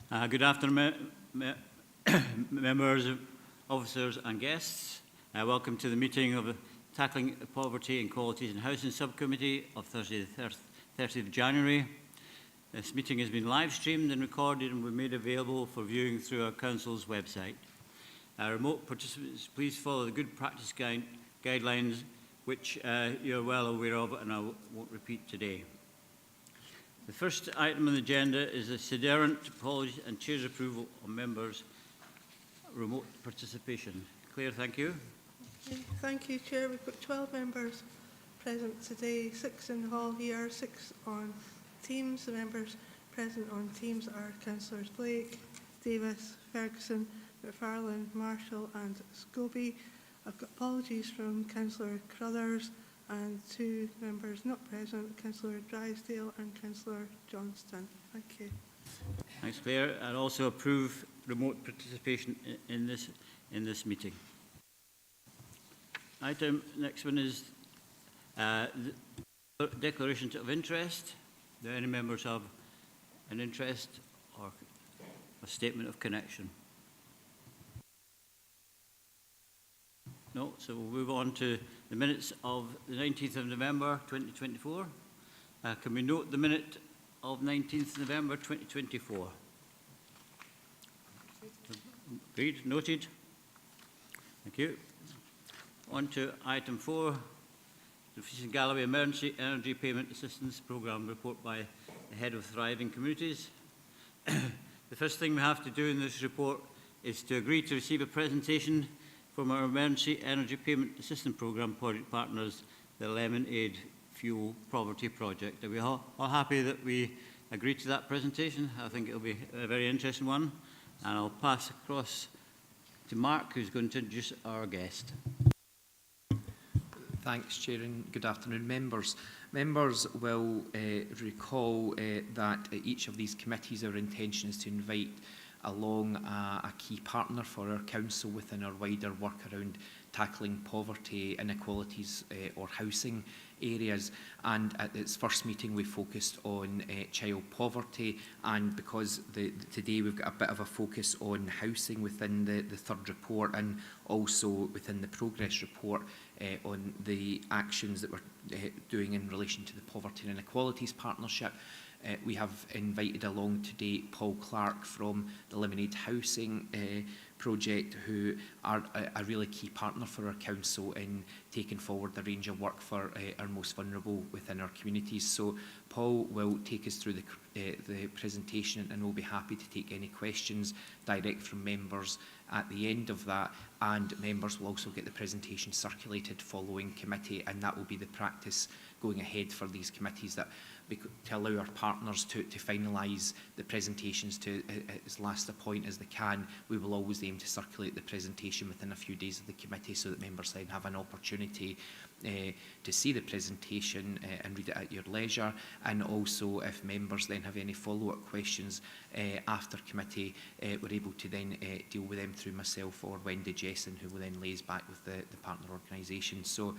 Good afternoon, members, officers and guests. Welcome to the meeting of the Tackling Poverty, Inequalities and Housing Subcommittee of Thursday the 30th of January. This meeting has been live streamed and recorded and will be made available for viewing through our Council's website. Remote participants, please follow the good practice guidelines which you're well aware of and I won't repeat today. The first item on the agenda is the Sederant policy and Chair's approval of members' remote participation. Claire, thank you. Okay, thank you, Chair. We've got 12 members present today, 6 in the hall here, 6 on Teams. The members present on Teams are Councillors Blake, Davis, Ferguson, McFarlane, Marshall and Scobie. I've got apologies from Councillor Crothers and 2 members not present, Councillor Drysdale and Councillor Johnston. Thank you. Thanks, Claire. And also approve remote participation in this meeting. Next one is the declarations of interest. Do any members have an interest or a statement of connection? No, so we'll move on to the minutes of the 19th of November 2024. Can we note the minute of 19th November 2024? Agreed, noted. Thank you. On to item 4, the Fleece and Galloway Emergency Energy Payment Assistance Programme report by the Head of Thriving Communities. The first thing we have to do in this report is to agree to receive a presentation from our Emergency Energy Payment Assistance Programme project partners, the Lemonade Fuel Poverty Project. Are we all happy that we agree to that presentation? I think it'll be a very interesting one. And I'll pass across to Mark, who's going to introduce our guest. Thanks, Chair, and good afternoon, members. Members will recall that each of these committees, our intention is to invite along a key partner for our council within our wider work around tackling poverty, inequalities or housing areas. And at its first meeting we focused on child poverty, and because today we've got a bit of a focus on housing within the third report, and also within the progress report on the actions that we're doing in relation to the Poverty and Inequalities Partnership. We have invited along today Paul Clark from the Lemonade Housing project, who are a really key partner for our council in taking forward the range of work for our most vulnerable within our communities. So Paul will take us through the presentation, and we'll be happy to take any questions direct from members at the end of that, and members will also get the presentation circulated following committee, and that will be the practice going ahead for these committees, that to allow our partners to finalise the presentations to as last a point as they can. We will always aim to circulate the presentation within a few days of the committee, so that members then have an opportunity to see the presentation and read it at your leisure. And also, if members then have any follow-up questions after committee, we're able to then deal with them through myself or Wendy Jesson, who will then liaise back with the partner organisation. So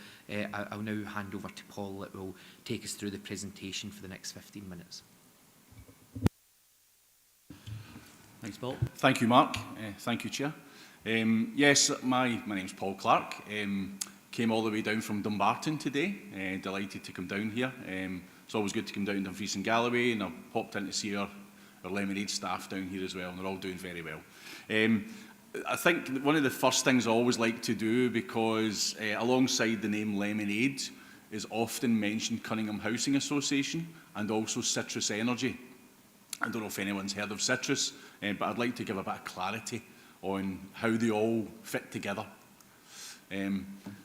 I'll now hand over to Paul, that will take us through the presentation for the next 15 minutes. Thanks, Paul. Thank you, Mark. Thank you, Chair. Yes, my name's Paul Clark. Came all the way down from Dumbarton today. Delighted to come down here. It's always good to come down to Fleece and Galloway, and I've popped in to see our Lemonade staff down here as well, and they're all doing very well. I think one of the first things I always like to do, because alongside the name Lemonade is often mentioned Cunningham Housing Association and also Citrus Energy. I don't know if anyone's heard of Citrus, but I'd like to give a bit of clarity on how they all fit together.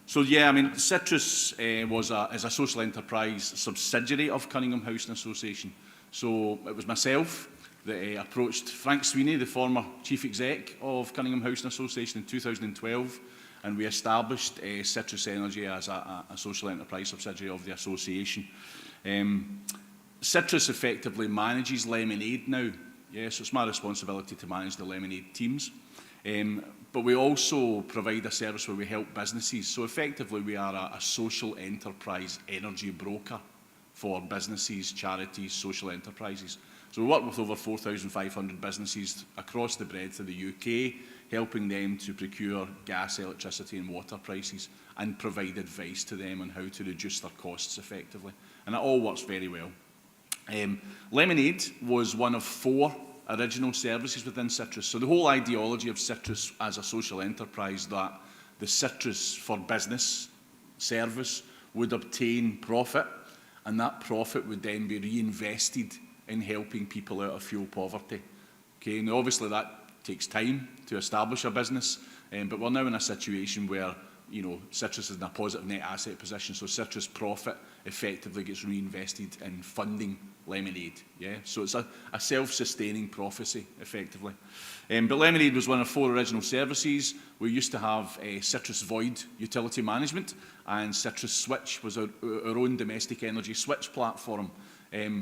So yeah, I mean, Citrus is a social enterprise subsidiary of Cunningham Housing Association. So it was myself that approached Frank Sweeney, the former chief exec of Cunningham Housing Association, in 2012, and we established Citrus Energy as a social enterprise subsidiary of the association. Citrus effectively manages Lemonade now. Yes, it's my responsibility to manage the Lemonade teams. But we also provide a service where we help businesses. So effectively we are a social enterprise energy broker for businesses, charities, social enterprises. So we work with over 4,500 businesses across the breadth of the UK, helping them to procure gas, electricity and water prices and provide advice to them on how to reduce their costs effectively. And it all works very well. Lemonade was one of 4 original services within Citrus. So the whole ideology of Citrus as a social enterprise, that the Citrus for Business service would obtain profit, and that profit would then be reinvested in helping people out of fuel poverty. Okay, now obviously that takes time to establish a business, but we're now in a situation where Citrus is in a positive net asset position, so Citrus profit effectively gets reinvested in funding Lemonade. Yeah, so it's a self-sustaining prophecy effectively. But Lemonade was one of 4 original services. We used to have Citrus Void utility management, and Citrus Switch was our own domestic energy switch platform,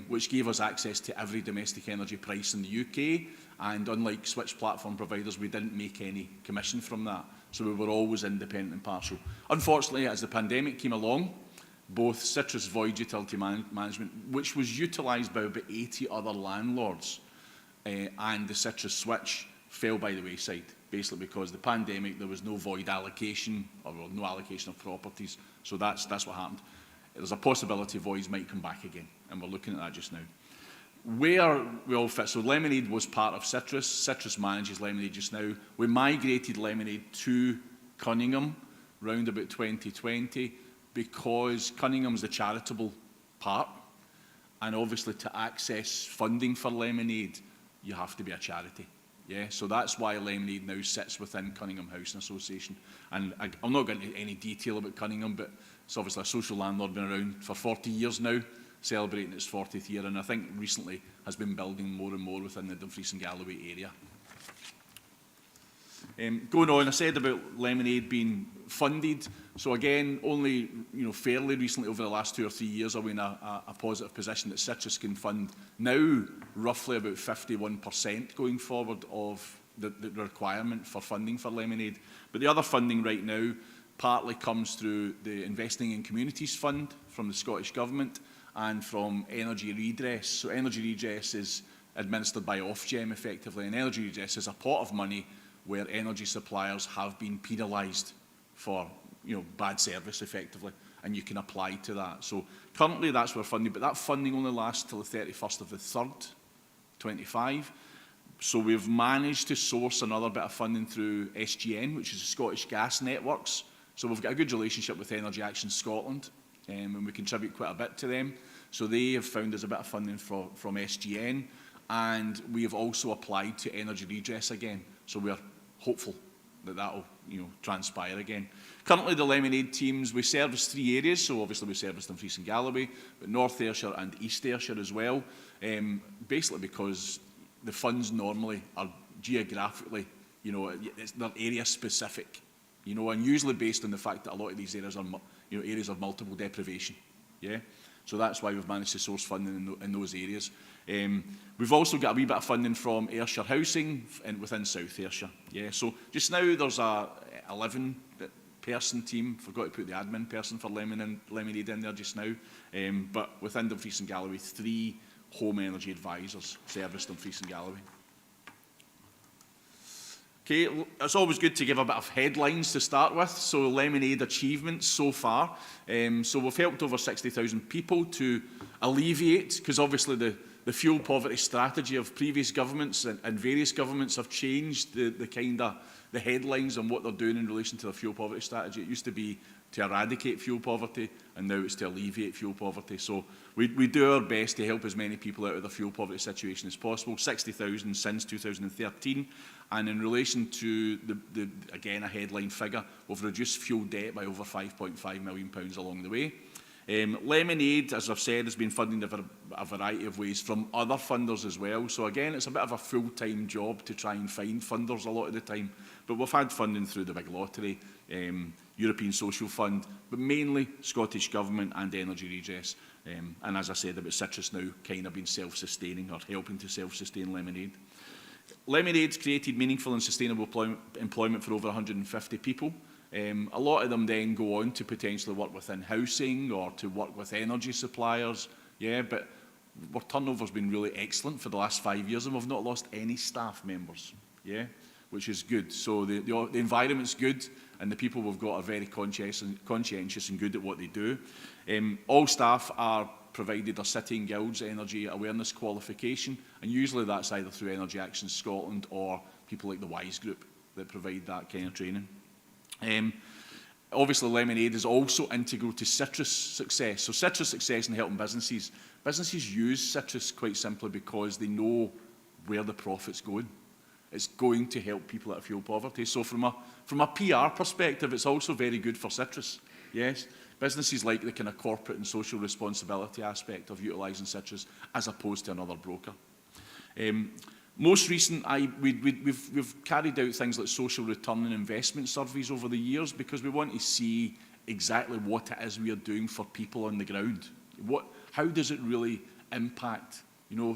which gave us access to every domestic energy price in the UK. And unlike switch platform providers, we didn't make any commission from that. So we were always independent and partial. Unfortunately, as the pandemic came along, both Citrus Void Utility Management, which was utilised by about 80 other landlords, and the Citrus Switch fell by the wayside, basically because the pandemic, there was no void allocation, or no allocation of properties. So that's what happened. There's a possibility voids might come back again, and we're looking at that just now. Where we all fit, so Lemonade was part of Citrus. Citrus manages Lemonade just now. We migrated Lemonade to Cunningham round about 2020 because Cunningham's the charitable part, and obviously to access funding for Lemonade, you have to be a charity. Yeah, so that's why Lemonade now sits within Cunningham Housing Association. And I'm not going into any detail about Cunningham, but it's obviously a social landlord, been around for 40 years now, celebrating its 40th year, and I think recently has been building more and more within the Dumfries and Galloway area. Going on, I said about Lemonade being funded. So again, only fairly recently, over the last 2 or 3 years, are we in a positive position that Citrus can fund now roughly about 51% going forward of the requirement for funding for Lemonade. But the other funding right now partly comes through the Investing in Communities Fund from the Scottish Government and from Energy Redress. So Energy Redress is administered by Ofgem effectively, and Energy Redress is a pot of money where energy suppliers have been penalised for bad service effectively, and you can apply to that. So currently that's where funding, but that funding only lasts till the 31st of the 3rd, 25. So we've managed to source another bit of funding through SGN, which is the Scottish Gas Networks. So we've got a good relationship with Energy Action Scotland, and we contribute quite a bit to them. So they have found us a bit of funding from SGN, and we have also applied to Energy Redress again. So we're hopeful that will transpire again. Currently the Lemonade teams, we service 3 areas, so obviously we service Dumfries and Galloway, but North Ayrshire and East Ayrshire as well, basically because the funds normally are geographically, they're area specific, and usually based on the fact that a lot of these areas are areas of multiple deprivation. Yeah, so that's why we've managed to source funding in those areas. We've also got a wee bit of funding from Ayrshire Housing within South Ayrshire. Yeah, so just now there's a 11-person team. Forgot to put the admin person for Lemonade in there just now. But within Dumfries and Galloway, 3 home energy advisors service Dumfries and Galloway. Okay, it's always good to give a bit of headlines to start with. So Lemonade achievements so far. So we've helped over 60,000 people to alleviate, because obviously the fuel poverty strategy of previous governments and various governments have changed the headlines on what they're doing in relation to the fuel poverty strategy. It used to be to eradicate fuel poverty, and now it's to alleviate fuel poverty. So we do our best to help as many people out of the fuel poverty situation as possible. 60,000 since 2013. And in relation to, again, a headline figure, we've reduced fuel debt by over £5.5 million along the way. Lemonade, as I've said, has been funded a variety of ways from other funders as well. So again, it's a bit of a full-time job to try and find funders a lot of the time. But we've had funding through the Big Lottery, European Social Fund, but mainly Scottish Government and Energy Redress. And as I said about Citrus now, kind of been self-sustaining or helping to self-sustain Lemonade. Lemonade's created meaningful and sustainable employment for over 150 people. A lot of them then go on to potentially work within housing or to work with energy suppliers. Yeah, but our turnover's been really excellent for the last 5 years, and we've not lost any staff members, yeah, which is good. So the environment's good, and the people we've got are very conscientious and good at what they do. All staff are provided a City and Guilds Energy Awareness qualification, and usually that's either through Energy Action Scotland or people like the WISE Group that provide that kind of training. Obviously, Lemonade is also integral to citrus success. So citrus success in helping businesses. Businesses use citrus quite simply because they know where the profit's going. It's going to help people out of fuel poverty. So from a PR perspective, it's also very good for citrus. Yes, businesses like the kind of corporate and social responsibility aspect of utilising citrus as opposed to another broker. Most recent, we've carried out things like social return and investment surveys over the years because we want to see exactly what it is we are doing for people on the ground. How does it really impact,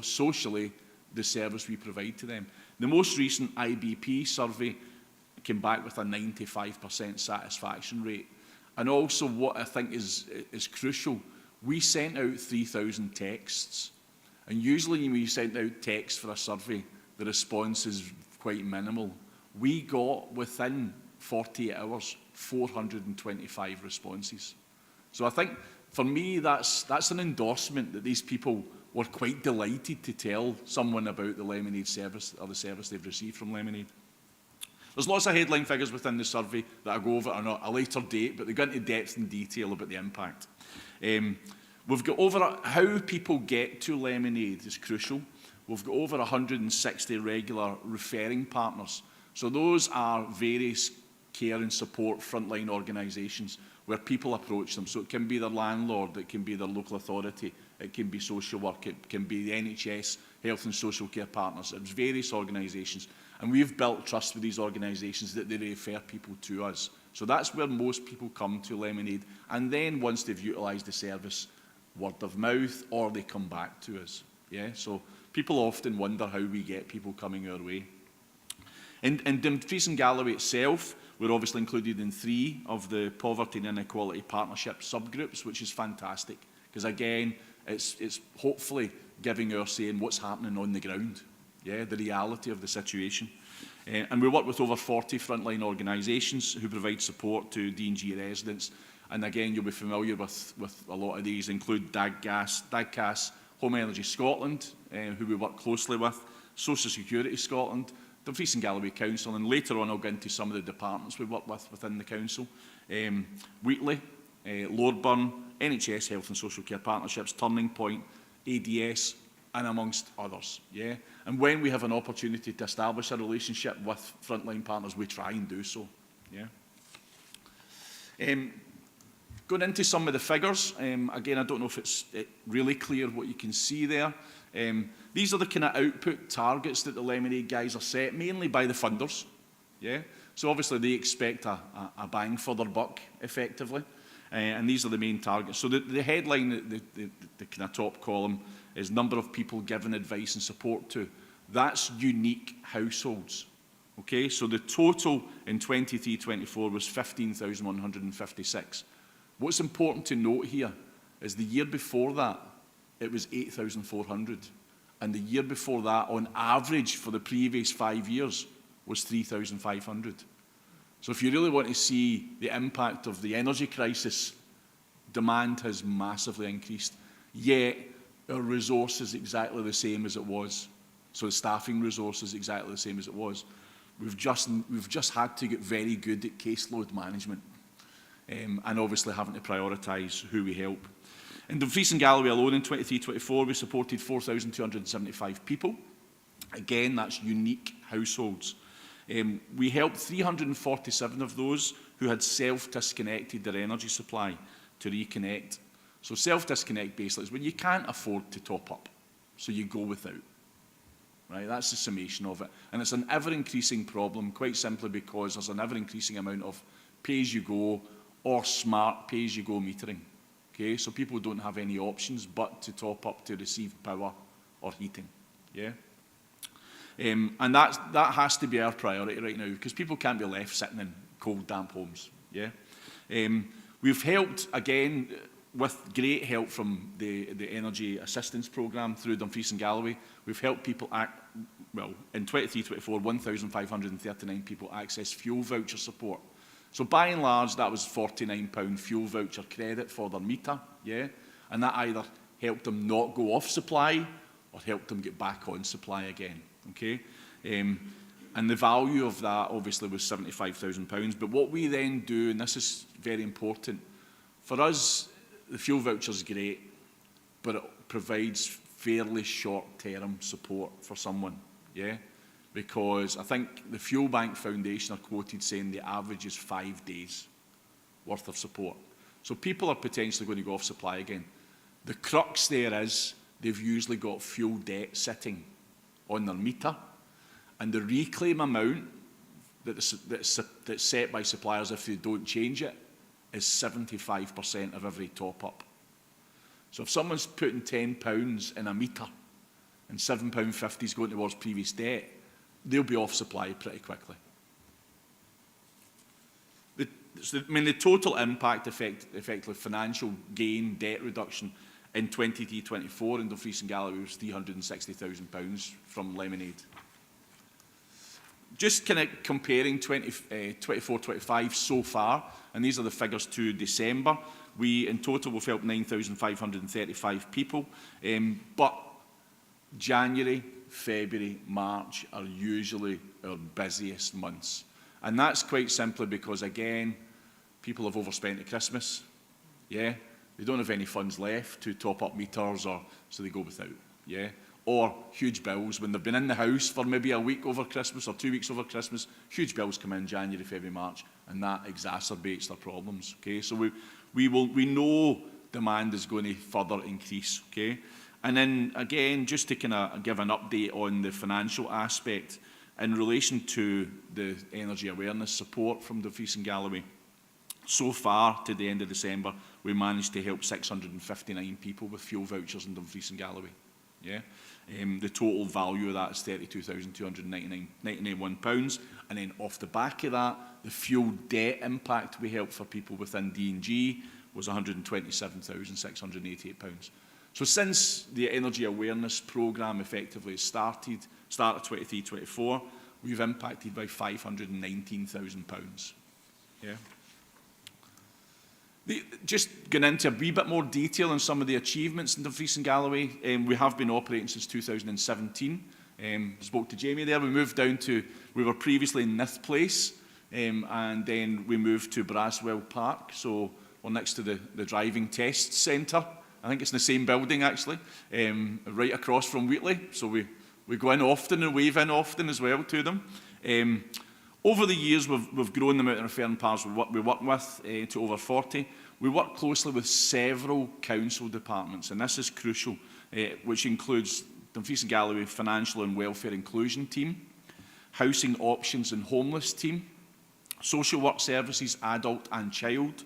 socially, the service we provide to them? The most recent IBP survey came back with a 95% satisfaction rate. And also what I think is crucial, we sent out 3,000 texts. And usually when we sent out texts for a survey, the response is quite minimal. We got, within 48 hours, 425 responses. So I think, for me, that's an endorsement that these people were quite delighted to tell someone about the Lemonade service or the service they've received from Lemonade. There's lots of headline figures within the survey that I go over on a later date, but they go into depth and detail about the impact. We've got over how people get to Lemonade is crucial. We've got over 160 regular referring partners. So those are various care and support frontline organisations where people approach them. So it can be their landlord, it can be their local authority, it can be social work, it can be the NHS, health and social care partners. It's various organisations. And we've built trust with these organisations that they refer people to us. So that's where most people come to Lemonade. And then once they've utilised the service, word of mouth, or they come back to us. Yeah, so people often wonder how we get people coming our way. In Dumfries and Galloway itself, we're obviously included in 3 of the Poverty and Inequality Partnership subgroups, which is fantastic. Because again, it's hopefully giving our saying what's happening on the ground. Yeah, the reality of the situation. And we work with over 40 frontline organisations who provide support to D&G residents. And again, you'll be familiar with a lot of these, include DAGCAS, Home Energy Scotland, who we work closely with, Social Security Scotland, Dumfries and Galloway Council, and later on I'll go into some of the departments we work with within the council. Wheatley, Lordburn, NHS Health and Social Care Partnerships, Turning Point, ADS, and amongst others. Yeah? And when we have an opportunity to establish a relationship with frontline partners, we try and do so. Yeah? Going into some of the figures, again, I don't know if it's really clear what you can see there. These are the kind of output targets that the Lemonade guys are set, mainly by the funders. Yeah? So obviously they expect a bang for their buck, effectively. And these are the main targets. So the headline, the kind of top column, is number of people given advice and support to. That's unique households. Okay, so the total in 23-24 was 15,156. What's important to note here is the year before that, it was 8,400. And the year before that, on average for the previous 5 years, was 3,500. So if you really want to see the impact of the energy crisis, demand has massively increased, yet our resource is exactly the same as it was. So the staffing resource is exactly the same as it was. We've just had to get very good at caseload management, and obviously having to prioritise who we help. In Dumfries and Galloway alone in 23-24, we supported 4,275 people. Again, that's unique households. We helped 347 of those who had self-disconnected their energy supply to reconnect. So self-disconnect basically is when you can't afford to top up, so you go without. Right? That's the summation of it. And it's an ever-increasing problem, quite simply because there's an ever-increasing amount of pay-as-you-go or smart pay-as-you-go metering. Okay? So people don't have any options but to top up to receive power or heating. Yeah? And that has to be our priority right now, because people can't be left sitting in cold, damp homes. Yeah? We've helped, again, with great help from the Energy Assistance Programme through Dumfries and Galloway, we've helped people in 23-24, 1,539 people access fuel voucher support. So by and large, that was £49 fuel voucher credit for their meter, yeah? And that either helped them not go off supply or helped them get back on supply again, okay? And the value of that obviously was £75,000. But what we then do, and this is very important, for us, the fuel voucher is great, but it provides fairly short-term support for someone, yeah? Because I think the Fuel Bank Foundation are quoted saying the average is 5 days worth of support. So people are potentially going to go off supply again. The crux there is they've usually got fuel debt sitting on their meter, and the reclaim amount that's set by suppliers if they don't change it is 75% of every top-up. So if someone's putting £10 in a meter and £7.50 is going towards previous debt, they'll be off supply pretty quickly. The total impact, effectively financial gain, debt reduction in 23-24 in Dumfries and Galloway was £360,000 from Lemonade. Just kind of comparing 24-25 so far, and these are the figures to December, we in total have helped 9,535 people, but January, February, March are usually our busiest months. And that's quite simply because, again, people have overspent at Christmas, yeah? They don't have any funds left to top up meters, or so they go without, yeah? Or huge bills when they've been in the house for maybe a week over Christmas or 2 weeks over Christmas. Huge bills come in January, February, March, and that exacerbates their problems. Okay, so we know demand is going to further increase. Okay, and then again, just to kind of give an update on the financial aspect in relation to the energy awareness support from Dumfries and Galloway. So far, to the end of December, we managed to help 659 people with fuel vouchers in Dumfries and Galloway. Yeah. The total value of that is £32,291. And then off the back of that, the fuel debt impact we helped for people within D&G was £127,688. So since the Energy Awareness Programme effectively started 23-24, we've impacted by £519,000. Yeah. Just going into a wee bit more detail on some of the achievements in Dumfries and Galloway, we have been operating since 2017. Spoke to Jamie there. We moved down to, we were previously in Nith Place, and then we moved to Braswell Park, so we're next to the driving test centre. I think it's in the same building actually, right across from Wheatley, so we go in often and wave in often as well to them. Over the years, we've grown the amount of referring pars we work with to over 40. We work closely with several council departments, and this is crucial, which includes Dumfries and Galloway Financial and Welfare Inclusion Team, Housing Options and Homeless Team, Social Work Services Adult and Child,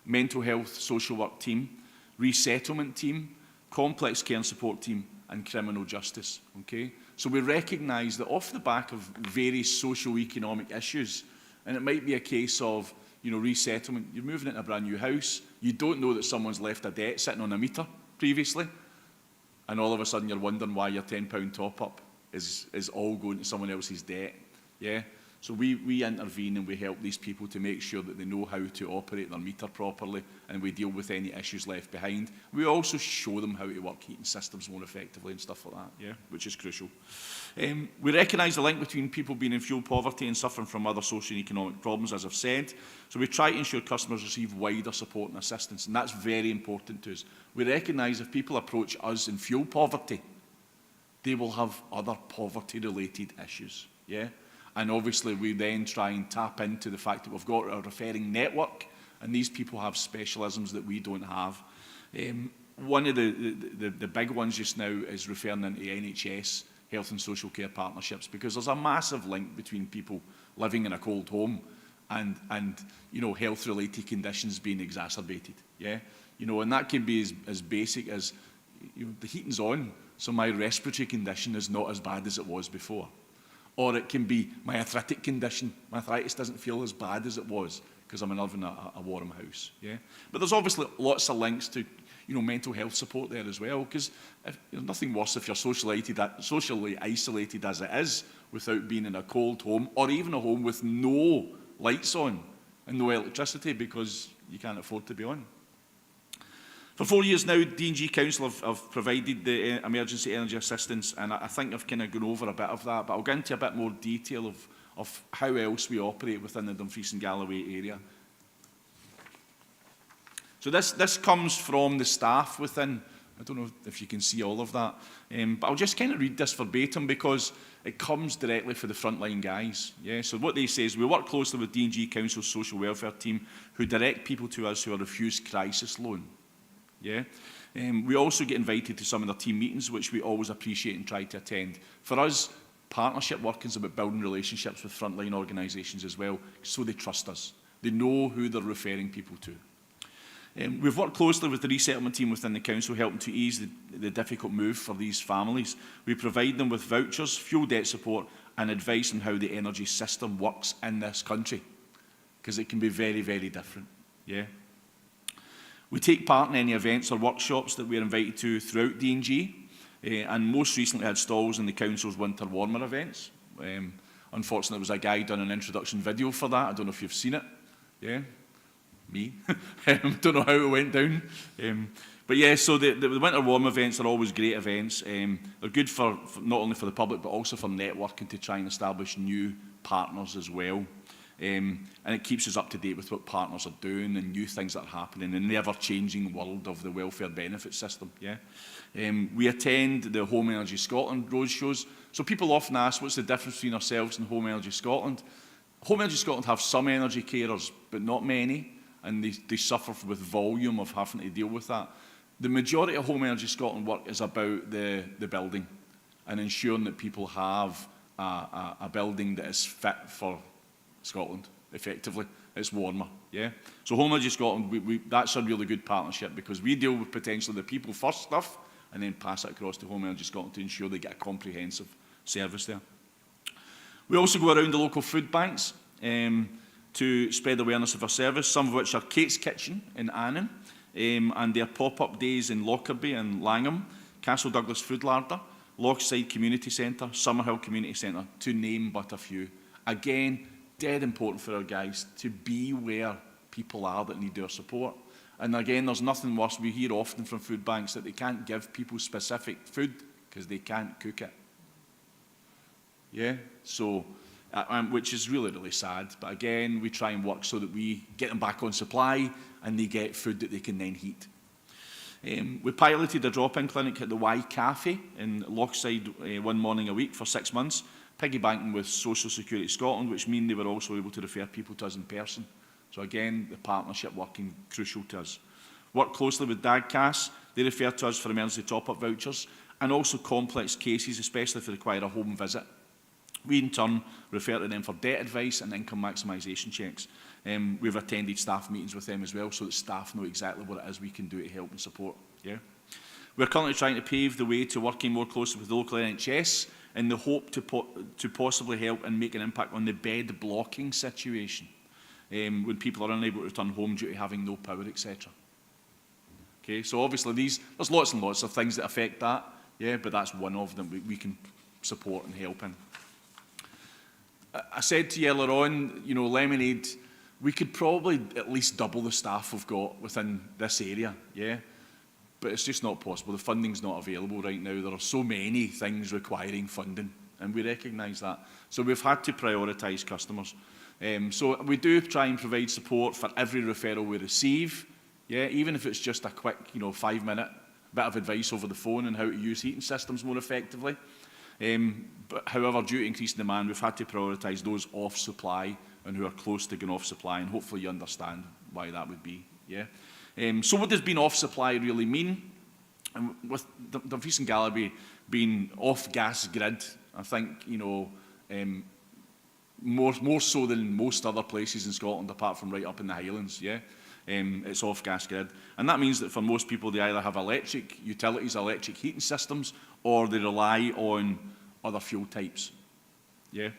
Mental Health Social Work Team, Resettlement Team, Complex Care and Support Team, and Criminal Justice. Okay? So we recognise that off the back of various socio-economic issues, and it might be a case of, you know, resettlement, you're moving into a brand new house, you don't know that someone's left a debt sitting on a meter previously, and all of a sudden you're wondering why your £10 top-up is all going to someone else's debt. Yeah? So we intervene and we help these people to make sure that they know how to operate their meter properly, and we deal with any issues left behind. We also show them how to work heating systems more effectively and stuff like that, yeah, which is crucial. We recognise the link between people being in fuel poverty and suffering from other social and economic problems, as I've said. So we try to ensure customers receive wider support and assistance, and that's very important to us. We recognise if people approach us in fuel poverty, they will have other poverty-related issues, yeah? And obviously we then try and tap into the fact that we've got a referring network, and these people have specialisms that we don't have. One of the big ones just now is referring into NHS health and social care partnerships, because there's a massive link between people living in a cold home and you know, health-related conditions being exacerbated. Yeah, you know, and that can be as basic as, you know, the heating's on, so my respiratory condition is not as bad as it was before. Or it can be my arthritic condition. My arthritis doesn't feel as bad as it was. because I'm living in a warm house. Yeah, but there's obviously lots of links to mental health support there as well, because there's nothing worse if you're socially isolated as it is, without being in a cold home, or even a home with no lights on and no electricity because you can't afford to be on. For 4 years now, D&G Council have provided the emergency energy assistance, and I think I've kind of gone over a bit of that, but I'll get into a bit more detail of how else we operate within the Dumfries and Galloway area. So this comes from the staff within. I don't know if you can see all of that, but I'll just kind of read this verbatim because it comes directly from the frontline guys. Yeah. So what they say is, we work closely with D&G Council's social welfare team, who direct people to us who are refused crisis loan. Yeah. We also get invited to some of their team meetings, which we always appreciate and try to attend. For us, partnership working is about building relationships with frontline organisations as well, so they trust us. They know who they're referring people to. We've worked closely with the resettlement team within the council, helping to ease the difficult move for these families. We provide them with vouchers, fuel debt support, and advice on how the energy system works in this country, because it can be very, very different. Yeah. We take part in any events or workshops that we're invited to throughout D&G, and most recently had stalls in the council's winter warmer events. Unfortunately, there was a guy done an introduction video for that. I don't know if you've seen it. Yeah. Me. Don't know how it went down. But yeah, so the winter warm events are always great events. They're good for not only for the public, but also for networking to try and establish new partners as well. And it keeps us up to date with what partners are doing and new things that are happening in the ever-changing world of the welfare benefit system. Yeah. We attend the Home Energy Scotland roadshows. So people often ask, what's the difference between ourselves and Home Energy Scotland? Home Energy Scotland have some energy carers, but not many, and they suffer with volume of having to deal with that. The majority of Home Energy Scotland work is about the building and ensuring that people have a building that is fit for Scotland, effectively. It's warmer, yeah? So Home Energy Scotland, that's a really good partnership, because we deal with potentially the people first stuff and then pass it across to Home Energy Scotland to ensure they get a comprehensive service there. We also go around the local food banks to spread awareness of our service, some of which are Kate's Kitchen in Annan, and their pop-up days in Lockerbie and Langham, Castle Douglas Food Larder, Lochside Community Centre, Summerhill Community Centre, to name but a few. Again, dead important for our guys to be where people are that need our support. And again, there's nothing worse. We hear often from food banks that they can't give people specific food because they can't cook it. Yeah, so, which is really, really sad. But again, we try and work so that we get them back on supply and they get food that they can then heat. We piloted a drop-in clinic at the Y Cafe in Lochside one morning a week for 6 months, piggybacking with Social Security Scotland, which mean they were also able to refer people to us in person. So again, the partnership working crucial to us. Work closely with DAGCAS. They refer to us for emergency top-up vouchers and also complex cases, especially if they require a home visit. We in turn refer to them for debt advice and income maximisation checks. We've attended staff meetings with them as well, so that staff know exactly what it is we can do to help and support. Yeah. We're currently trying to pave the way to working more closely with the local NHS in the hope to possibly help and make an impact on the bed blocking situation when people are unable to return home due to having no power, etc. Okay, so obviously there's lots and lots of things that affect that, yeah, but that's one of them we can support and help in. I said to you earlier on, you know, Lemonade, we could probably at least double the staff we've got within this area, yeah? But it's just not possible. The funding's not available right now. There are so many things requiring funding, and we recognise that. So we've had to prioritise customers. So we do try and provide support for every referral we receive, yeah? Even if it's just a quick, 5-minute bit of advice over the phone on how to use heating systems more effectively. But however, due to increasing demand, we've had to prioritise those off supply and who are close to going off supply, and hopefully you understand why that would be. Yeah. So what does being off supply really mean? With Dumfries and Galloway being off gas grid, I think more so than most other places in Scotland, apart from right up in the Highlands. Yeah. It's off gas grid, and that means that for most people they either have electric utilities, electric heating systems, or they rely on other fuel types. Yeah.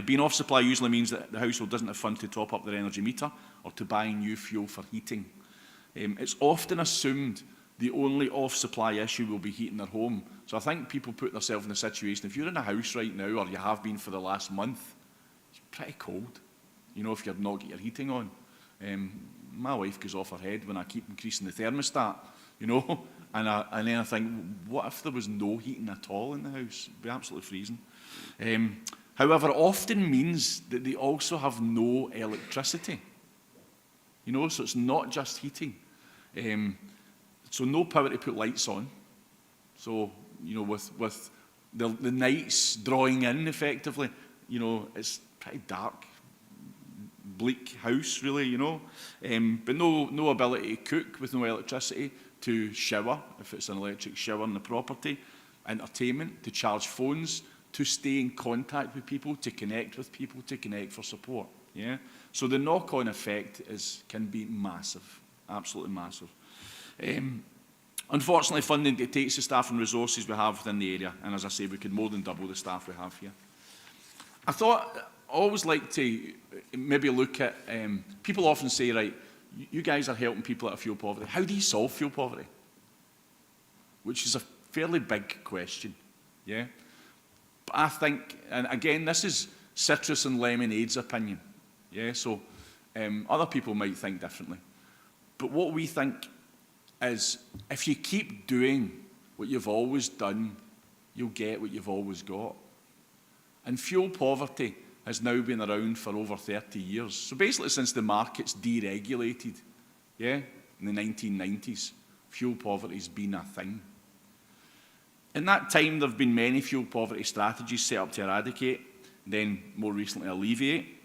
Being off supply usually means that the household doesn't have funds to top up their energy meter or to buy new fuel for heating. It's often assumed the only off-supply issue will be heating their home. So I think people put themselves in a situation, if you're in a house right now, or you have been for the last month, it's pretty cold, you know, if you've not got your heating on. My wife goes off her head when I keep increasing the thermostat, you know, and then I think, what if there was no heating at all in the house? It'd be absolutely freezing. However, it often means that they also have no electricity, you know, so it's not just heating. So no power to put lights on. So, you know, with the nights drawing in effectively, you know, it's pretty dark, bleak house really, you know. But no ability to cook with no electricity, to shower, if it's an electric shower in the property, entertainment, to charge phones, to stay in contact with people, to connect with people, to connect for support. Yeah. So the knock-on effect can be massive, absolutely massive. Unfortunately, funding dictates the staff and resources we have within the area, and as I say, we could more than double the staff we have here. I always like to maybe look at, people often say, right, you guys are helping people out of fuel poverty. How do you solve fuel poverty? Which is a fairly big question, yeah? But I think, and again, this is Citrus and Lemonade's opinion, yeah? So other people might think differently. But what we think is, if you keep doing what you've always done, you'll get what you've always got. And fuel poverty has now been around for over 30 years. So basically since the markets deregulated, yeah, in the 1990s, fuel poverty has been a thing. In that time, there have been many fuel poverty strategies set up to eradicate, then more recently alleviate.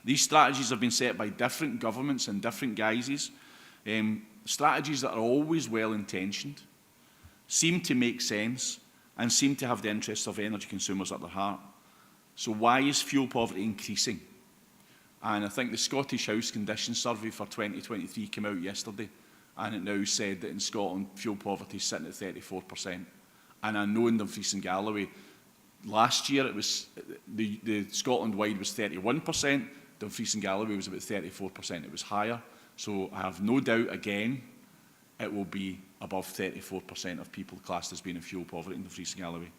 These strategies have been set by different governments in different guises, strategies that are always well-intentioned, seem to make sense, and seem to have the interests of energy consumers at their heart. So why is fuel poverty increasing? And I think the Scottish House Conditions Survey for 2023 came out yesterday, and it now said that in Scotland, fuel poverty is sitting at 34%. And I know in Dumfries and Galloway, last year it was, the Scotland-wide was 31%, Dumfries and Galloway was about 34%, it was higher. So I have no doubt, again, it will be above 34% of people classed as being in fuel poverty in Dumfries and Galloway.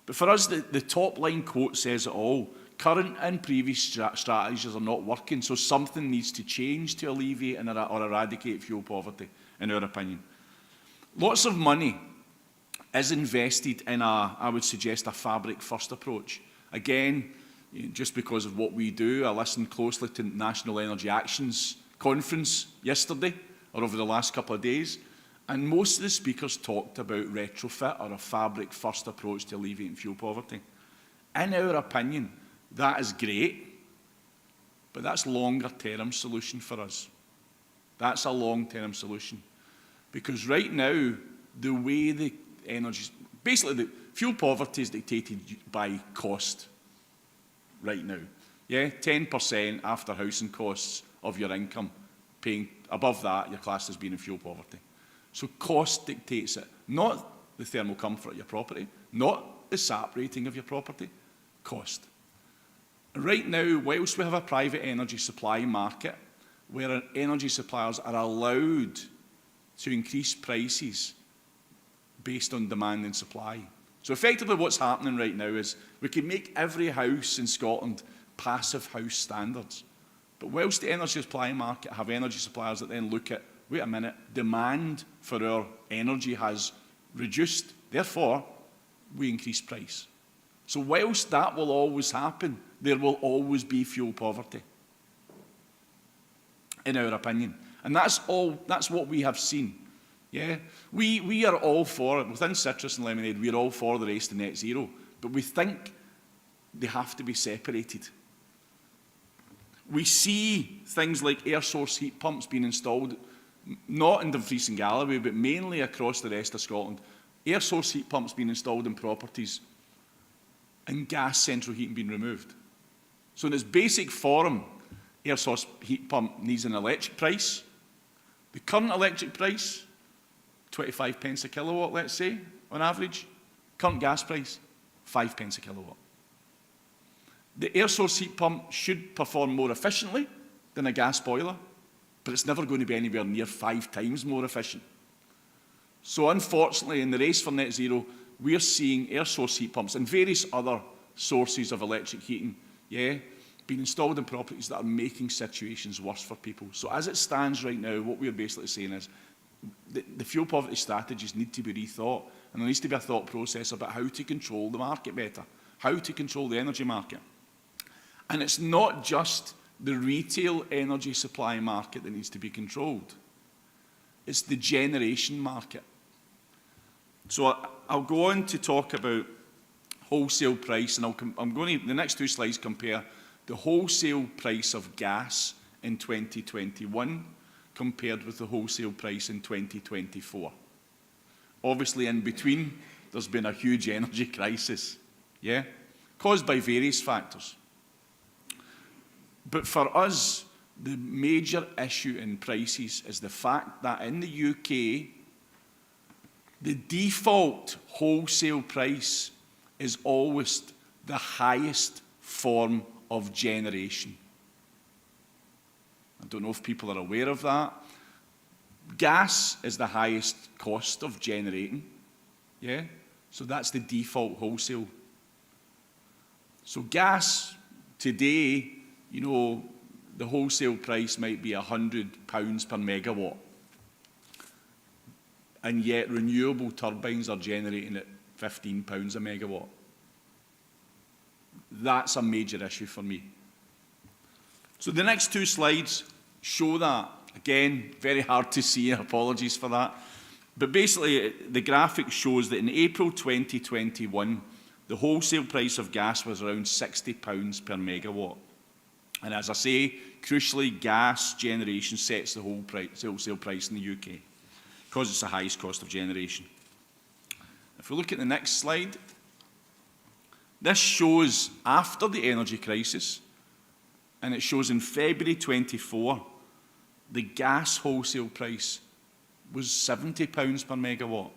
But for us, the top line quote says it all. Current and previous strategies are not working, so something needs to change to alleviate or eradicate fuel poverty, in our opinion. Lots of money is invested in I would suggest, a fabric-first approach. Again, just because of what we do, I listened closely to National Energy Action's conference yesterday, or over the last couple of days, and most of the speakers talked about retrofit or a fabric-first approach to alleviating fuel poverty. In our opinion, that is great, but that's a longer-term solution for us. That's a long-term solution. Because right now, the way the energy, basically the fuel poverty is dictated by cost right now. Yeah, 10% after housing costs of your income, paying above that, you're classed as being in fuel poverty. So cost dictates it, not the thermal comfort of your property, not the SAP rating of your property, cost. Right now, whilst we have a private energy supply market where energy suppliers are allowed to increase prices based on demand and supply. So effectively what's happening right now is we can make every house in Scotland passive house standards. But whilst the energy supply market have energy suppliers that then look at, wait a minute, demand for our energy has reduced, therefore we increase price. So whilst that will always happen, there will always be fuel poverty, in our opinion. And that's what we have seen. Yeah, we are all for, within Citrus and Lemonade, we're all for the race to net zero, but we think they have to be separated. We see things like air source heat pumps being installed, not in Dumfries and Galloway, but mainly across the rest of Scotland. Air source heat pumps being installed in properties and gas central heating being removed. So in its basic form, air source heat pump needs an electric price. The current electric price, 25 pence a kilowatt, let's say, on average. Current gas price, 5 pence a kilowatt. The air source heat pump should perform more efficiently than a gas boiler, but it's never going to be anywhere near 5 times more efficient. So unfortunately, in the race for net zero, we're seeing air source heat pumps and various other sources of electric heating, being installed in properties that are making situations worse for people. So as it stands right now, what we're basically saying is the fuel poverty strategies need to be rethought, and there needs to be a thought process about how to control the market better, how to control the energy market. And it's not just the retail energy supply market that needs to be controlled. It's the generation market. So I'll go on to talk about wholesale price, and I'm going to, the next 2 slides compare the wholesale price of gas in 2021 compared with the wholesale price in 2024. Obviously, in between, there's been a huge energy crisis, caused by various factors. But for us, the major issue in prices is the fact that in the UK, the default wholesale price is always the highest form of generation. I don't know if people are aware of that. Gas is the highest cost of generating, so that's the default wholesale. So gas today, the wholesale price might be £100 per megawatt, and yet renewable turbines are generating at £15 a megawatt. That's a major issue for me. So the next 2 slides show that. Again, very hard to see, apologies for that. But basically, the graphic shows that in April 2021, the wholesale price of gas was around £60 per megawatt. And as I say, crucially, gas generation sets the wholesale price in the UK because it's the highest cost of generation. If we look at the next slide, this shows after the energy crisis, and it shows in February 24, the gas wholesale price was £70 per megawatt.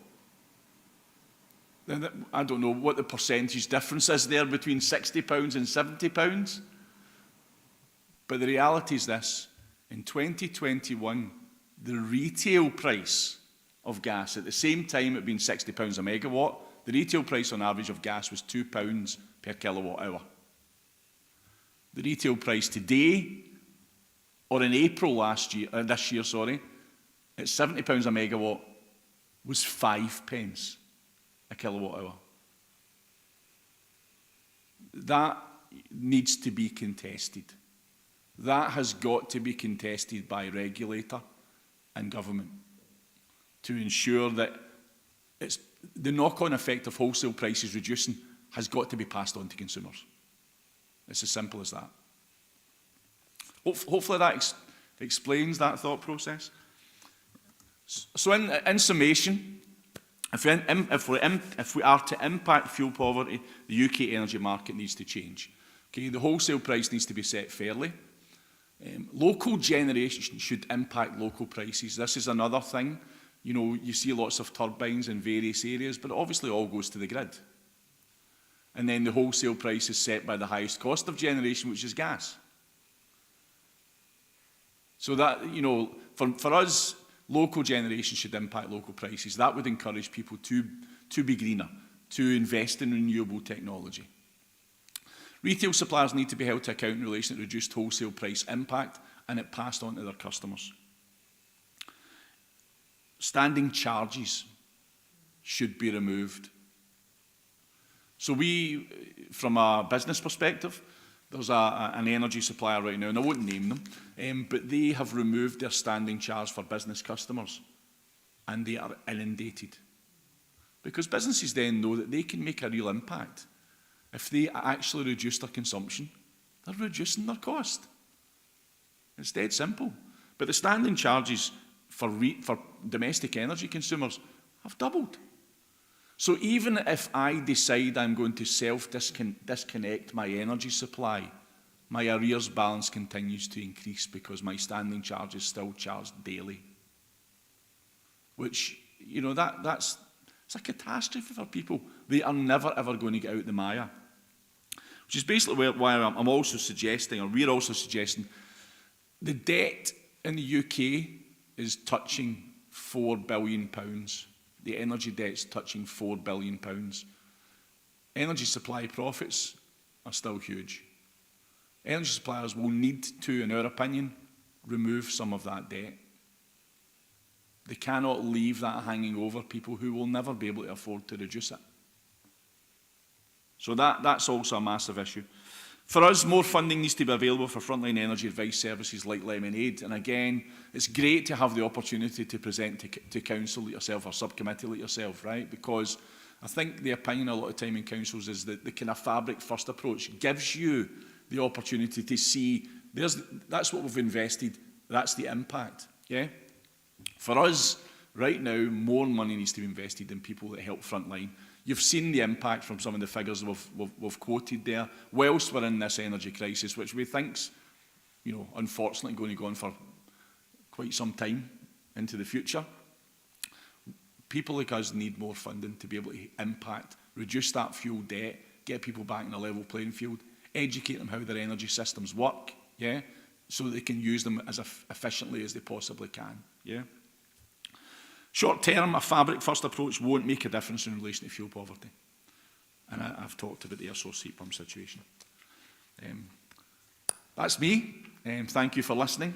I don't know what the percentage difference is there between £60 and £70, but the reality is this: in 2021, the retail price of gas, at the same time it had been £60 a megawatt, the retail price on average of gas was £2 per kilowatt hour. The retail price today, or in April this year, at £70 a megawatt, was 5 pence a kilowatt hour. That needs to be contested. That has got to be contested by regulator and government to ensure that the knock-on effect of wholesale prices reducing has got to be passed on to consumers. It's as simple as that. Hopefully that explains that thought process. So in summation, if we are to impact fuel poverty, the UK energy market needs to change. Okay, the wholesale price needs to be set fairly. Local generation should impact local prices. This is another thing. You see lots of turbines in various areas, but it obviously all goes to the grid. And then the wholesale price is set by the highest cost of generation, which is gas. So that, for us, local generation should impact local prices. That would encourage people to be greener, to invest in renewable technology. Retail suppliers need to be held to account in relation to reduced wholesale price impact, and it passed on to their customers. Standing charges should be removed. So we, from a business perspective, there's an energy supplier right now, and I won't name them, but they have removed their standing charge for business customers, and they are inundated. Because businesses then know that they can make a real impact. If they actually reduce their consumption, they're reducing their cost. It's dead simple. But the standing charges for domestic energy consumers have doubled. So even if I decide I'm going to self-disconnect my energy supply, my arrears balance continues to increase because my standing charge is still charged daily. Which, it's a catastrophe for people. They are never ever going to get out the mire. which is basically why I'm also suggesting, or we're also suggesting, the debt in the UK is touching £4 billion. The energy debt's touching £4 billion. Energy supply profits are still huge. Energy suppliers will need to, in our opinion, remove some of that debt. They cannot leave that hanging over people who will never be able to afford to reduce it. So that's also a massive issue. For us, more funding needs to be available for frontline energy advice services like Lemonade. And again, it's great to have the opportunity to present to council like yourself or subcommittee like yourself, right? Because I think the opinion a lot of time in councils is that the kind of fabric first approach gives you the opportunity to see, that's what we've invested, that's the impact, yeah? For us, right now, more money needs to be invested in people that help frontline. You've seen the impact from some of the figures we've quoted there. Whilst we're in this energy crisis, which we think's, unfortunately going to go on for quite some time into the future, people like us need more funding to be able to impact, reduce that fuel debt, get people back in a level playing field, educate them how their energy systems work, yeah, so that they can use them as efficiently as they possibly can, yeah. Short term, a fabric-first approach won't make a difference in relation to fuel poverty. And I've talked about the air source heat pump situation. That's me. Thank you for listening.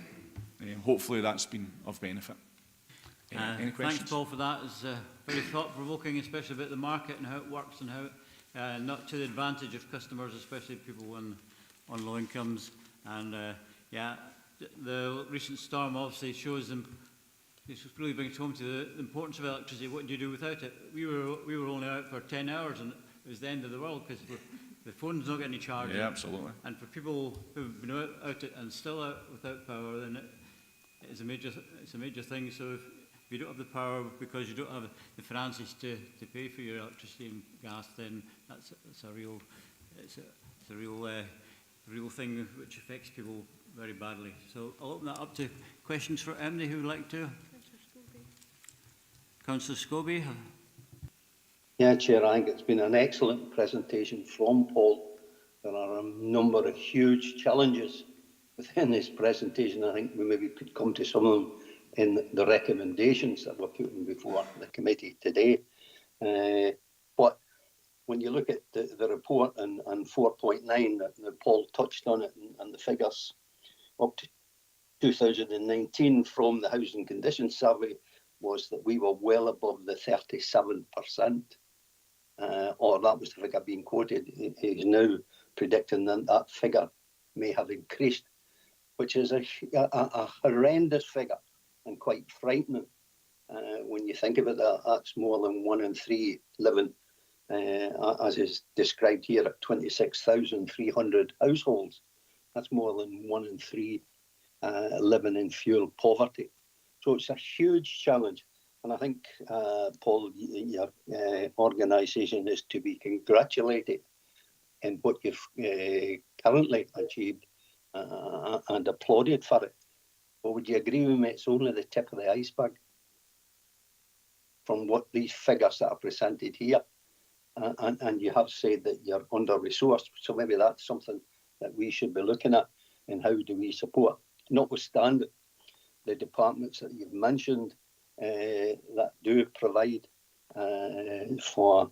Hopefully that's been of benefit. Any questions? Thanks, Paul, for that. It's very thought-provoking, especially about the market and how it works and how not to the advantage of customers, especially people on low incomes. And yeah, the recent storm obviously shows them. It really brings home to the importance of electricity. What do you do without it? We were only out for 10 hours and it was the end of the world because the phone's not getting any charge. Yeah, absolutely. And for people who've been out it and still out without power, then it's a major thing. So if you don't have the power because you don't have the finances to pay for your electricity and gas, then that's a real thing which affects people very badly. So I'll open that up to questions for Emily, who would like to. Councillor Scobie. Yeah, Chair, I think it's been an excellent presentation from Paul. There are a number of huge challenges within this presentation. I think we maybe could come to some of them in the recommendations that we're putting before the committee today. But when you look at the report and 4.9, that Paul touched on it and the figures up to 2019 from the Housing Conditions Survey was that we were well above the 37%, or that was the figure being quoted. He's now predicting that figure may have increased, which is a horrendous figure and quite frightening. When you think about that, that's more than 1 in 3 living, as is described here, at 26,300 households. That's more than 1 in 3 living in fuel poverty. So it's a huge challenge. And I think, Paul, your organisation is to be congratulated in what you've currently achieved and applauded for it. But would you agree with me, it's only the tip of the iceberg from what these figures that are presented here? And you have said that you're under-resourced, so maybe that's something that we should be looking at, and how do we support, notwithstanding the departments that you've mentioned that do provide for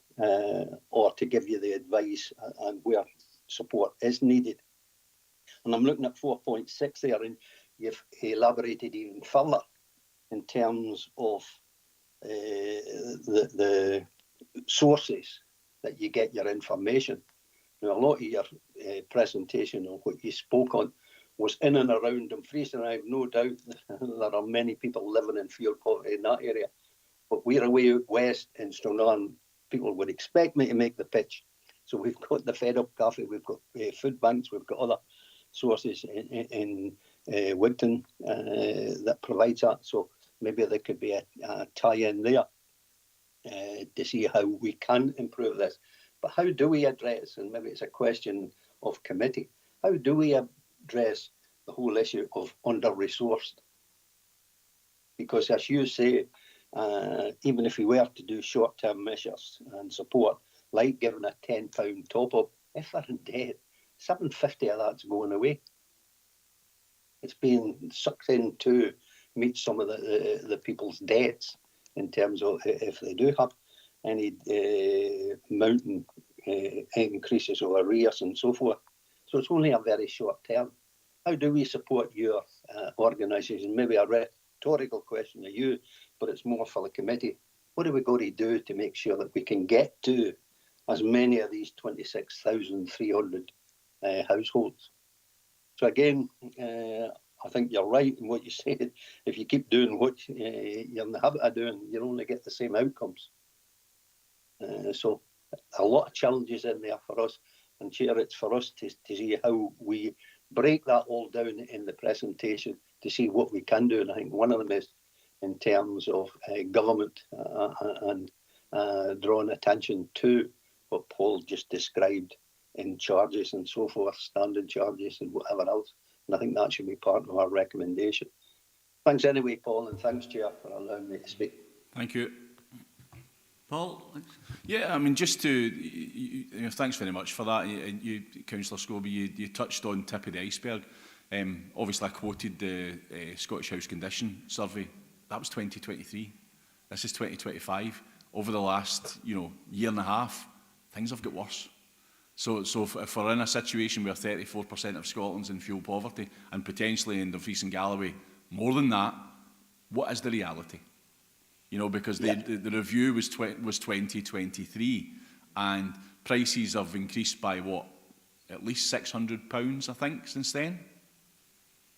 or to give you the advice and where support is needed. And I'm looking at 4.6 there, and you've elaborated even further in terms of the sources that you get your information. Now, a lot of your presentation and what you spoke on was in and around Dumfries, and I have no doubt there are many people living in fuel poverty in that area. But we're away out west in Stranraer, people would expect me to make the pitch. So we've got the Fed Up Cafe, we've got food banks, we've got other sources in Wigton that provides that. So maybe there could be a tie-in there to see how we can improve this. But how do we address, and maybe it's a question of committee, how do we address the whole issue of under-resourced? Because as you say, even if we were to do short-term measures and support, like giving a £10 top-up, if they're in debt, 750 of that's going away. It's being sucked in to meet some of the people's debts in terms of if they do have any mounting increases or arrears and so forth. So it's only a very short term. How do we support your organisation? Maybe a rhetorical question to you, but it's more for the committee. What are we going to do to make sure that we can get to as many of these 26,300 households? So again, I think you're right in what you said. If you keep doing what you're in the habit of doing, you'll only get the same outcomes. So a lot of challenges in there for us. And Chair, it's for us to see how we break that all down in the presentation to see what we can do. And I think one of them is in terms of government and drawing attention to what Paul just described in charges and so forth, standing charges and whatever else. And I think that should be part of our recommendation. Thanks anyway, Paul, and thanks, Chair, for allowing me to speak. Thank you. Paul? Thanks. Yeah, I mean, just to, thanks very much for that. You Councillor Scobie, you touched on tip of the iceberg. Obviously, I quoted the Scottish House Condition Survey. That was 2023. This is 2025. Over the last, year and a half, things have got worse. So if we're in a situation where 34% of Scotland's in fuel poverty, and potentially in Dumfries and Galloway more than that, what is the reality? Because the review was 2023, and prices have increased by at least £600, I think, since then.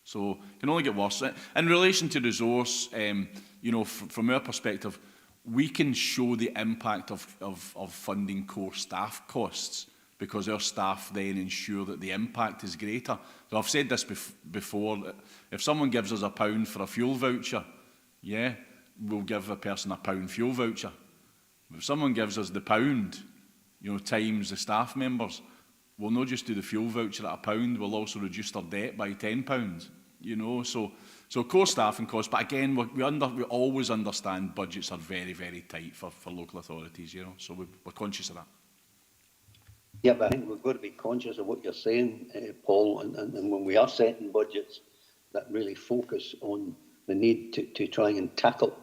So it can only get worse. In relation to resource, from our perspective, we can show the impact of funding core staff costs, because our staff then ensure that the impact is greater. So I've said this before, if someone gives us £1 for a fuel voucher, we'll give a person a £1 fuel voucher. If someone gives us the £1, times the staff members, we'll not just do the fuel voucher at £1, we'll also reduce their debt by £10. So core staffing costs, but again, we always understand budgets are very, very tight for local authorities, so we're conscious of that. Yeah, but I think we've got to be conscious of what you're saying, Paul, and when we are setting budgets that really focus on the need to try and tackle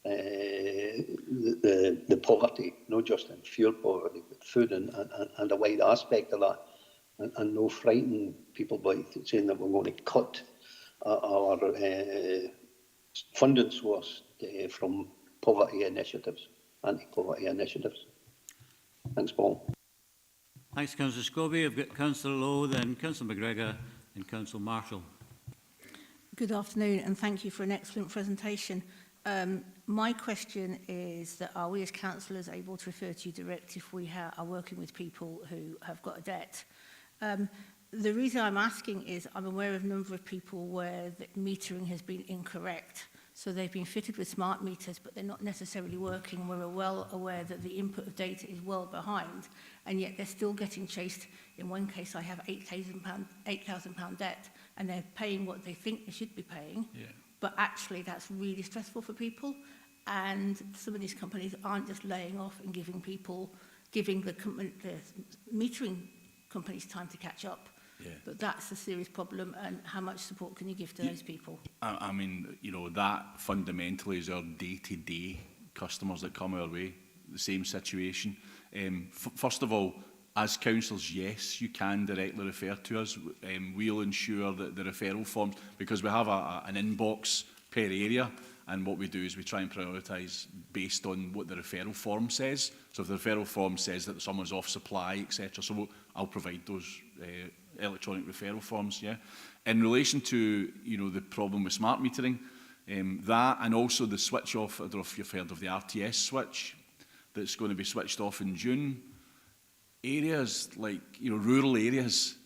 the poverty, not just in fuel poverty, but food and a wide aspect of that, and no frighten people by saying that we're going to cut our funding source from poverty initiatives, anti-poverty initiatives. Thanks, Paul. Thanks, Councillor Scobie. I've got Councillor Lowe, then Councillor McGregor and Councillor Marshall. Good afternoon, and thank you for an excellent presentation. My question is that are we as councillors able to refer to you direct if we are working with people who have got a debt? The reason I'm asking is I'm aware of a number of people where the metering has been incorrect. So they've been fitted with smart meters, but they're not necessarily working. We're well aware that the input of data is well behind, and yet they're still getting chased. In one case, I have £8,000 debt, and they're paying what they think they should be paying. Yeah. But actually, that's really stressful for people. And some of these companies aren't just laying off and giving the metering companies time to catch up. Yeah. But that's a serious problem, and how much support can you give to those people? I mean, that fundamentally is our day-to-day customers that come our way, the same situation. First of all, as councillors, yes, you can directly refer to us. We'll ensure that the referral forms, because we have an inbox per area, and what we do is we try and prioritise based on what the referral form says. So if the referral form says that someone's off supply, etc., so I'll provide those electronic referral forms. Yeah. In relation to the problem with smart metering, that and also the switch off. I don't know if you've heard of the RTS switch that's going to be switched off in June. Areas like rural areas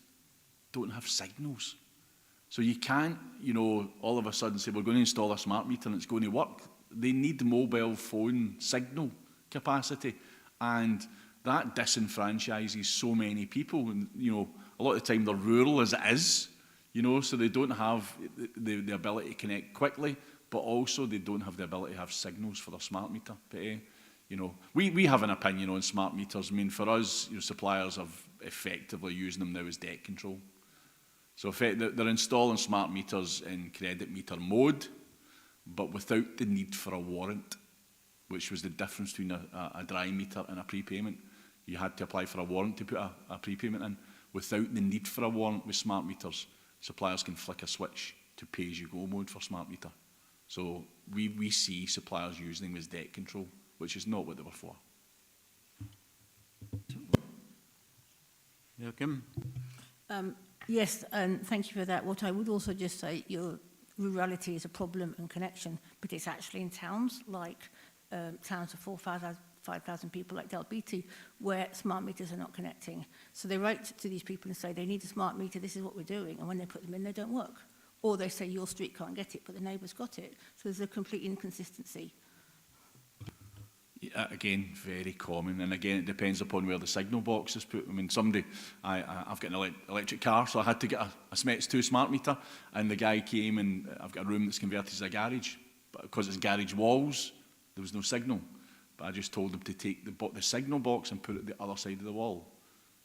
don't have signals. So you can't, all of a sudden say, we're going to install a smart meter and it's going to work. They need mobile phone signal capacity. And that disenfranchises so many people. And, a lot of the time they're rural as it is, so they don't have the ability to connect quickly, but also they don't have the ability to have signals for their smart meter. But, we have an opinion on smart meters. I mean, for us, suppliers have effectively using them now as debt control. So they're installing smart meters in credit meter mode, but without the need for a warrant, which was the difference between a dry meter and a prepayment. You had to apply for a warrant to put a prepayment in. Without the need for a warrant with smart meters, suppliers can flick a switch to pay-as-you-go mode for smart meter. So we see suppliers using them as debt control, which is not what they were for. Yeah, Kim? Yes, and thank you for that. What I would also just say, your rurality is a problem and connection, but it's actually in towns like towns of 5,000 people like Dalbeatty, where smart meters are not connecting. So they write to these people and say, they need a smart meter, this is what we're doing. And when they put them in, they don't work. Or they say, your street can't get it, but the neighbour's got it. So there's a complete inconsistency. Yeah, again, very common. And again, it depends upon where the signal box is put. I mean, I've got an electric car, so I had to get a SMETS 2 smart meter. And the guy came and I've got a room that's converted as a garage. But because it's garage walls, there was no signal. But I just told him to take the signal box and put it at the other side of the wall.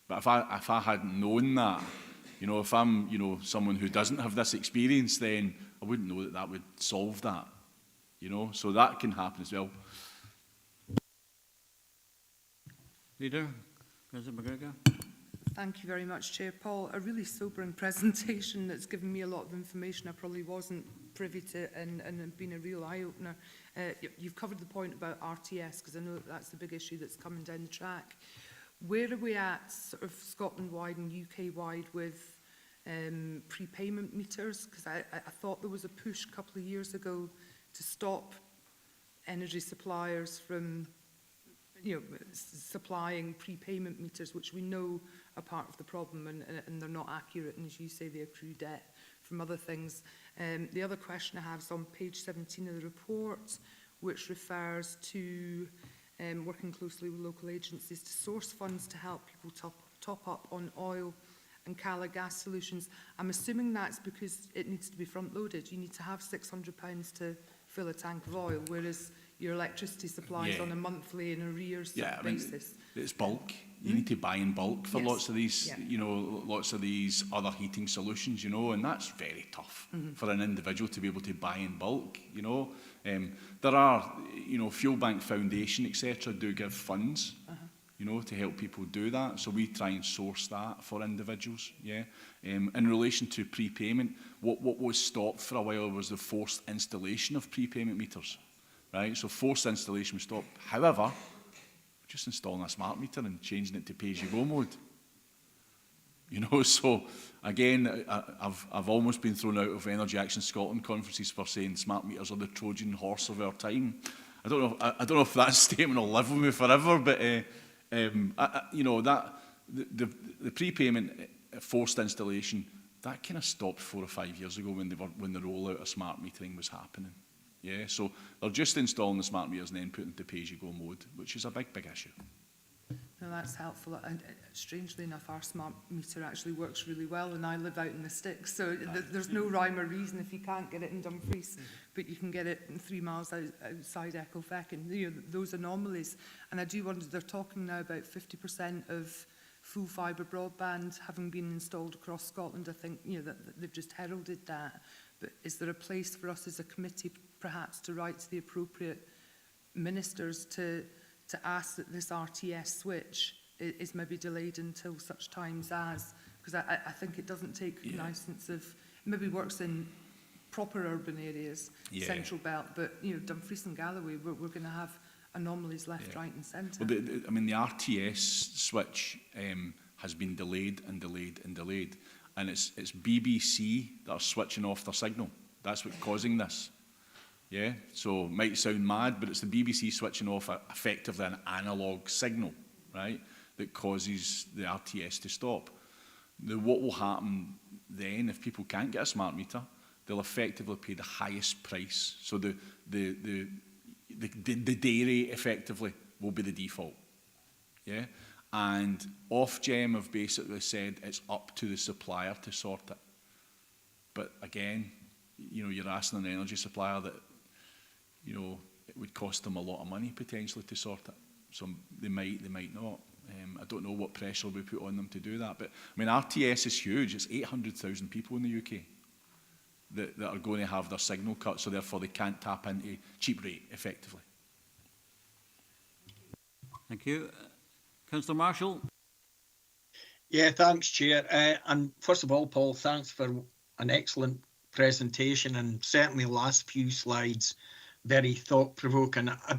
But if I hadn't known that, if I'm, someone who doesn't have this experience, then I wouldn't know that would solve that. So that can happen as well. Leader, President McGregor. Thank you very much, Chair. Paul, a really sobering presentation that's given me a lot of information I probably wasn't privy to and been a real eye-opener. You've covered the point about RTS, because I know that's the big issue that's coming down the track. Where are we at, sort of Scotland-wide and UK-wide, with prepayment meters? Because I thought there was a push a couple of years ago to stop energy suppliers from supplying prepayment meters, which we know are part of the problem, and they're not accurate, and as you say, they accrue debt from other things. The other question I have is on page 17 of the report, which refers to working closely with local agencies to source funds to help people top up on oil and Cala gas solutions. I'm assuming that's because it needs to be front-loaded. You need to have £600 to fill a tank of oil, whereas your electricity supply is on a monthly and arrears basis. It's bulk. You need to buy in bulk for lots of these, lots of these other heating solutions, and that's very tough for an individual to be able to buy in bulk, There are, Fuel Bank Foundation, etc., do give funds, to help people do that. So we try and source that for individuals, In relation to prepayment, what was stopped for a while was the forced installation of prepayment meters. Right, so forced installation was stopped. However, we're just installing a smart meter and changing it to pay-as-you-go mode. So again, I've almost been thrown out of Energy Action Scotland conferences for saying smart meters are the Trojan horse of our time. I don't know if that statement will live with me forever, but that the prepayment forced installation, that kind of stopped 4 or 5 years ago when the rollout of smart metering was happening. So they're just installing the smart meters and then putting it to pay-as-you-go mode, which is a big issue. No, that's helpful. And strangely enough, our smart meter actually works really well, and I live out in the sticks, so there's no rhyme or reason if you can't get it in Dumfries, but you can get it 3 miles outside Echo-Feck, and those anomalies. And I do wonder, they're talking now about 50% of full fibre broadband having been installed across Scotland. I think that they've just heralded that. But is there a place for us as a committee perhaps to write to the appropriate ministers to ask that this RTS switch is maybe delayed until such times as, because I think it doesn't take cognizance of, it maybe works in proper urban areas, central belt, but Dumfries and Galloway, we're going to have anomalies left, right and centre. Well, the RTS switch has been delayed and delayed and delayed. And it's BBC that are switching off their signal. That's what's causing this. So it might sound mad, but it's the BBC switching off effectively an analogue signal, right, that causes the RTS to stop. What will happen then, if people can't get a smart meter, they'll effectively pay the highest price. So the day rate effectively will be the default. And Ofgem have basically said it's up to the supplier to sort it. But again, you're asking an energy supplier that, it would cost them a lot of money potentially to sort it. So they might not. I don't know what pressure we put on them to do that. But, I mean, RTS is huge. It's 800,000 people in the UK that are going to have their signal cut, so therefore they can't tap into cheap rate, effectively. Thank you. Councillor Marshall. Yeah, thanks, Chair. And first of all, Paul, thanks for an excellent presentation, and certainly the last few slides very thought-provoking. I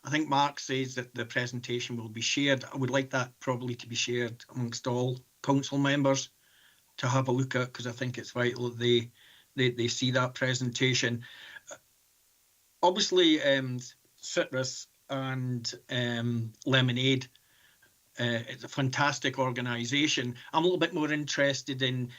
think Mark says that the presentation will be shared. I would like that probably to be shared amongst all council members to have a look at, because I think it's vital that they see that presentation. Obviously, Citrus and Lemonade, it's a fantastic organisation. I'm a little bit more interested in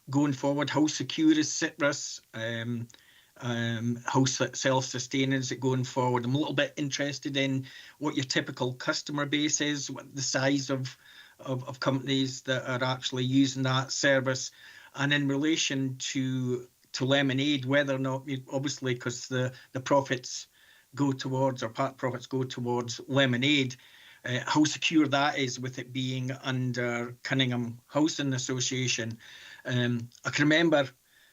going forward. How secure is Citrus? How self-sustaining is it going forward? I'm a little bit interested in what your typical customer base is, what the size of companies that are actually using that service, and in relation to Lemonade, whether or not, obviously, because the profits go towards, or part profits go towards Lemonade, how secure that is with it being under Cunningham Housing Association. I can remember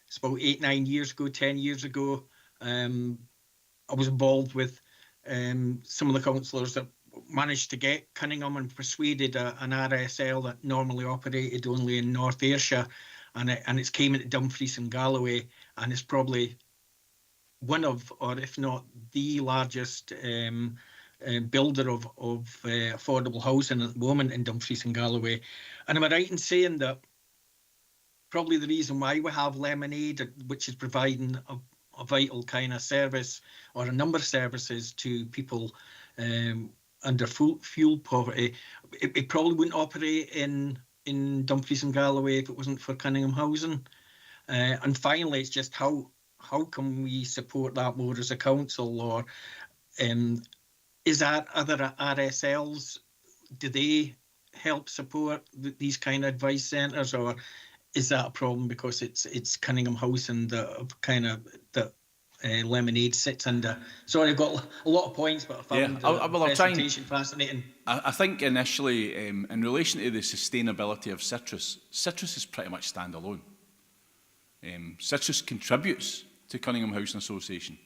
it's about 8-9 years ago, 10 years ago, I was involved with some of the councillors that managed to get Cunningham and persuaded an RSL that normally operated only in North Ayrshire, and it's came into Dumfries and Galloway, and it's probably one of, or if not the largest builder of affordable housing at the moment in Dumfries and Galloway. And am I right in saying that probably the reason why we have Lemonade, which is providing a vital kind of service, or a number of services to people under fuel poverty, it probably wouldn't operate in Dumfries and Galloway if it wasn't for Cunningham Housing. And finally, it's just how can we support that more as a council, or is that other RSLs, do they help support these kind of advice centres, or is that a problem because it's Cunningham Housing that Lemonade sits under? Sorry, I've got a lot of points, but I found the presentation fascinating. I think initially, in relation to the sustainability of Citrus is pretty much standalone. Citrus contributes to Cunningham Housing Association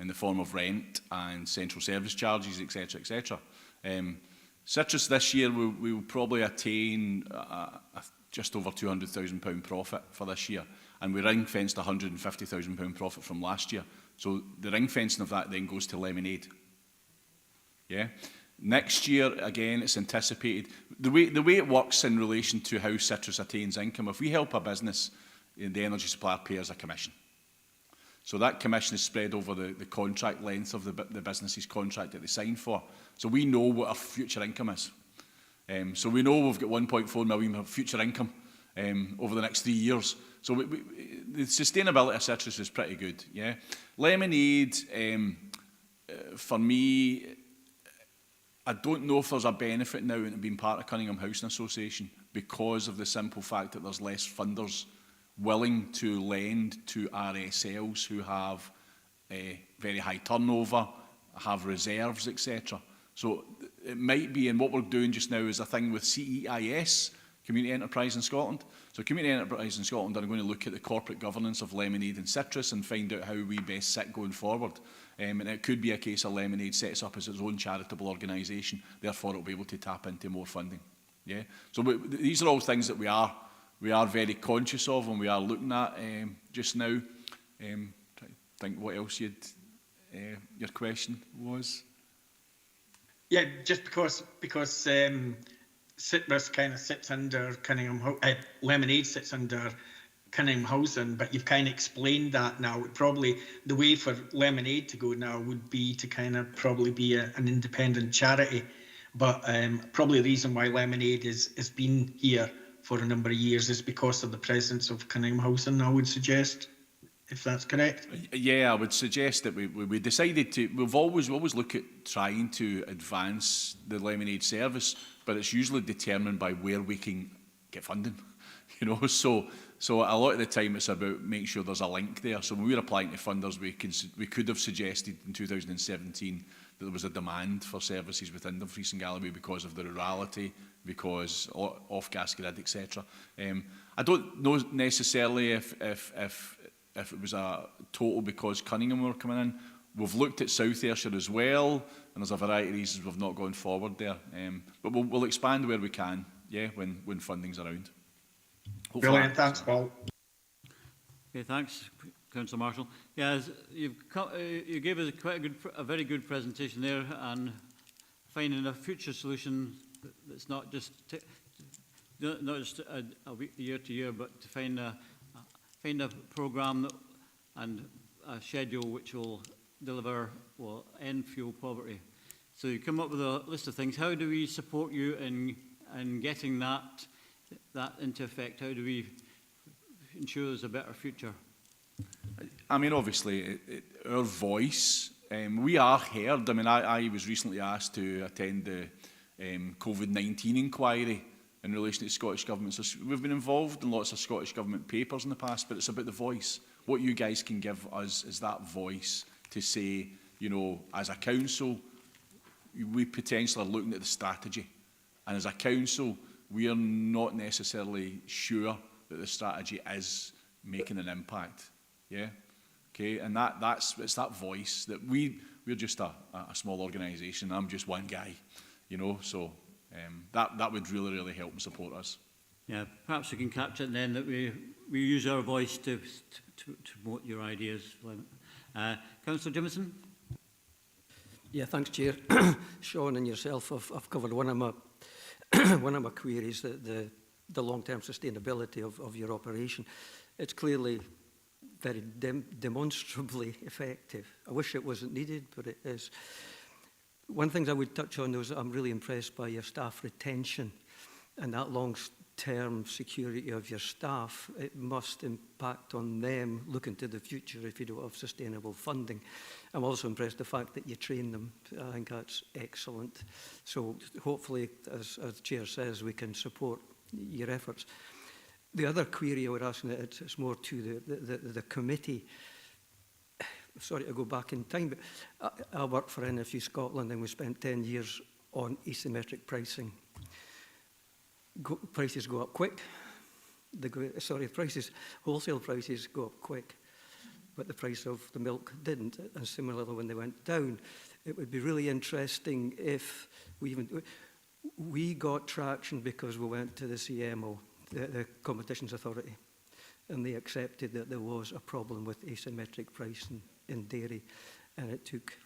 in the form of rent and central service charges, etc., etc. Citrus this year we will probably attain just over £200,000 profit for this year, and we ring-fenced £150,000 profit from last year. So the ring-fencing of that then goes to Lemonade. Yeah. Next year, again, it's anticipated. The way it works in relation to how Citrus attains income, if we help a business, the energy supplier pays a commission. So that commission is spread over the contract length of the business's contract that they sign for. So we know what our future income is. So we know we've got 1.4 million of future income over the next 3 years. So the sustainability of Citrus is pretty good. Yeah, Lemonade, for me, I don't know if there's a benefit now in being part of Cunningham Housing Association because of the simple fact that there's less funders willing to lend to RSLs who have a very high turnover, have reserves, etc. So it might be, and what we're doing just now is a thing with CEIS, Community Enterprise in Scotland. So Community Enterprise in Scotland are going to look at the corporate governance of Lemonade and Citrus and find out how we best sit going forward. And it could be a case of Lemonade sets up as its own charitable organisation, therefore it'll be able to tap into more funding. Yeah. So these are all things that we are very conscious of and we are looking at just now. Trying to think what else your question was. Yeah, just because Citrus kind of sits under Cunningham, Lemonade sits under Cunningham Housing, but you've kind of explained that now. Probably the way for Lemonade to go now would be to kind of probably be an independent charity, but probably the reason why Lemonade has been here for a number of years is because of the presence of Cunningham Housing, I would suggest, if that's correct. Yeah, I would suggest that we decided to, we've always look at trying to advance the Lemonade service, but it's usually determined by where we can get funding, you know, so a lot of the time it's about making sure there's a link there. So when we're applying to funders, we could have suggested in 2017 that there was a demand for services within Dumfries and Galloway because of the rurality, because off-gas grid, etc. I don't know necessarily if it was a total because Cunningham were coming in. We've looked at South Ayrshire as well, and there's a variety of reasons we've not gone forward there. But we'll expand where we can, yeah, when funding's around. Hopefully Brilliant, thanks, Paul. Okay, thanks, Councillor Marshall. Yeah, you gave us a very good presentation there, and finding a future solution that's not just a year to year, but to find a programme and a schedule which will deliver, will end fuel poverty. So you come up with a list of things. How do we support you in getting that into effect? How do we ensure there's a better future? I mean, obviously, our voice, we are heard. I mean, I was recently asked to attend the COVID-19 inquiry in relation to the Scottish Government. So we've been involved in lots of Scottish Government papers in the past, but it's about the voice. What you guys can give us is that voice to say, you know, as a council, we potentially are looking at the strategy. And as a council, we are not necessarily sure that the strategy is making an impact. Yeah? Okay, and it's that voice that we're just a small organisation. I'm just one guy, you know, so that would really, really help and support us. Yeah, perhaps we can capture it then that we use our voice to promote your ideas. Councillor Jimison? Yeah, thanks, Chair. Sean and yourself have covered one of my queries, the long-term sustainability of your operation. It's clearly very demonstrably effective. I wish it wasn't needed, but it is. One thing I would touch on is I'm really impressed by your staff retention and that long-term security of your staff. It must impact on them looking to the future if you don't have sustainable funding. I'm also impressed the fact that you train them. I think that's excellent. So hopefully, as the Chair says, we can support your efforts. The other query I would ask, and it's more to the committee. Sorry to go back in time, but I worked for NFU Scotland and we spent 10 years on asymmetric pricing. Prices go up quick. Wholesale prices go up quick, but the price of the milk didn't. And similarly, when they went down, it would be really interesting if we got traction because we went to the CMO, the Competitions Authority, and they accepted that there was a problem with asymmetric pricing in dairy, and it took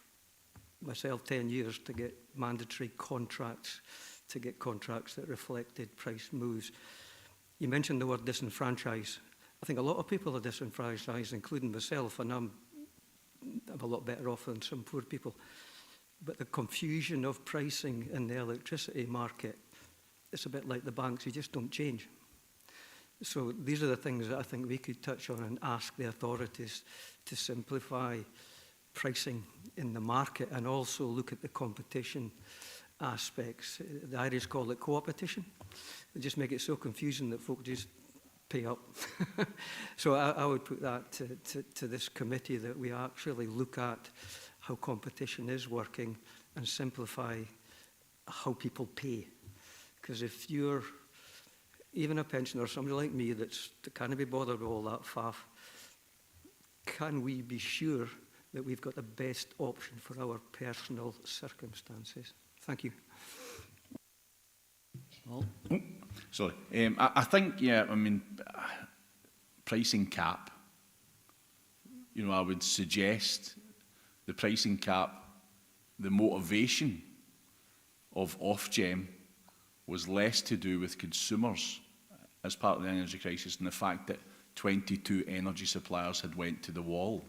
myself 10 years to get mandatory contracts, to get contracts that reflected price moves. You mentioned the word disenfranchise. I think a lot of people are disenfranchised, including myself, and I'm a lot better off than some poor people. But the confusion of pricing in the electricity market, it's a bit like the banks, you just don't change. So these are the things that I think we could touch on and ask the authorities to simplify pricing in the market and also look at the competition aspects. The Irish call it co-opetition. They just make it so confusing that folk just pay up. So I would put that to this committee, that we actually look at how competition is working and simplify how people pay. Because if you're even a pensioner or somebody like me that can't be bothered with all that faff, can we be sure that we've got the best option for our personal circumstances? Thank you. Well, Sorry. I think, yeah, I mean, pricing cap, you know, I would suggest the pricing cap, the motivation of Ofgem was less to do with consumers as part of the energy crisis and the fact that 22 energy suppliers had went to the wall.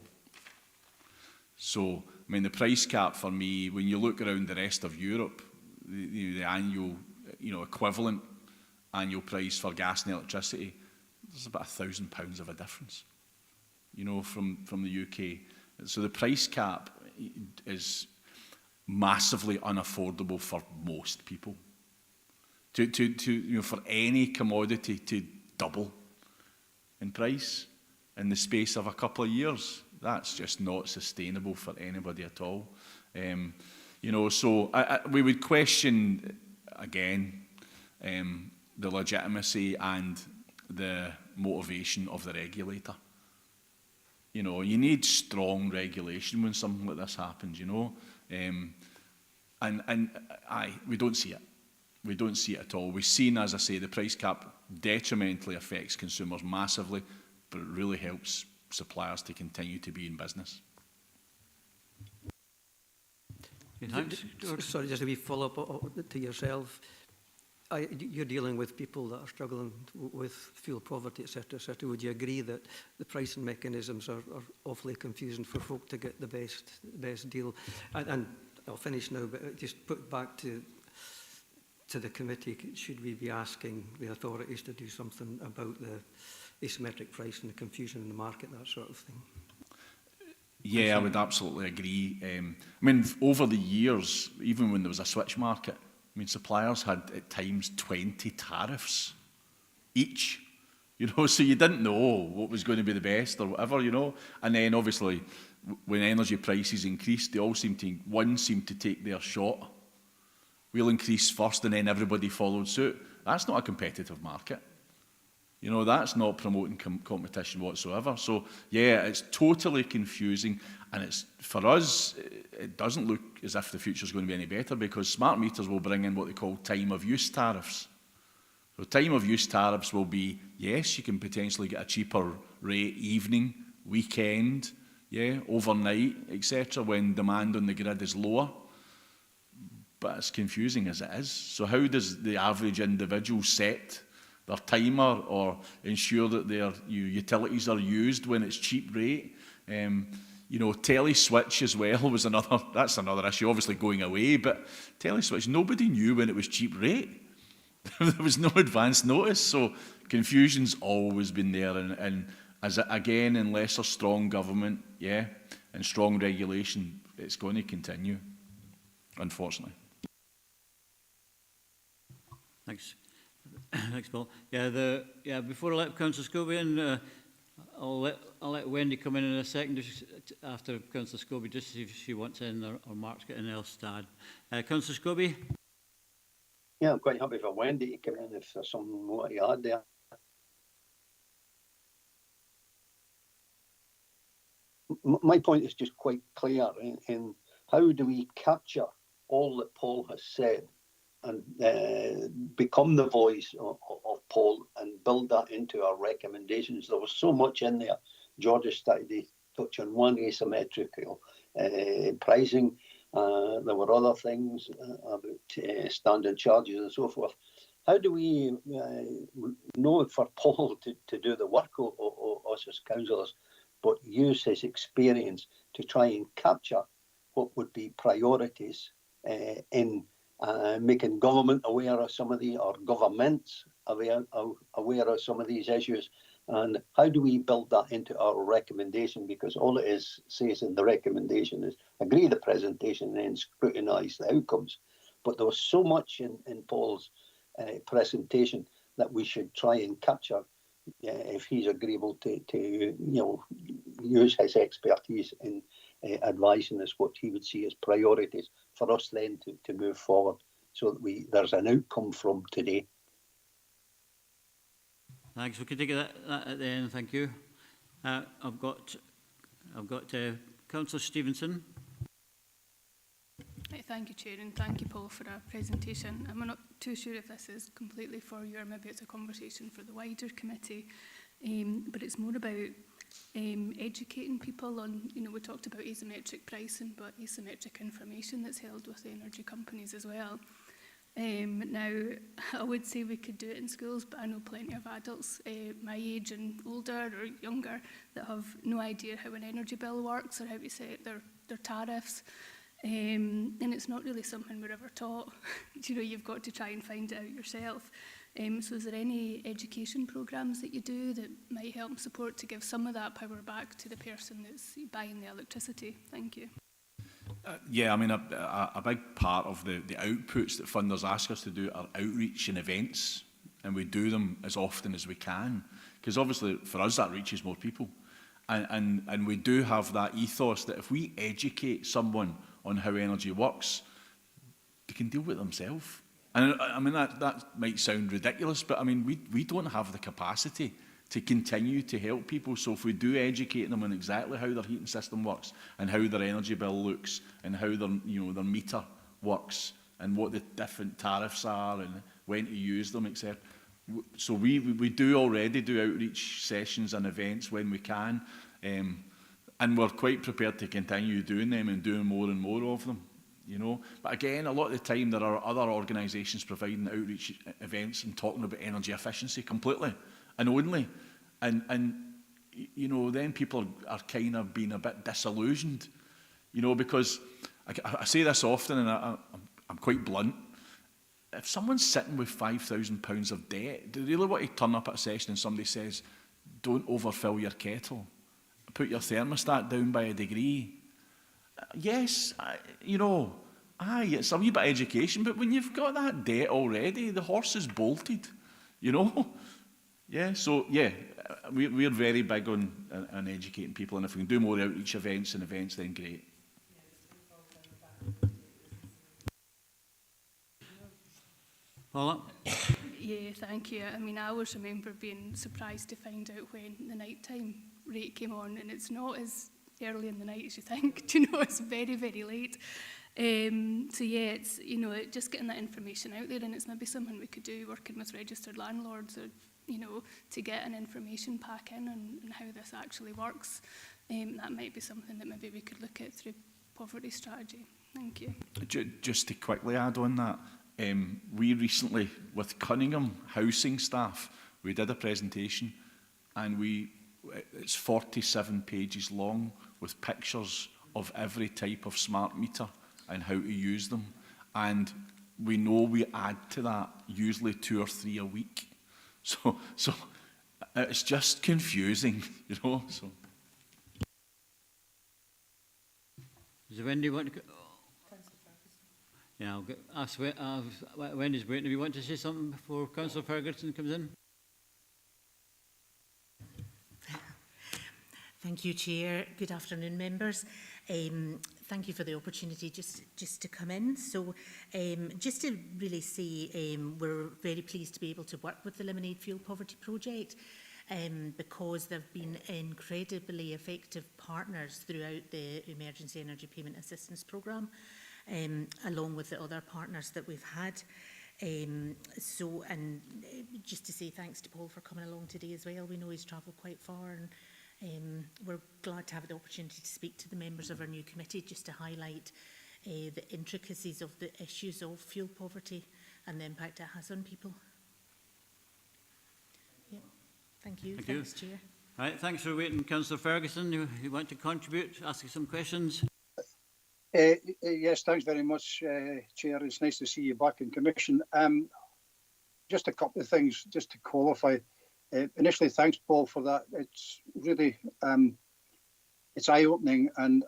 So, I mean, the price cap for me, when you look around the rest of Europe, the annual, equivalent annual price for gas and electricity, there's about £1,000 of a difference, from the UK. So the price cap is massively unaffordable for most people. For any commodity to double in price in the space of a couple of years, that's just not sustainable for anybody at all. You know, so we would question, again, the legitimacy and the motivation of the regulator. You know, you need strong regulation when something like this happens, you know. We don't see it. We don't see it at all. We've seen, as I say, the price cap detrimentally affects consumers massively, but it really helps suppliers to continue to be in business. Okay, thanks. Sorry, just a wee follow-up to yourself. You're dealing with people that are struggling with fuel poverty, etc., etc. Would you agree that the pricing mechanisms are awfully confusing for folk to get the best deal? And I'll finish now, but just put back to the committee, should we be asking the authorities to do something about the asymmetric pricing, the confusion in the market, that sort of thing? Yeah, I would absolutely agree. I mean, over the years, even when there was a switch market, I mean, suppliers had at times 20 tariffs each, you know, so you didn't know what was going to be the best or whatever, you know. And then obviously, when energy prices increased, they all seemed to take their shot. We'll increase first and then everybody followed suit. That's not a competitive market. You know, that's not promoting competition whatsoever. So, yeah, it's totally confusing. And it's, for us, it doesn't look as if the future is going to be any better, because smart meters will bring in what they call time of use tariffs. So time of use tariffs will be, yes, you can potentially get a cheaper rate evening, weekend, yeah, overnight, etc., when demand on the grid is lower. But it's confusing as it is. So how does the average individual set their timer or ensure that their utilities are used when it's cheap rate? You know, teleswitch as well was that's another issue, obviously going away, but teleswitch, nobody knew when it was cheap rate. There was no advance notice, so confusion's always been there, and as again, unless a strong government, yeah, and strong regulation, it's going to continue, unfortunately. Thanks. Thanks, Paul. Yeah, before I let Councillor Scobie in, I'll let Wendy come in a second after Councillor Scobie, just to see if she wants in or Mark's got anything else to add. Councillor Scobie? Yeah, I'm quite happy for Wendy to come in if there's something more to add there. My point is just quite clear in how do we capture all that Paul has said and become the voice of Paul and build that into our recommendations. There was so much in there. George started to touch on one, asymmetrical pricing. There were other things about standard charges and so forth. How do we know for Paul to do the work of us as councillors, but use his experience to try and capture what would be priorities in making government aware of some of the, or governments aware of some of these issues? And how do we build that into our recommendation? Because all it says in the recommendation is agree the presentation and then scrutinise the outcomes. But there was so much in Paul's presentation that we should try and capture if he's agreeable to use his expertise in advising us what he would see as priorities for us then to move forward, so that there's an outcome from today. Thanks. We can take that at the end. Thank you. I've got Councillor Stevenson. Thank you, Chair, and thank you, Paul, for a presentation. I'm not too sure if this is completely for you, or maybe it's a conversation for the wider committee, but it's more about educating people on, we talked about asymmetric pricing, but asymmetric information that's held with the energy companies as well. Now, I would say we could do it in schools, but I know plenty of adults my age and older or younger that have no idea how an energy bill works or how to set their tariffs. And it's not really something we're ever taught. You've got to try and find it out yourself. So is there any education programmes that you do that might help and support to give some of that power back to the person that's buying the electricity? Thank you. Yeah, I mean, a big part of the outputs that funders ask us to do are outreach and events, and we do them as often as we can, because obviously for us that reaches more people. And we do have that ethos that if we educate someone on how energy works, they can deal with it themselves. And I mean, that might sound ridiculous, but I mean, we don't have the capacity to continue to help people. So if we do educate them on exactly how their heating system works and how their energy bill looks and how their, their meter works and what the different tariffs are and when to use them, etc. So we do already do outreach sessions and events when we can, and we're quite prepared to continue doing them and doing more and more of them. But again, a lot of the time there are other organisations providing outreach events and talking about energy efficiency completely and only, and then people are kind of being a bit disillusioned, because I say this often, and I'm quite blunt. If someone's sitting with £5,000 of debt, do they really want to turn up at a session and somebody says, "Don't overfill your kettle, put your thermostat down by a degree"? Yes, it's a wee bit of education, but when you've got that debt already, the horse is bolted, Yeah, so yeah, we're very big on educating people, and if we can do more outreach events, then great. Paula? Yeah, thank you. I mean, I always remember being surprised to find out when the nighttime rate came on, and it's not as early in the night as you think. It's very, very late. So yeah, it's just getting that information out there, and it's maybe something we could do working with registered landlords, or to get an information pack in on how this actually works. That might be something that maybe we could look at through poverty strategy. Thank you. Just to quickly add on that, we recently, with Cunningham housing staff, we did a presentation, and it's 47 pages long with pictures of every type of smart meter and how to use them. And we know we add to that usually 2 or 3 a week. So it's just confusing, So. Does Wendy want to? Yeah, I'll ask Wendy's waiting. Do you want to say something before Councillor Ferguson comes in? Thank you, Chair. Good afternoon, members. Thank you for the opportunity just to come in. So just to really say we're very pleased to be able to work with the Lemonade Fuel Poverty Project because they've been incredibly effective partners throughout the Emergency Energy Payment Assistance Programme, along with the other partners that we've had. And just to say thanks to Paul for coming along today as well. We know he's travelled quite far, and we're glad to have the opportunity to speak to the members of our new committee just to highlight the intricacies of the issues of fuel poverty and the impact it has on people. Yeah. Thank you. Thanks, Chair. Right, thanks for waiting. Councillor Ferguson, you want to contribute, ask you some questions? Yes, thanks very much, Chair. It's nice to see you back in commission. Just a couple of things, just to qualify. Initially, thanks, Paul, for that. It's really, it's eye-opening, and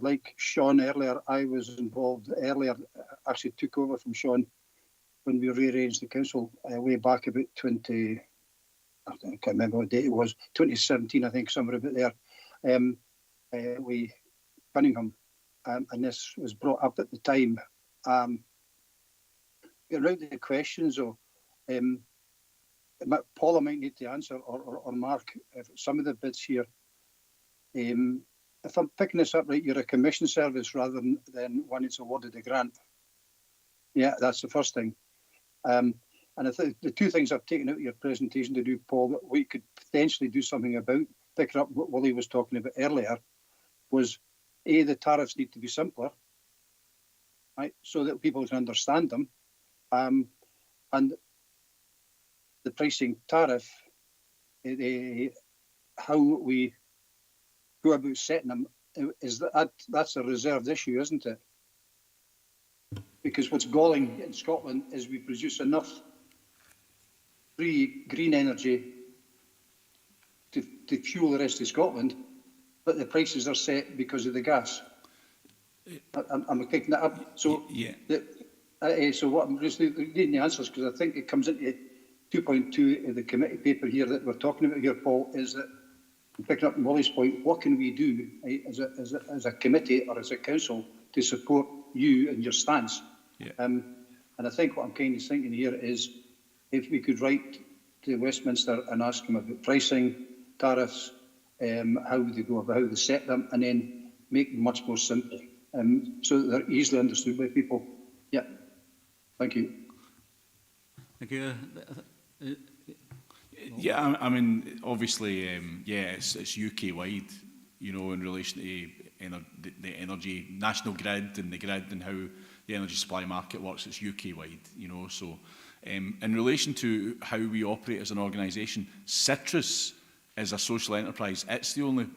like Sean earlier, I was involved earlier, actually took over from Sean when we rearranged the council way back about I can't remember what date it was, 2017, I think, somewhere about there. We, Cunningham, and this was brought up at the time. Around the questions, or Paula might need to answer, or Mark, some of the bits here. If I'm picking this up right, you're a commission service rather than one that's awarded a grant. Yeah, that's the first thing. And I think the two things I've taken out of your presentation to do, Paul, that we could potentially do something about, picking up what Willie was talking about earlier, was A, the tariffs need to be simpler, right, so that people can understand them. And the pricing tariff, how we go about setting them, is that's a reserved issue, isn't it? Because what's galling in Scotland is we produce enough free green energy to fuel the rest of Scotland, but the prices are set because of the gas. I'm picking that up. So yeah. So what I'm just needing the answers, because I think it comes into 2.2 of the committee paper here that we're talking about here, Paul, is that, picking up on Wally's point, what can we do, right, as a committee or as a council to support you and your stance. Yeah. And I think what I'm kind of thinking here is if we could write to Westminster and ask them about pricing, tariffs, how would they go about, how they set them, and then make them much more simple, so that they're easily understood by people. Yeah. Thank you. Thank you. Yeah, I mean, obviously, yeah, it's UK-wide, you know, in relation to the energy, national grid and how the energy supply market works. It's UK-wide, you know, so in relation to how we operate as an organisation, Citrus is a social enterprise. It's the only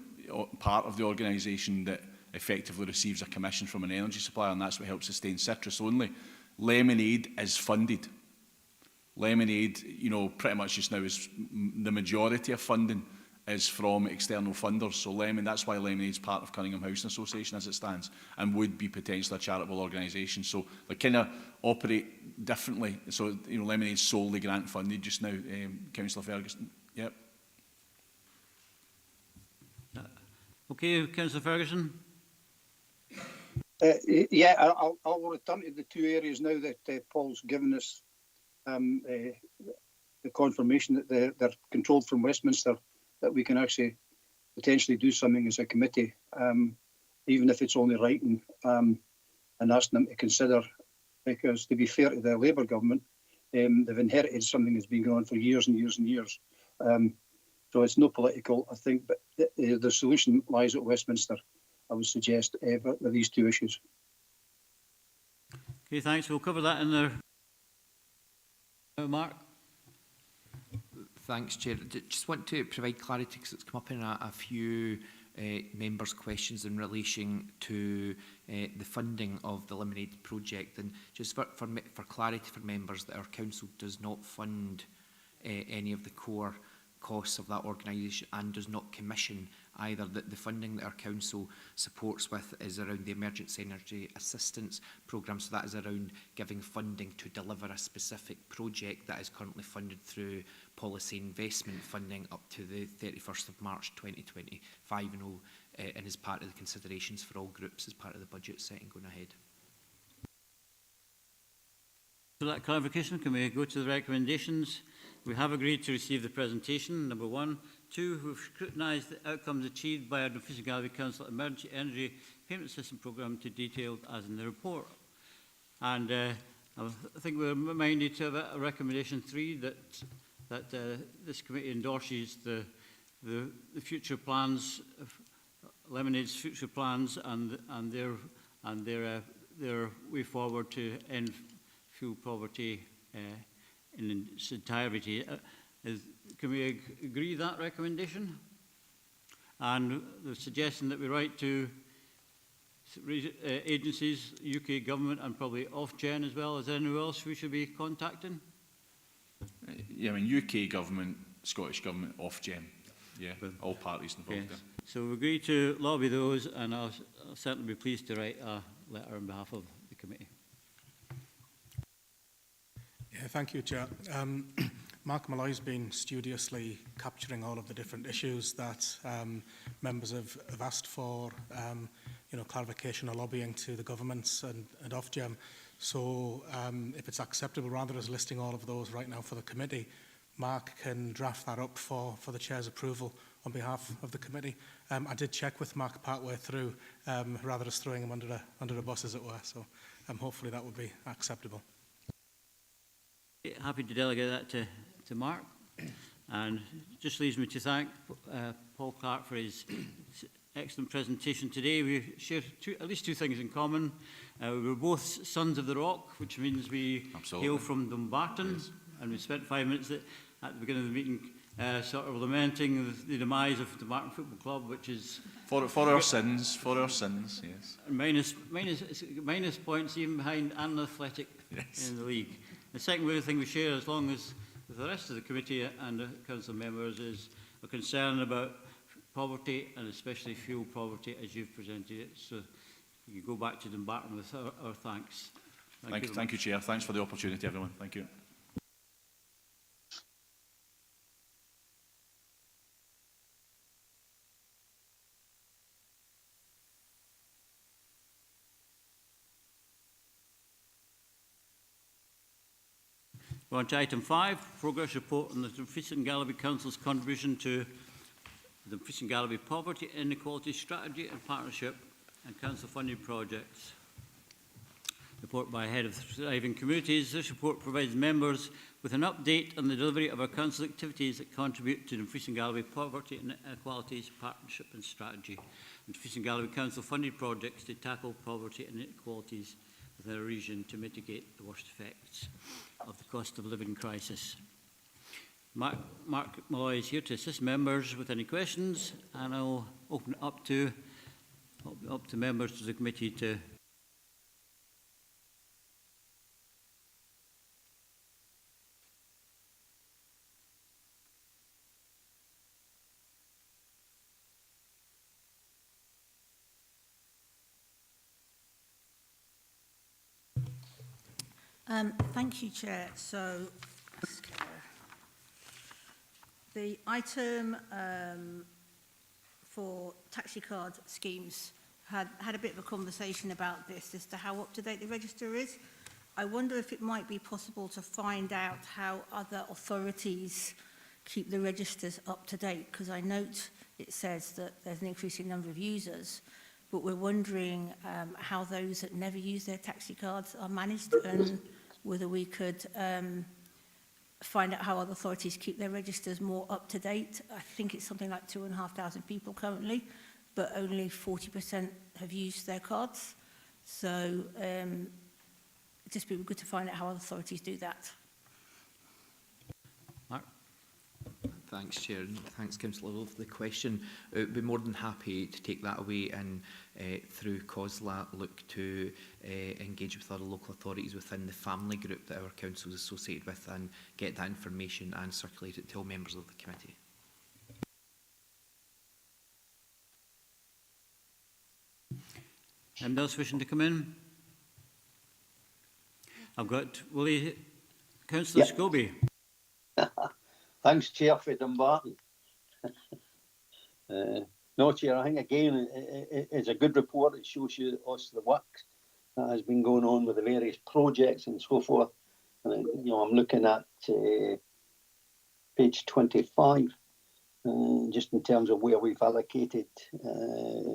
part of the organisation that effectively receives a commission from an energy supplier, and that's what helps sustain Citrus only. Lemonade is funded. Lemonade, you know, pretty much just now is the majority of funding is from external funders. So that's why Lemonade's part of Cunningham Housing Association as it stands, and would be potentially a charitable organisation. So they kind of operate differently. So, you know, Lemonade's solely grant funded just now, Councillor Ferguson. Yep. Okay, Councillor Ferguson. Yeah, I'll return to the two areas now that Paul's given us the confirmation that they're controlled from Westminster, that we can actually potentially do something as a committee, even if it's only writing, and asking them to consider, because to be fair to the Labour government, they've inherited something that's been going on for years and years and years. So it's no political, I think, but the solution lies at Westminster, I would suggest, with these two issues. Okay, thanks. We'll cover that in there. Mark. Thanks, Chair. Just want to provide clarity because it's come up in a few members' questions in relation to the funding of the Lemonade project. And just for clarity for members, that our council does not fund any of the core costs of that organisation and does not commission either. The funding that our council supports with is around the Emergency Energy Assistance Programme, so that is around giving funding to deliver a specific project that is currently funded through policy investment funding up to the 31st of March 2025, and is part of the considerations for all groups as part of the budget setting going ahead. For that clarification, can we go to the recommendations? We have agreed to receive the presentation, number 1. 2, we've scrutinised the outcomes achieved by our Fishing Galway Council Emergency Energy Payment System Programme to detailed as in the report. And I think we're minded to have a recommendation 3 that this committee endorses the future plans, Lemonade's future plans, and their way forward to end fuel poverty in its entirety. Can we agree that recommendation? And the suggestion that we write to agencies, UK government, and probably Ofgem as well. Is there anyone else we should be contacting? Yeah, I mean, UK government, Scottish government, Ofgem. Yeah, all parties involved. Yes. So we agree to lobby those, and I'll certainly be pleased to write a letter on behalf of the committee. Yeah, thank you, Chair. Mark Malloy's been studiously capturing all of the different issues that members have asked for, clarification or lobbying to the governments and Ofgem. So if it's acceptable, rather as listing all of those right now for the committee, Mark can draft that up for the Chair's approval on behalf of the committee. I did check with Mark partway through, rather as throwing him under the bus, as it were. So hopefully that would be acceptable. Happy to delegate that to Mark. And just leaves me to thank Paul Clark for his excellent presentation today. We share at least two things in common. We were both sons of the Rock, which means we hail from Dumbarton. Yes. And we spent 5 minutes at the beginning of the meeting sort of lamenting the demise of Dumbarton Football Club, which is... For our sins, yes. Minus points even behind Athletic in the league. The second thing we share, as long as with the rest of the committee and the council members, is a concern about poverty, and especially fuel poverty, as you've presented it. So you go back to Dumbarton with our thanks. Thank you, Chair. Thanks for the opportunity, everyone. Thank you. We're on to item 5, progress report on the Dumfries and Galloway Council's contribution to the Dumfries and Galloway Poverty Inequality Strategy and Partnership and Council funded projects. Report by Head of Thriving Communities. This report provides members with an update on the delivery of our council activities that contribute to Dumfries and Galloway Poverty and Inequalities Partnership and Strategy, and Dumfries and Galloway Council funded projects to tackle poverty and inequalities within our region to mitigate the worst effects of the cost of living crisis. Mark Malloy is here to assist members with any questions, and I'll open it up to members of the committee to Thank you, Chair. So, the item for taxi card schemes had a bit of a conversation about this as to how up-to-date the register is. I wonder if it might be possible to find out how other authorities keep the registers up-to-date, because I note it says that there's an increasing number of users, but we're wondering how those that never use their taxi cards are managed, and whether we could find out how other authorities keep their registers more up to date. I think it's something like 2,500 people currently, but only 40% have used their cards. So it'd just be good to find out how other authorities do that. Mark? Thanks, Chair, and thanks, Councillor Lowe, for the question. I'd be more than happy to take that away and through COSLA look to engage with other local authorities within the family group that our council is associated with and get that information and circulate it to all members of the committee. Anybody else wishing to come in? I've got Councillor Scobie. Thanks, Chair, for Dumbarton. No, Chair, I think again it's a good report. It shows us the work that has been going on with the various projects and so forth. And I'm looking at page 25, just in terms of where we've allocated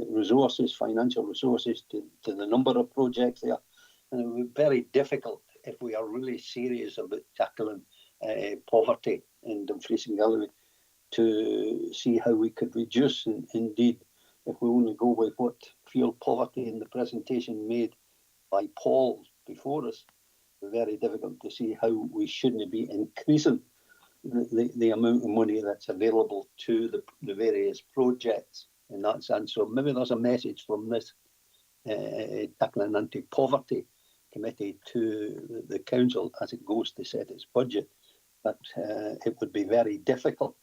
resources, financial resources to the number of projects there. And it would be very difficult if we are really serious about tackling poverty in Dumfries and Galloway to see how we could reduce, and indeed, if we only go with what fueled poverty in the presentation made by Paul before us, very difficult to see how we shouldn't be increasing the amount of money that's available to the various projects in that sense. So maybe there's a message from this tackling anti-poverty committee to the council as it goes to set its budget, that it would be very difficult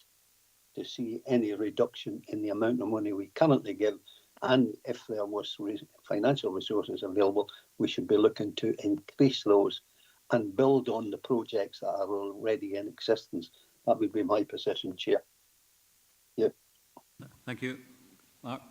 to see any reduction in the amount of money we currently give, and if there was financial resources available, we should be looking to increase those and build on the projects that are already in existence. That would be my position, Chair. Yeah. Thank you. Mark?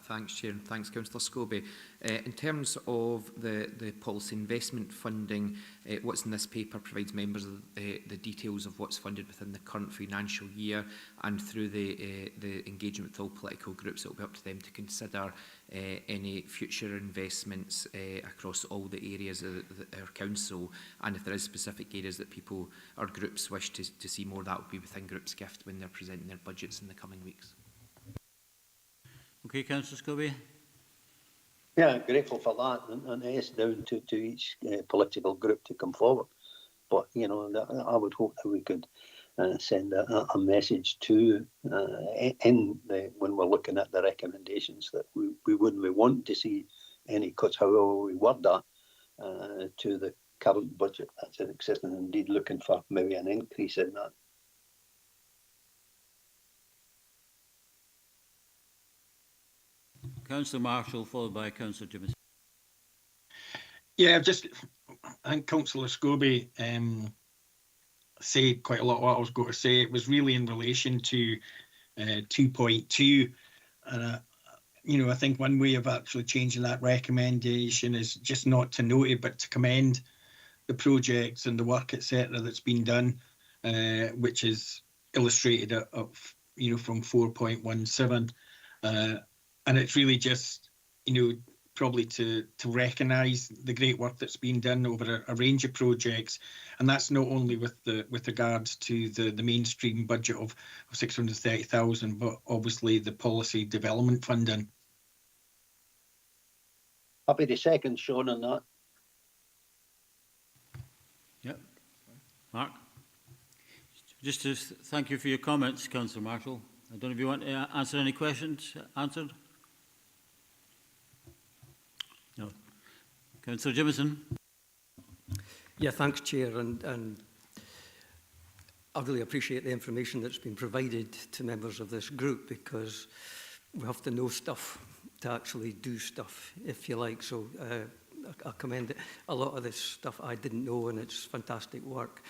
Thanks, Chair, and thanks, Councillor Scobie. In terms of the policy investment funding, what's in this paper provides members of the details of what's funded within the current financial year, and through the engagement with all political groups, it will be up to them to consider any future investments across all the areas of our council, and if there is specific areas that people or groups wish to see more, that will be within Group's gift when they're presenting their budgets in the coming weeks. Okay, Councillor Scobie. Yeah, grateful for that, and it's down to each political group to come forward. But I would hope that we could send a message to when we're looking at the recommendations that we wouldn't want to see any cuts, however we word that, to the current budget that's in existence, and indeed looking for maybe an increase in that. Councillor Marshall, followed by Councillor Jimison. Yeah, I think Councillor Scobie said quite a lot of what I was going to say. It was really in relation to 2.2. And, I think one way of actually changing that recommendation is just not to note it, but to commend the projects and the work, etc., that's been done, which is illustrated at from 4.17, and it's really just probably to recognise the great work that's been done over a range of projects, and that's not only with regards to the mainstream budget of 630,000, but obviously the policy development funding. Happy to second Sean on that. Yep. Mark? Just to thank you for your comments, Councillor Marshall. I don't know if you want to answer any questions answered. No. Councillor Jimison? Yeah, thanks, Chair, and I really appreciate the information that's been provided to members of this group, because we have to know stuff to actually do stuff, if you like. So I commend it. A lot of this stuff I didn't know, and it's fantastic work.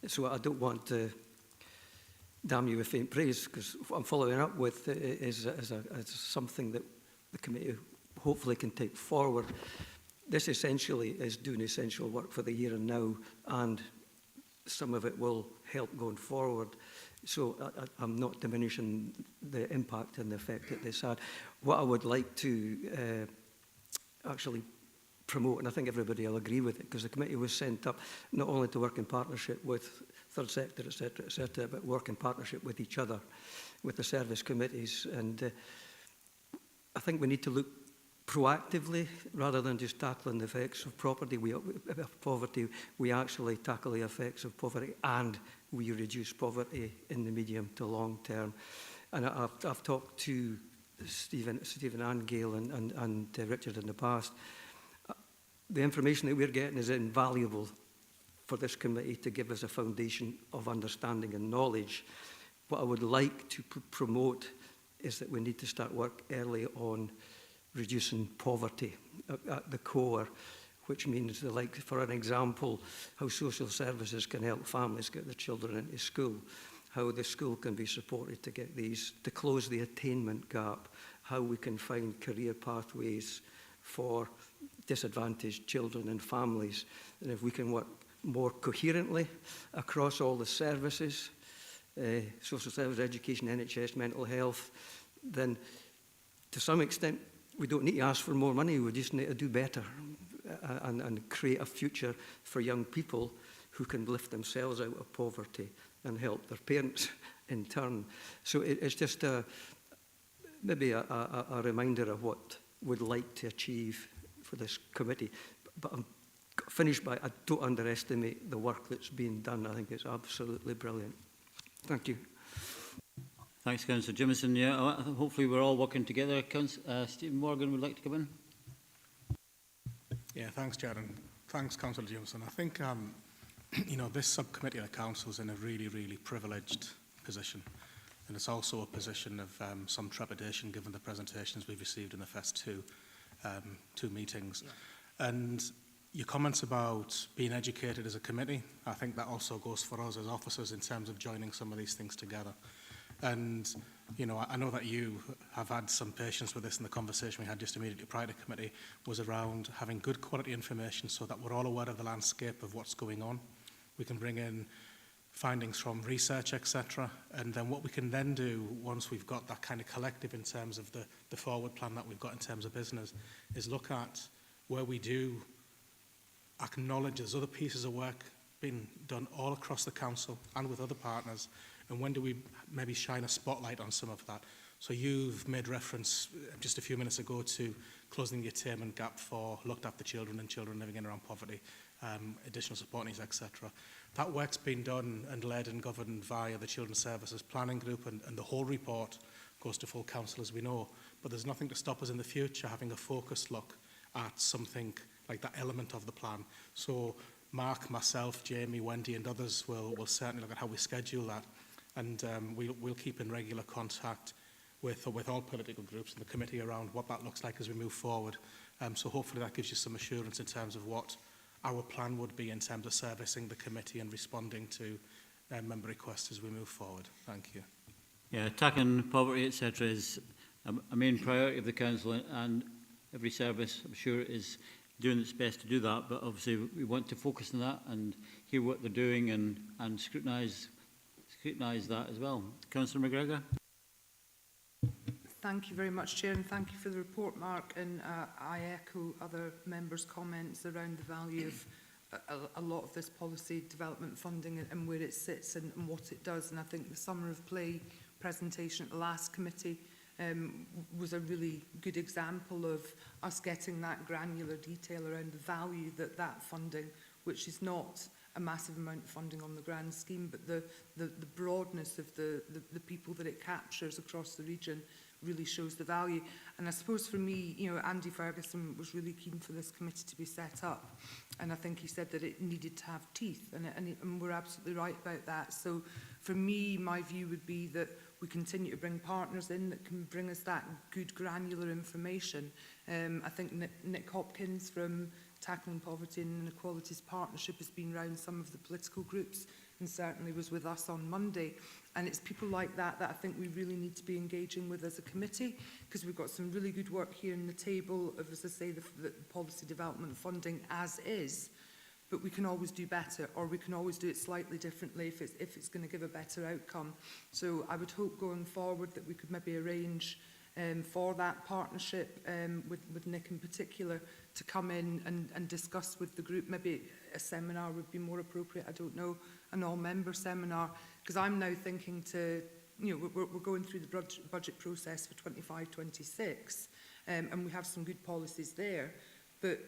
So I don't want to damn you with faint praise, because what I'm following up with is something that the committee hopefully can take forward. This essentially is doing essential work for the here and now, and some of it will help going forward. So I'm not diminishing the impact and the effect that this had. What I would like to actually promote, and I think everybody will agree with it, because the committee was sent up not only to work in partnership with third sector, etc., but work in partnership with each other, with the service committees. And I think we need to look proactively, rather than just tackling the effects of poverty. We actually tackle the effects of poverty, and we reduce poverty in the medium to long term. And I've talked to Stephen and Gail and Richard in the past. The information that we're getting is invaluable for this committee to give us a foundation of understanding and knowledge. What I would like to promote is that we need to start work early on reducing poverty at the core, which means, like, for an example, how social services can help families get their children into school, how the school can be supported to get these, to close the attainment gap, how we can find career pathways for disadvantaged children and families. And if we can work more coherently across all the services, social service, education, NHS, mental health, then to some extent we don't need to ask for more money, we just need to do better and create a future for young people who can lift themselves out of poverty and help their parents in turn. So it's just maybe a reminder of what we'd like to achieve for this committee. But I'm finished by, I don't underestimate the work that's being done. I think it's absolutely brilliant. Thank you. Thanks, Councillor Jimison. Yeah, hopefully we're all working together. Stephen Morgan would like to come in. Yeah, thanks, Chair, and thanks, Councillor Jimison. I think, this subcommittee of the Council is in a really, really privileged position. And it's also a position of some trepidation, given the presentations we've received in the first two meetings. Yeah. And your comments about being educated as a committee, I think that also goes for us as officers in terms of joining some of these things together. And, I know that you have had some patience with this, and the conversation we had just immediately prior to committee was around having good quality information so that we're all aware of the landscape of what's going on. We can bring in findings from research, etc. And then what we can then do, once we've got that kind of collective in terms of the forward plan that we've got in terms of business, is look at where we do acknowledge there's other pieces of work being done all across the council and with other partners, and when do we maybe shine a spotlight on some of that. So you've made reference just a few minutes ago to closing the attainment gap for looked after children and children living in around poverty, additional support needs, etc. That work's been done and led and governed via the Children's Services Planning Group, and the whole report goes to full council, as we know. But there's nothing to stop us in the future having a focused look at something like that element of the plan. So Mark, myself, Jamie, Wendy and others will certainly look at how we schedule that. And we'll keep in regular contact with all political groups in the committee around what that looks like as we move forward. So hopefully that gives you some assurance in terms of what our plan would be in terms of servicing the committee and responding to member requests as we move forward. Thank you. Yeah, tackling poverty, etc. is a main priority of the council, and every service, I'm sure, is doing its best to do that, but obviously we want to focus on that and hear what they're doing and scrutinise that as well. Councillor McGregor. Thank you very much, Chair, and thank you for the report, Mark. And I echo other members' comments around the value of a lot of this policy development funding and where it sits and what it does. And I think the Summer of Play presentation at the last committee was a really good example of us getting that granular detail around the value that that funding, which is not a massive amount of funding on the grand scheme, but the broadness of the people that it captures across the region really shows the value. And I suppose for me, you know, Andy Ferguson was really keen for this committee to be set up. And I think he said that it needed to have teeth, and we're absolutely right about that. So for me, my view would be that we continue to bring partners in that can bring us that good granular information. I think Nick Hopkins from Tackling Poverty and Inequalities Partnership has been around some of the political groups and certainly was with us on Monday. And it's people like that that I think we really need to be engaging with as a committee, because we've got some really good work here on the table of, as I say, the policy development funding as is, but we can always do better, or we can always do it slightly differently if it's going to give a better outcome. So I would hope going forward that we could maybe arrange for that partnership with Nick in particular to come in and discuss with the group. Maybe a seminar would be more appropriate, I don't know, an all-member seminar, because I'm now thinking to, you know, we're going through the budget process for 25-26 and we have some good policies there, but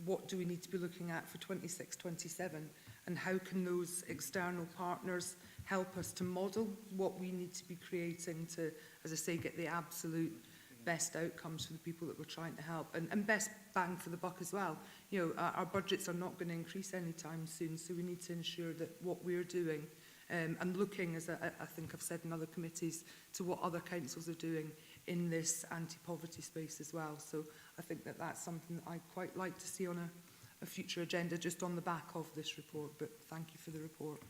what do we need to be looking at for 26-27, and how can those external partners help us to model what we need to be creating to, as I say, get the absolute best outcomes for the people that we're trying to help, and best bang for the buck as well. You know, our budgets are not going to increase anytime soon, so we need to ensure that what we're doing and looking, as I think I've said in other committees, to what other councils are doing in this anti-poverty space as well. So I think that that's something that I'd quite like to see on a future agenda, just on the back of this report. But thank you for the report.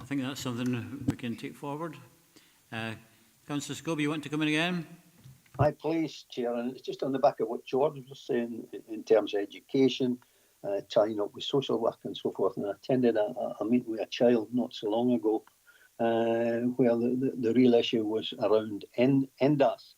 I think that's something we can take forward. Councillor Scobie, you want to come in again? Hi, please, Chair. And it's just on the back of what George was saying in terms of education, tying up with social work and so forth. And I attended a meeting with a child not so long ago where the real issue was around NDAS.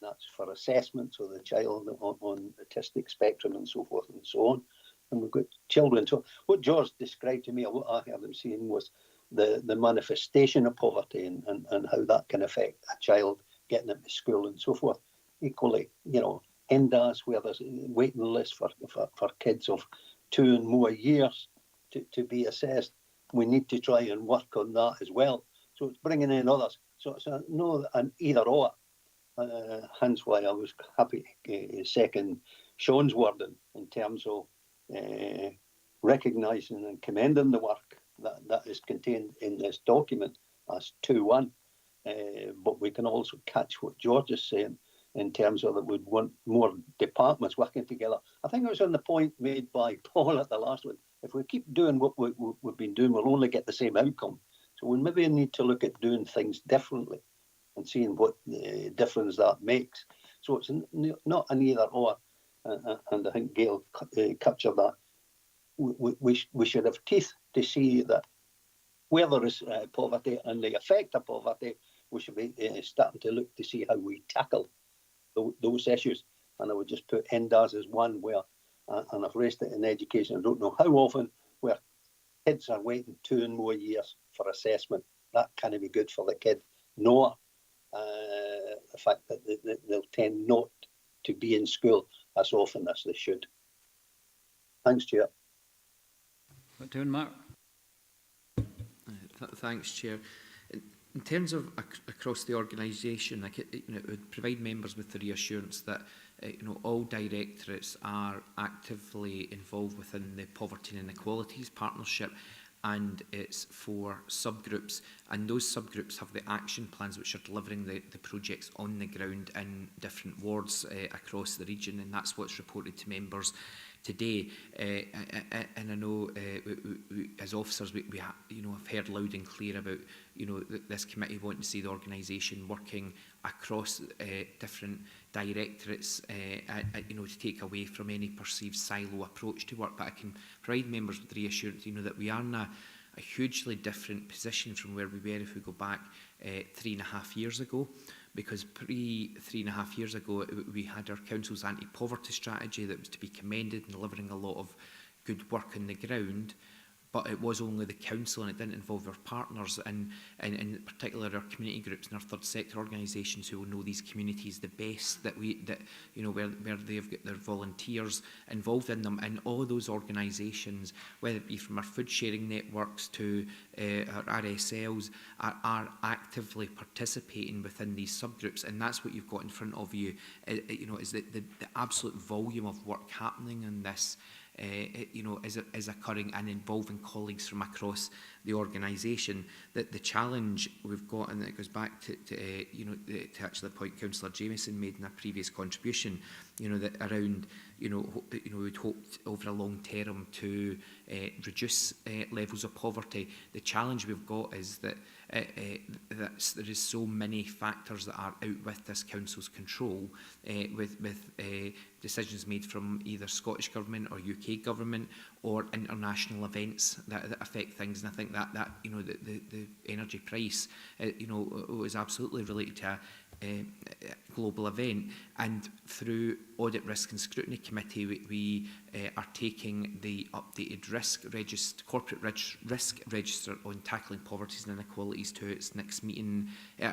That's for assessments of the child on autistic spectrum and so forth and so on. And we've got children. So what George described to me, what I heard him saying was the manifestation of poverty and how that can affect a child getting into school and so forth. Equally, you know, NDAS, where there's a waiting list for kids of 2 and more years to be assessed. We need to try and work on that as well. So it's bringing in others. So no, an either or. Hence why I was happy to second Sean's wording in terms of recognising and commending the work that is contained in this document as 2-1. But we can also catch what George is saying in terms of that we'd want more departments working together. I think it was on the point made by Paul at the last one. If we keep doing what we've been doing, we'll only get the same outcome. So we maybe need to look at doing things differently and seeing what difference that makes. So it's not an either or. And I think Gail captured that. We should have teeth to see that where there is poverty and the effect of poverty, we should be starting to look to see how we tackle those issues. And I would just put NDAS as one where, and I've raised it in education, I don't know how often, where kids are waiting 2 and more years for assessment. That can't be good for the kid, nor the fact that they'll tend not to be in school as often as they should. Thanks, Chair. What doing, Mark? Thanks, Chair. In terms of across the organisation, like it would provide members with the reassurance that all directorates are actively involved within the Poverty and Inequalities Partnership, and it's for subgroups, and those subgroups have the action plans which are delivering the projects on the ground in different wards across the region, and that's what's reported to members today. And I know we, as officers, we you know, have heard loud and clear about, you know, this committee wanting to see the organisation working across different directorates, you know, to take away from any perceived silo approach to work. But I can provide members with reassurance, you know, that we are in a hugely different position from where we were if we go back 3.5 years ago. Because pre-3.5 years ago, we had our council's anti-poverty strategy that was to be commended and delivering a lot of good work on the ground. But it was only the council, and it didn't involve our partners, and in particular our community groups and our third sector organisations who will know these communities the best, that you know, where they've got their volunteers involved in them, and all those organisations, whether it be from our food sharing networks to our RSLs, are actively participating within these subgroups, and that's what you've got in front of you. You know, is the absolute volume of work happening in this. You know, is occurring and involving colleagues from across the organisation. That the challenge we've got, and it goes back to you know, to actually the point Councillor Jamieson made in a previous contribution, you know, that around, you know, we'd hoped over a long term to reduce levels of poverty. The challenge we've got is that there is so many factors that are out with this council's control, with decisions made from either Scottish Government or UK Government or international events that affect things. And I think that you know, the energy price, you know, was absolutely related to a global event. And through Audit, Risk and Scrutiny Committee, we are taking the updated corporate risk register on tackling poverty and inequalities to its next meeting, 2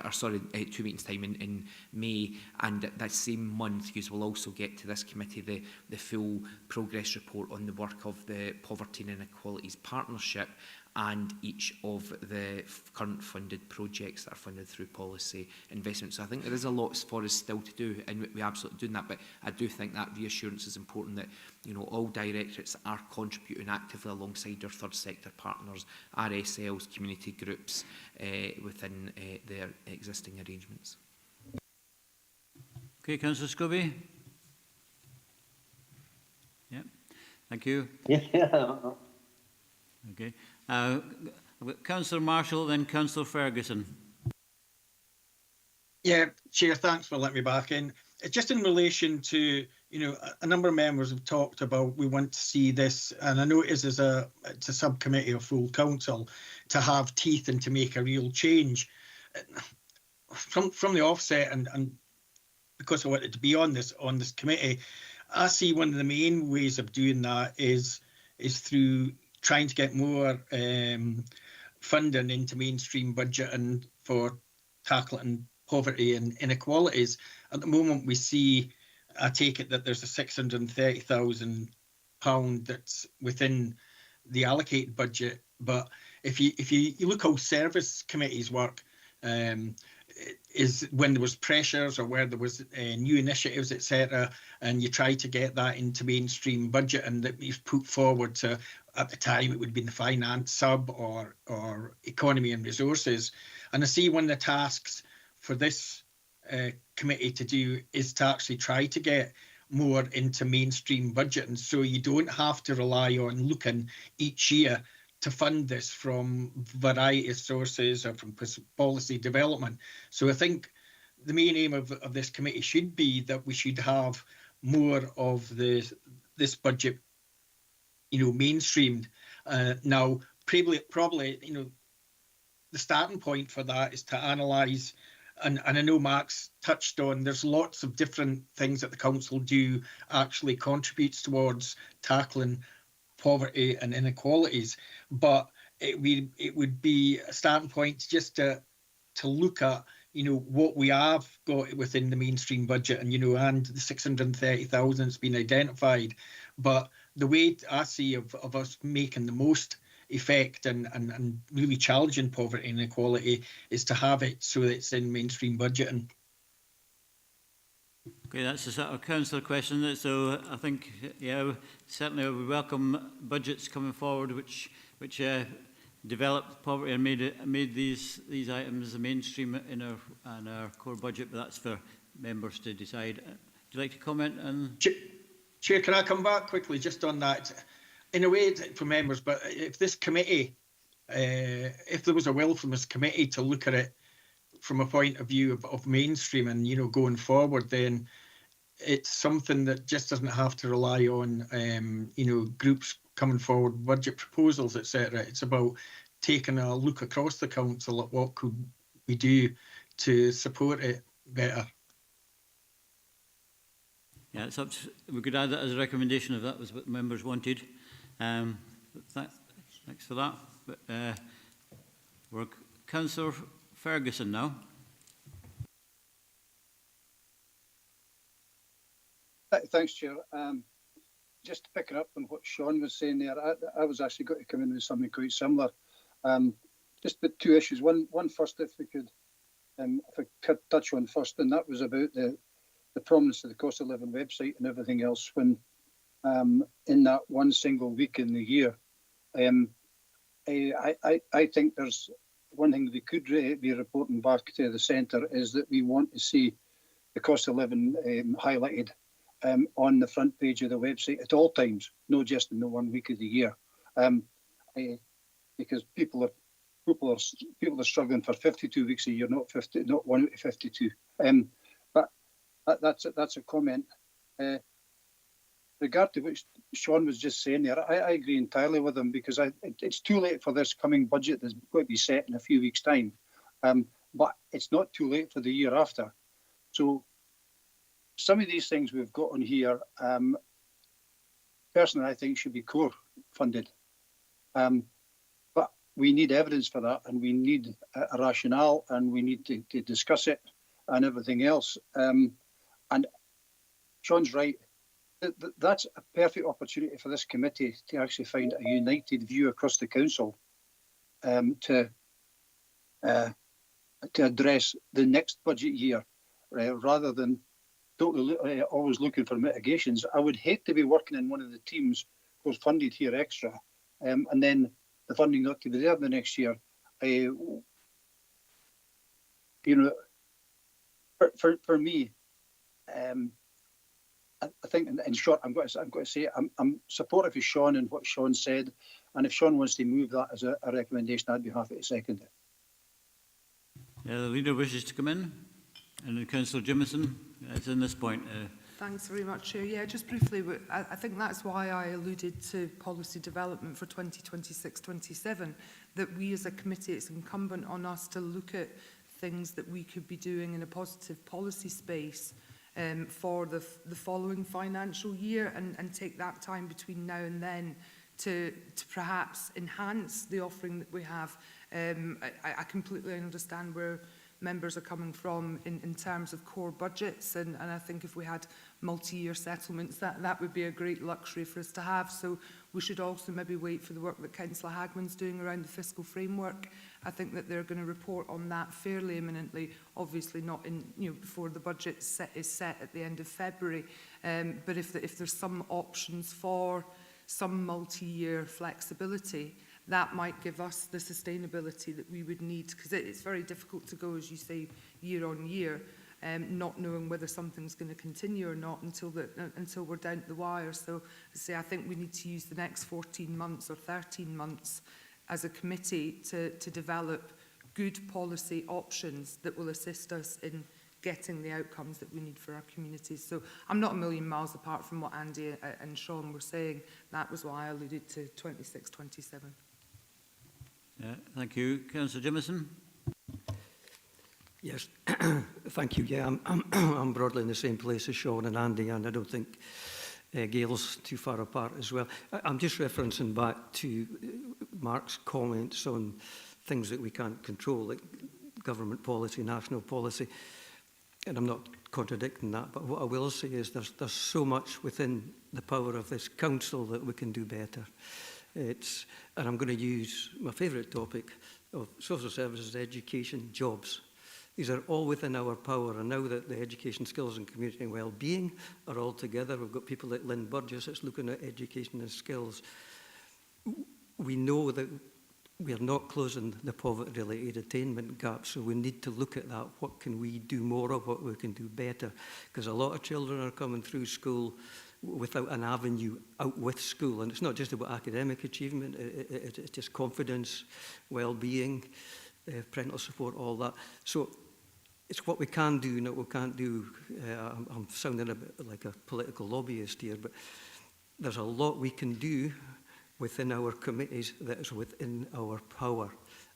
meetings time in May. And that same month, you will also get to this committee the full progress report on the work of the Poverty and Inequalities Partnership and each of the current funded projects that are funded through policy investment. So I think there is a lot for us still to do, and we're absolutely doing that. But I do think that reassurance is important, that, you know, all directorates are contributing actively alongside their third sector partners, RSLs, community groups, within their existing arrangements. Okay, Councillor Scobie. Yeah, thank you. Yeah. Okay. I've got Councillor Marshall, then Councillor Ferguson. Yeah, Chair, thanks for letting me back in. Just in relation to, you know, a number of members have talked about we want to see this, and I know it is it's a subcommittee of full council, to have teeth and to make a real change. From the offset, and because I wanted to be on this committee, I see one of the main ways of doing that is through trying to get more funding into mainstream budget and for tackling poverty and inequalities. At the moment, we see, I take it that there's a £630,000 that's within the allocated budget. But if you look how service committees work, is when there was pressures or where there was new initiatives, etc., and you try to get that into mainstream budget, and that was put forward to, at the time it would be the finance sub or economy and resources. And I see one of the tasks for this committee to do is to actually try to get more into mainstream budget, and so you don't have to rely on looking each year to fund this from variety of sources or from policy development. So I think the main aim of this committee should be that we should have more of this budget, you know, mainstreamed. Now, probably, you know, the starting point for that is to analyse, and I know Mark's touched on, there's lots of different things that the council do actually contributes towards tackling poverty and inequalities, but it would be a starting point just to look at, you know, what we have got within the mainstream budget, and, you know, and the 630,000 has been identified. But the way I see of us making the most effect and really challenging poverty and inequality is to have it so that it's in mainstream budgeting. Okay, that's a sort of councillor question. So I think, yeah, certainly we welcome budgets coming forward which developed poverty and made these items the mainstream in our core budget. But that's for members to decide. Would you like to comment on? Chair, can I come back quickly just on that? In a way, for members, but if this committee, if there was a will from this committee to look at it from a point of view of mainstreaming, you know, going forward, then it's something that just doesn't have to rely on, you know, groups coming forward, budget proposals, etc. It's about taking a look across the council at what could we do to support it better. Yeah, it's up to, we could add that as a recommendation if that was what members wanted. Thanks for that. But, we're Councillor Ferguson now. Thanks, Chair. Just picking up on what Sean was saying there, I was actually going to come in with something quite similar. Just the two issues. One first, if I could touch on first, and that was about the prominence of the cost of living website and everything else when in that one single week in the year. I think there's one thing that we could be reporting back to the centre is that we want to see the cost of living highlighted on the front page of the website at all times, not just in the 1 week of the year, because people are struggling for 52 weeks a year, not 1 out of 52. But that's a comment. Regard to what Sean was just saying there, I agree entirely with him because it's too late for this coming budget that's going to be set in a few weeks' time, but it's not too late for the year after. So some of these things we've got on here, personally, I think should be core funded. But we need evidence for that, and we need a rationale, and we need to discuss it and everything else. And Sean's right. That's a perfect opportunity for this committee to actually find a united view across the council to address the next budget year, rather than totally always looking for mitigations. I would hate to be working in one of the teams who's funded here extra, and then the funding not to be there the next year. You know, for me, I think in short, I'm going to say I'm supportive of Sean and what Sean said, and if Sean wants to move that as a recommendation, I'd be happy to second it. Yeah, the leader wishes to come in, and then Councillor Jimison is in this point. Thanks very much, Chair. Yeah, just briefly, I think that's why I alluded to policy development for 2026-27, that we as a committee, it's incumbent on us to look at things that we could be doing in a positive policy space for the following financial year, and take that time between now and then to perhaps enhance the offering that we have. I completely understand where members are coming from in terms of core budgets, and I think if we had multi-year settlements, that would be a great luxury for us to have. So we should also maybe wait for the work that Councillor Hagman's doing around the fiscal framework. I think that they're going to report on that fairly imminently, obviously not in, before the budget is set at the end of February. But if there's some options for some multi-year flexibility, that might give us the sustainability that we would need, because it's very difficult to go, as you say, year on year, not knowing whether something's going to continue or not until we're down to the wire. So I think we need to use the next 14 months or 13 months as a committee to develop good policy options that will assist us in getting the outcomes that we need for our communities. So I'm not a million miles apart from what Andy and Sean were saying. That was why I alluded to 26-27. Yeah, thank you. Councillor Jimison. Yes, thank you. Yeah, I'm broadly in the same place as Sean and Andy, and I don't think Gail's too far apart as well. I'm just referencing back to Mark's comments on things that we can't control, like government policy, national policy, and I'm not contradicting that, but what I will say is there's so much within the power of this council that we can do better. And I'm going to use my favourite topic of social services, education, jobs. These are all within our power, and now that the education, skills and community and well-being are all together, we've got people like Lynn Burgess that's looking at education and skills. We know that we are not closing the poverty-related attainment gap, so we need to look at that. What can we do more of, what we can do better? Because a lot of children are coming through school without an avenue out with school. And it's not just about academic achievement, it's just confidence, well-being, parental support, all that. So it's what we can do, not what we can't do. I'm sounding a bit like a political lobbyist here, but there's a lot we can do within our committees that is within our power.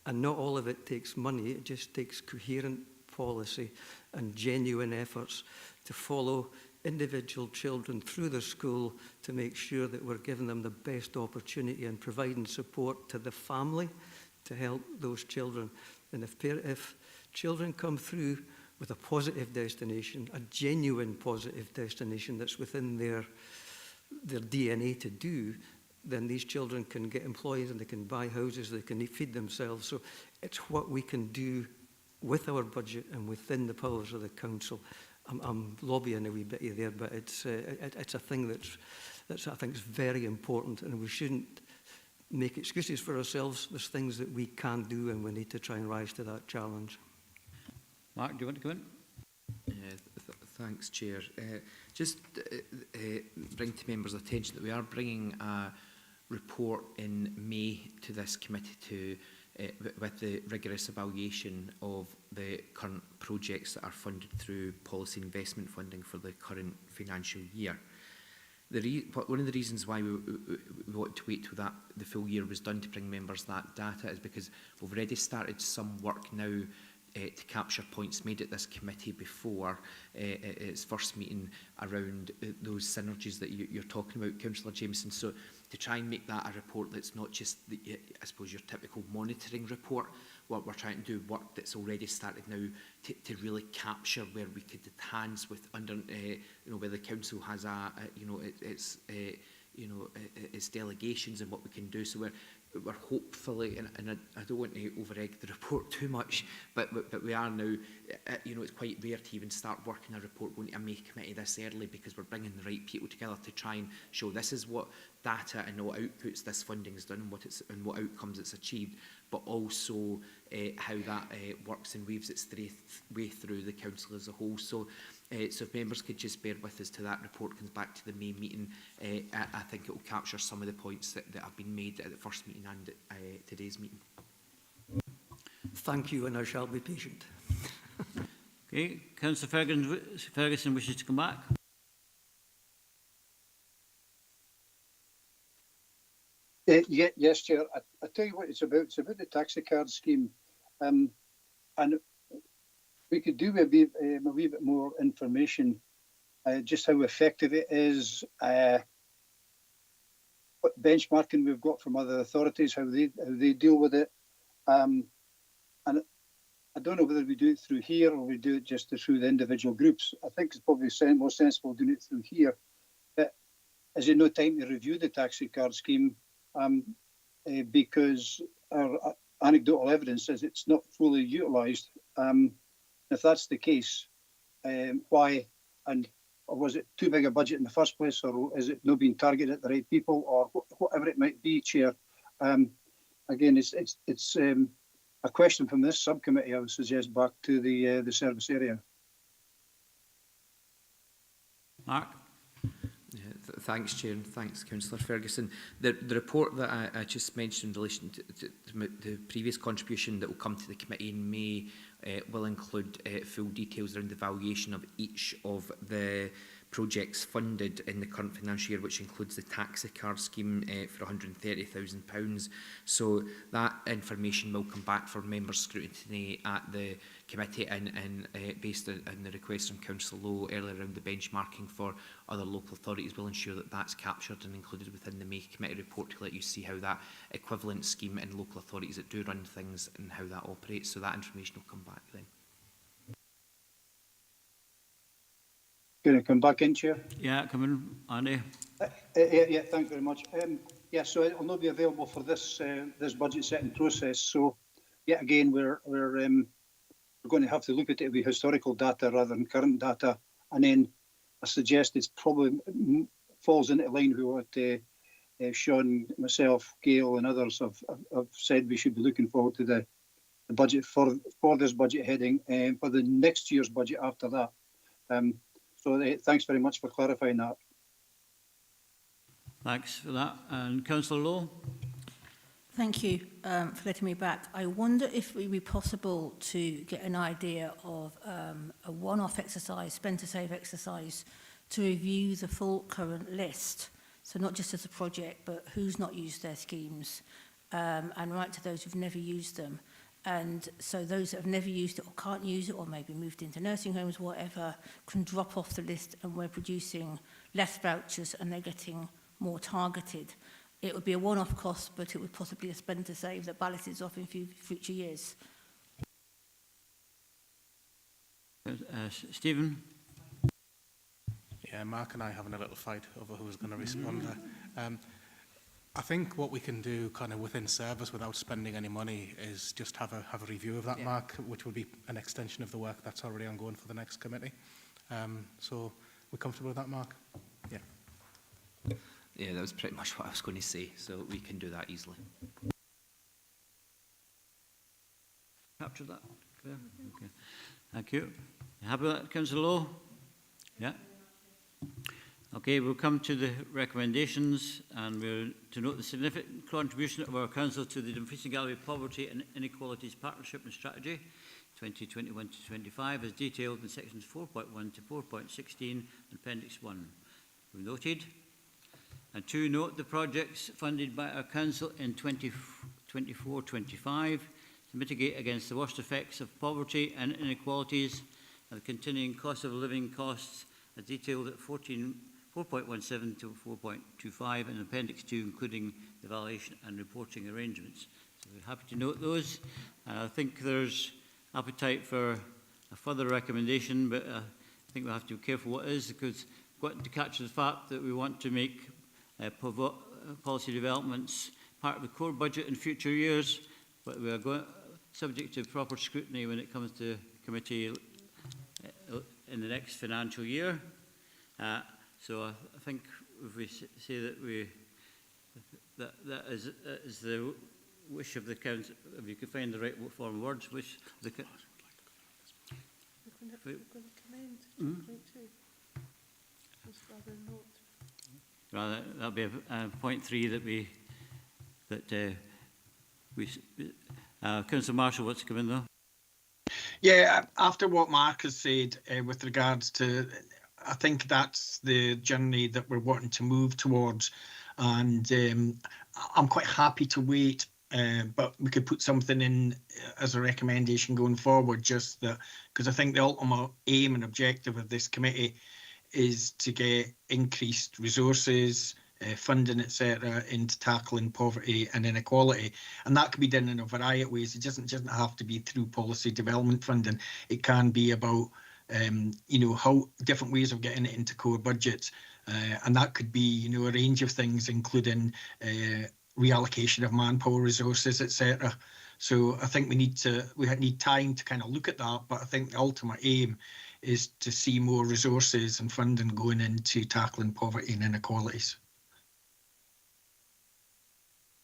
And not all of it takes money, it just takes coherent policy and genuine efforts to follow individual children through their school to make sure that we're giving them the best opportunity and providing support to the family to help those children. And if children come through with a positive destination, a genuine positive destination that's within their DNA to do, then these children can get employees and they can buy houses, they can feed themselves. So it's what we can do with our budget and within the powers of the council. I'm lobbying a wee bit here, but it's a thing that's I think is very important, and we shouldn't make excuses for ourselves. There's things that we can do, and we need to try and rise to that challenge. Mark, do you want to come in? Thanks, Chair. Just bring to members' attention that we are bringing a report in May to this committee to with the rigorous evaluation of the current projects that are funded through policy investment funding for the current financial year. One of the reasons why we want to wait till the full year was done to bring members that data is because we've already started some work now to capture points made at this committee before its first meeting around those synergies that you're talking about, Councillor Jameson. So to try and make that a report that's not just, I suppose, your typical monitoring report, what we're trying to do work that's already started now to really capture where we could hands with under, where the council has its delegations and what we can do. So we're hopefully, and I don't want to over-egg the report too much, but we are now, it's quite rare to even start working a report going to a May committee this early, because we're bringing the right people together to try and show this is what data and what outputs this funding has done and what outcomes it's achieved, but also how that works and weaves its way through the council as a whole. So if members could just bear with us till that report comes back to the May meeting, I think it will capture some of the points that have been made at the first meeting and at today's meeting. Thank you, and I shall be patient. Okay, Councillor Ferguson wishes to come back. Yes, Chair. I tell you what it's about. It's about the taxi card scheme, and we could do a wee bit more information, just how effective it is, what benchmarking we've got from other authorities, how they deal with it, and I don't know whether we do it through here or we do it just through the individual groups. I think it's probably more sensible doing it through here. But is there no time to review the taxi card scheme? Because our anecdotal evidence says it's not fully utilised. If that's the case, why? And was it too big a budget in the first place, or is it not being targeted at the right people, or whatever it might be, Chair? Again, it's a question from this subcommittee. I would suggest back to the service area. Mark. Thanks, Chair, and thanks, Councillor Ferguson. The report that I just mentioned in relation to the previous contribution that will come to the committee in May will include full details around the valuation of each of the projects funded in the current financial year, which includes the taxi card scheme for £130,000. So that information will come back for members' scrutiny at the committee, and based on the request from Councillor Lowe earlier around the benchmarking for other local authorities, will ensure that that's captured and included within the May committee report to let you see how that equivalent scheme in local authorities that do run things and how that operates. So that information will come back then. Going to come back in, Chair? Yeah, come in, Andy. Yeah, thanks very much. Yeah, so it will not be available for this this budget setting process. So, yet again, we're going to have to look at it with historical data rather than current data, and then I suggest it's probably falls into line with what Sean, myself, Gail, and others have said. We should be looking forward to the budget for this budget heading for the next year's budget after that. So thanks very much for clarifying that. Thanks for that. And Councillor Lowe? Thank you for letting me back. I wonder if it would be possible to get an idea of a one-off exercise, spend to save exercise, to review the full current list. So not just as a project, but who's not used their schemes, and right to those who've never used them. And so those that have never used it or can't use it, or maybe moved into nursing homes, whatever, can drop off the list, and we're producing less vouchers and they're getting more targeted. It would be a one-off cost, but it would possibly a spend to save that balances off in future years. Stephen? Yeah, Mark and I having a little fight over who's going to respond there. I think what we can do kind of within service without spending any money is just have a review of that, yeah, Mark, which would be an extension of the work that's already ongoing for the next committee. So we're comfortable with that, Mark? Yeah. Yeah, that was pretty much what I was going to say, so we can do that easily. Capture that? Clear? Okay. Thank you. You happy with that, Councillor Lowe? Yeah. Okay, we'll come to the recommendations, and we're to note the significant contribution of our council to the Dumfries and Galloway Poverty and Inequalities Partnership and Strategy 2021 to 25, as detailed in sections 4.1 to 4.16 Appendix 1. We've noted. And 2, note the projects funded by our council in 2024-25 to mitigate against the worst effects of poverty and inequalities and the continuing cost of living costs, as detailed at 4.17 to 4.25 in Appendix 2, including the evaluation and reporting arrangements. So we're happy to note those. I think there's appetite for a further recommendation, but I think we'll have to be careful what is, because we've got to capture the fact that we want to make policy developments part of the core budget in future years, but we are going subject to proper scrutiny when it comes to committee in the next financial year. So I think if we say that that is the wish of the council, if you could find the right form of words, wish the council. We're going to commend 2.2. Just rather note. Rather, that'll be point 3 that Councillor Marshall wants to come in though. Yeah, after what Mark has said with regards to, I think that's the journey that we're wanting to move towards, and I'm quite happy to wait, but we could put something in as a recommendation going forward, just that, because I think the ultimate aim and objective of this committee is to get increased resources, funding, etc., into tackling poverty and inequality. And that can be done in a variety of ways. It doesn't have to be through policy development funding. It can be about, how different ways of getting it into core budgets. And that could be, a range of things, including reallocation of manpower resources, etc. So I think we need time to kind of look at that. But I think the ultimate aim is to see more resources and funding going into tackling poverty and inequalities.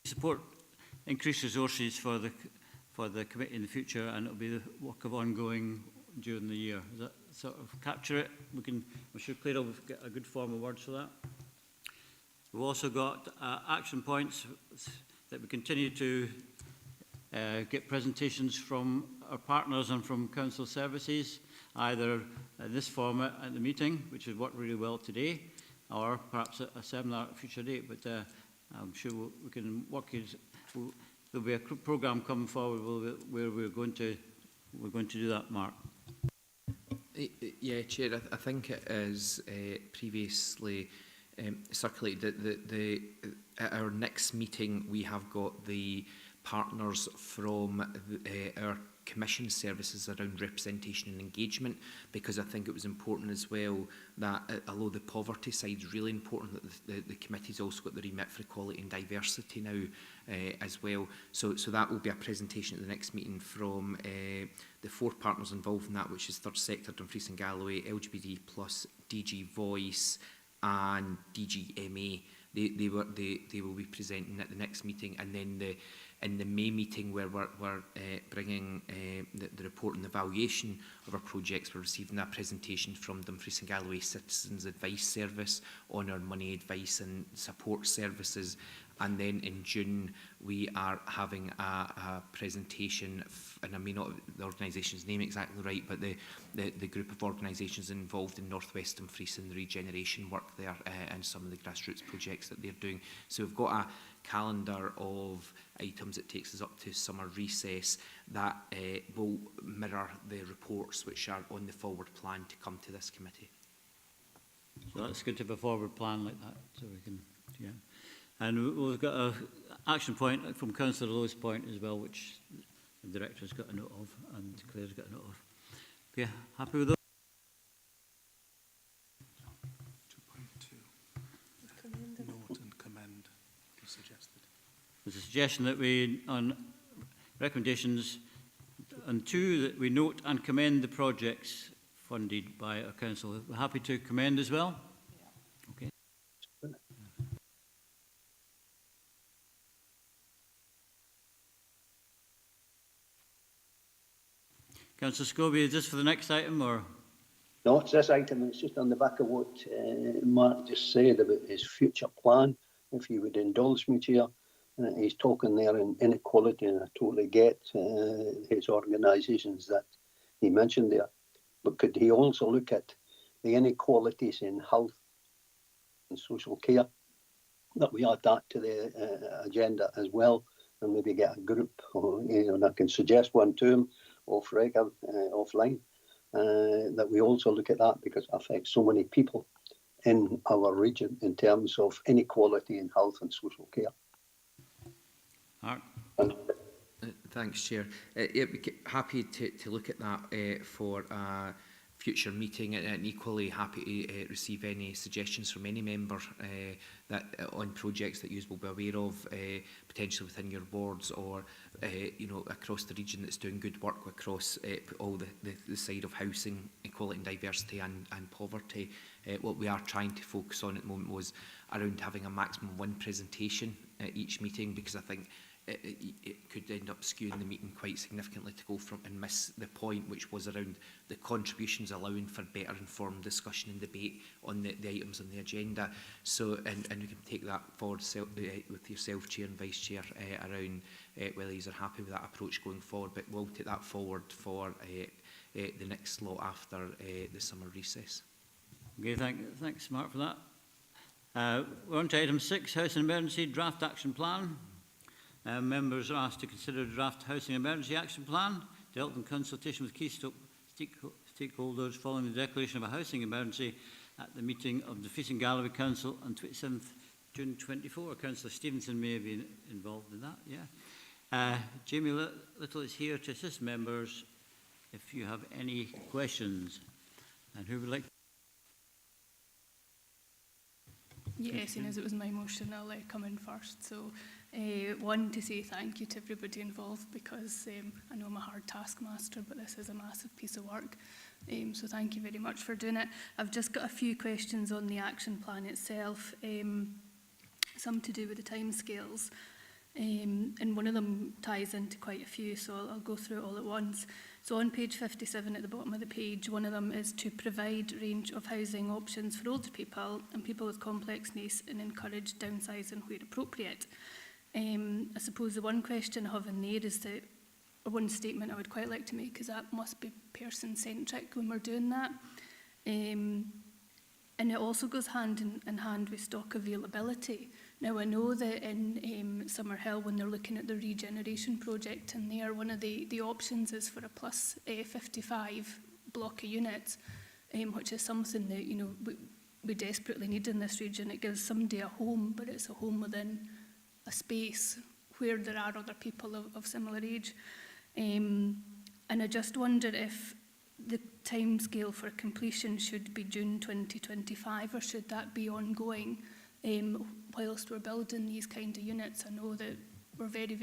Support increased resources for the committee in the future, and it'll be the work of ongoing during the year. Does that sort of capture it? I'm sure Claire will get a good form of words for that. We've also got action points that we continue to get presentations from our partners and from council services, either in this format at the meeting, which has worked really well today, or perhaps a seminar at a future date. But I'm sure we can work it. There'll be a programme coming forward where we're going to do that, Mark. Yeah, Chair, I think it is previously circulated that at our next meeting we have got the partners from our commission services around representation and engagement, because I think it was important as well that although the poverty side is really important, that the committee's also got the remit for equality and diversity now as well. So that will be a presentation at the next meeting from the 4 partners involved in that, which is Third Sector, Dumfries and Galloway, LGBT+, DG Voice and DG MA. They will be presenting at the next meeting, and then in the May meeting where we're bringing the report and the evaluation of our projects. We're receiving a presentation from Dumfries and Galloway Citizens Advice Service on our money advice and support services. And then in June, we are having a presentation, and I may not have the organisation's name exactly right, but the group of organisations involved in North West Dumfries and the regeneration work there and some of the grassroots projects that they're doing. So we've got a calendar of items that takes us up to summer recess that will mirror the reports which are on the forward plan to come to this committee. So that's good to have a forward plan like that, so we can, yeah. And we've got an action point from Councillor Lowe's point as well, which the Director's got a note of and Claire's got a note of. Okay, happy with those? 2.2. Note and commend is suggested. There's a suggestion that we, on recommendations, on 2, that we note and commend the projects funded by our council. We're happy to commend as well? Okay. Councillor Scobie, is this for the next item or? No, it's this item. It's just on the back of what Mark just said about his future plan. If you would indulge me, Chair, he's talking there in inequality, and I totally get his organisations that he mentioned there. But could he also look at the inequalities in health and social care, that we add that to the agenda as well, and maybe get a group, or, and I can suggest one to him off record, offline, that we also look at that, because it affects so many people in our region in terms of inequality in health and social care. Mark. Thanks, Chair. Yeah, happy to look at that for a future meeting, and equally happy to receive any suggestions from any member that on projects that you will be aware of, potentially within your wards or across the region that's doing good work across all the side of housing, equality and diversity and poverty. What we are trying to focus on at the moment was around having a maximum 1 presentation at each meeting, because I think it could end up skewing the meeting quite significantly to go from and miss the point, which was around the contributions allowing for better informed discussion and debate on the items on the agenda. So, and we can take that forward with yourself, Chair and Vice Chair, around whether you are happy with that approach going forward. But we'll take that forward for the next slot after the summer recess. Okay, thanks, Mark, for that. We're on to item 6, House and Emergency Draft Action Plan. Members are asked to consider a draft housing emergency action plan dealt in consultation with key stakeholders following the declaration of a housing emergency at the meeting of the Dumfries and Galloway Council on 27th June 24. Councillor Stevenson may have been involved in that, yeah. Jamie Little is here to assist members if you have any questions. And who would like? Yeah, seeing as it was my motion, I'll come in first. So, one, to say thank you to everybody involved, because I know I'm a hard taskmaster, but this is a massive piece of work. So thank you very much for doing it. I've just got a few questions on the action plan itself, some to do with the timescales. And one of them ties into quite a few, so I'll go through it all at once. So on page 57 at the bottom of the page, one of them is to provide a range of housing options for older people and people with complex needs and encourage downsizing where appropriate. I suppose the one question I have in there is that, or one statement I would quite like to make is that must be person-centric when we're doing that. And it also goes hand in hand with stock availability. Now, I know that in Summerhill, when they're looking at the regeneration project, and there, one of the options is for a plus 55 block of units, which is something that we desperately need in this region. It gives somebody a home, but it's a home within a space where there are other people of similar age. And I just wonder if the timescale for completion should be June 2025, or should that be ongoing whilst we're building these kind of units? I know that we're very,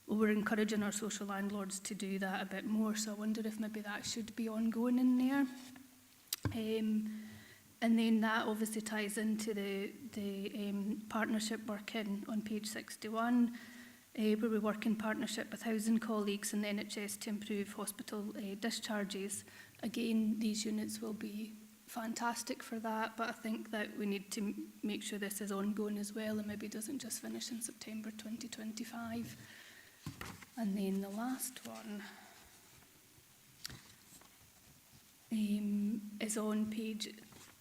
we're encouraging our social landlords to do that a bit more, so I wonder if maybe that should be ongoing in there. And then that obviously ties into the partnership working on page 61. where we work in partnership with housing colleagues and the NHS to improve hospital discharges. Again, these units will be fantastic for that, but I think that we need to make sure this is ongoing as well and maybe doesn't just finish in September 2025. And then the last one is on page,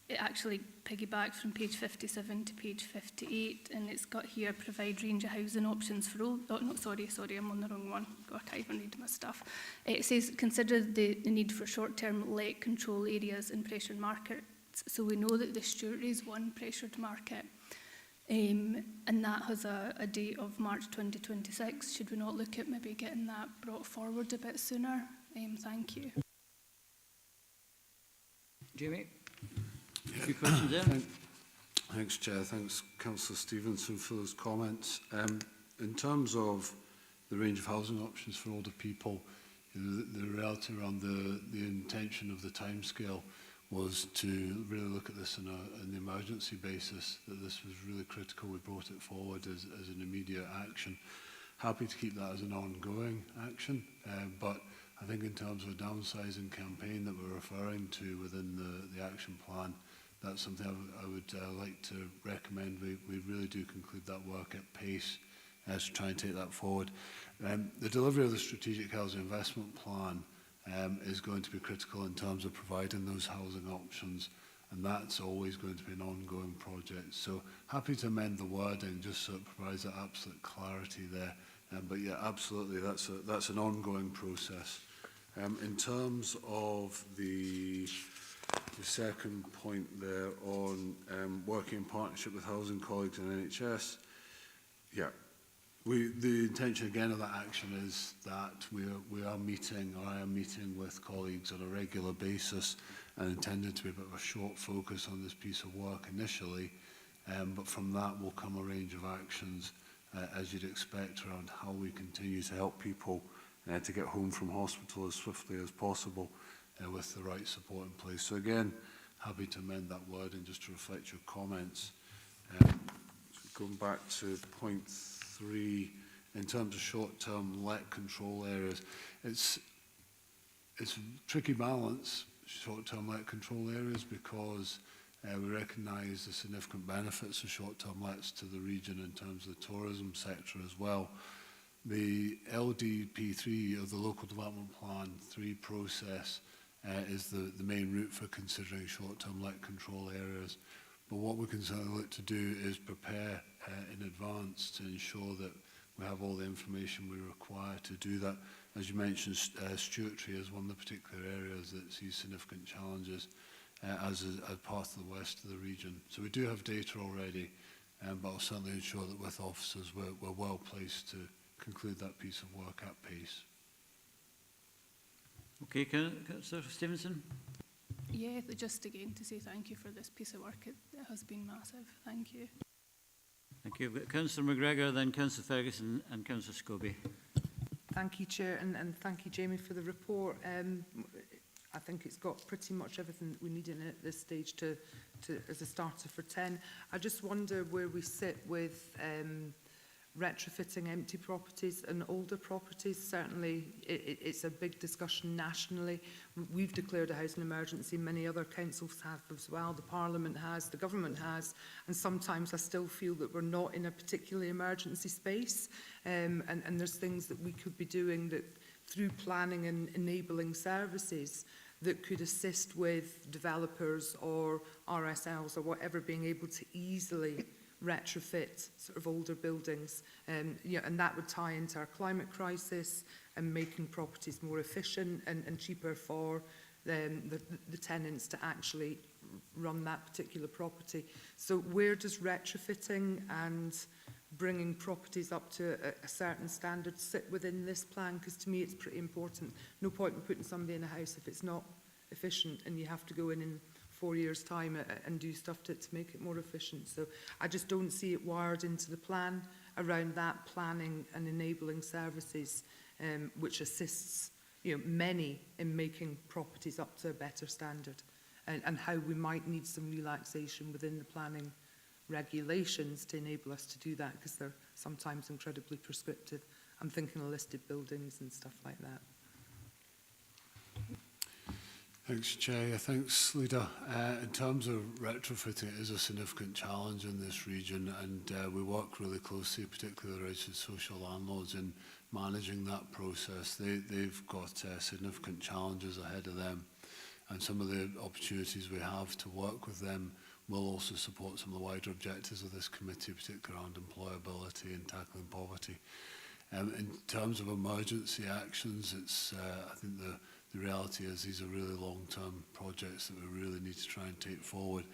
it actually piggybacks from page 57 to page 58, and it's got here, provide range of housing options for all, oh, no, sorry, I'm on the wrong one. God, I can't even read my stuff. It says, consider the need for short-term let control areas in pressured markets. So we know that the Stuart is one pressured market, and that has a date of March 2026. Should we not look at maybe getting that brought forward a bit sooner? Thank you. Jamie? A few questions there. Thanks, Chair. Thanks, Councillor Stevenson, for those comments. In terms of the range of housing options for older people, you know, the reality around the intention of the timescale was to really look at this on an emergency basis, that this was really critical. We brought it forward as an immediate action. Happy to keep that as an ongoing action, but I think in terms of a downsizing campaign that we're referring to within the action plan, that's something I would like to recommend. We really do conclude that work at pace to try and take that forward. The delivery of the Strategic Housing Investment Plan is going to be critical in terms of providing those housing options, and that's always going to be an ongoing project. So happy to amend the wording just so it provides that absolute clarity there. But yeah, absolutely, that's an ongoing process. In terms of the second point there on working in partnership with housing colleagues and NHS, yeah, the intention again of that action is that we are meeting, or I am meeting with colleagues on a regular basis, and intended to be a bit of a short focus on this piece of work initially, but from that will come a range of actions, as you'd expect, around how we continue to help people to get home from hospital as swiftly as possible with the right support in place. So again, happy to amend that word and just to reflect your comments. Going back to point 3, in terms of short-term let control areas, it's a tricky balance, short-term let control areas, because we recognise the significant benefits of short-term lets to the region in terms of the tourism sector as well. The LDP3, or the Local Development Plan 3 process, is the main route for considering short-term let control areas. But what we can certainly look to do is prepare in advance to ensure that we have all the information we require to do that. As you mentioned, Stuartry is one of the particular areas that sees significant challenges as part of the west of the region. So we do have data already, but I'll certainly ensure that with officers we're well placed to conclude that piece of work at pace. Okay, Councillor Stevenson. Yeah, just again to say thank you for this piece of work. It has been massive. Thank you. Thank you. We've got Councillor McGregor, then Councillor Ferguson and Councillor Scobie. Thank you, Chair, and thank you, Jamie, for the report. I think it's got pretty much everything that we need in it at this stage to as a starter for 10. I just wonder where we sit with retrofitting empty properties and older properties. Certainly it's a big discussion nationally. We've declared a housing emergency, many other councils have as well, the Parliament has, the government has, and sometimes I still feel that we're not in a particularly emergency space, and there's things that we could be doing that through planning and enabling services that could assist with developers or RSLs or whatever being able to easily retrofit sort of older buildings, yeah, and that would tie into our climate crisis and making properties more efficient and cheaper for the tenants to actually run that particular property. So where does retrofitting and bringing properties up to a certain standard sit within this plan? Because to me it's pretty important. No point in putting somebody in a house if it's not efficient and you have to go in 4 years' time and do stuff to make it more efficient. So I just don't see it wired into the plan around that planning and enabling services, which assists many in making properties up to a better standard, and how we might need some relaxation within the planning regulations to enable us to do that, because they're sometimes incredibly prescriptive. I'm thinking of listed buildings and stuff like that. Thanks, Chair. Yeah, thanks, Leader. In terms of retrofitting, it is a significant challenge in this region, and we work really closely, particularly the registered social landlords, in managing that process. They've got significant challenges ahead of them, and some of the opportunities we have to work with them will also support some of the wider objectives of this committee, particularly around employability and tackling poverty. In terms of emergency actions, it's I think the reality is these are really long-term projects that we really need to try and take forward.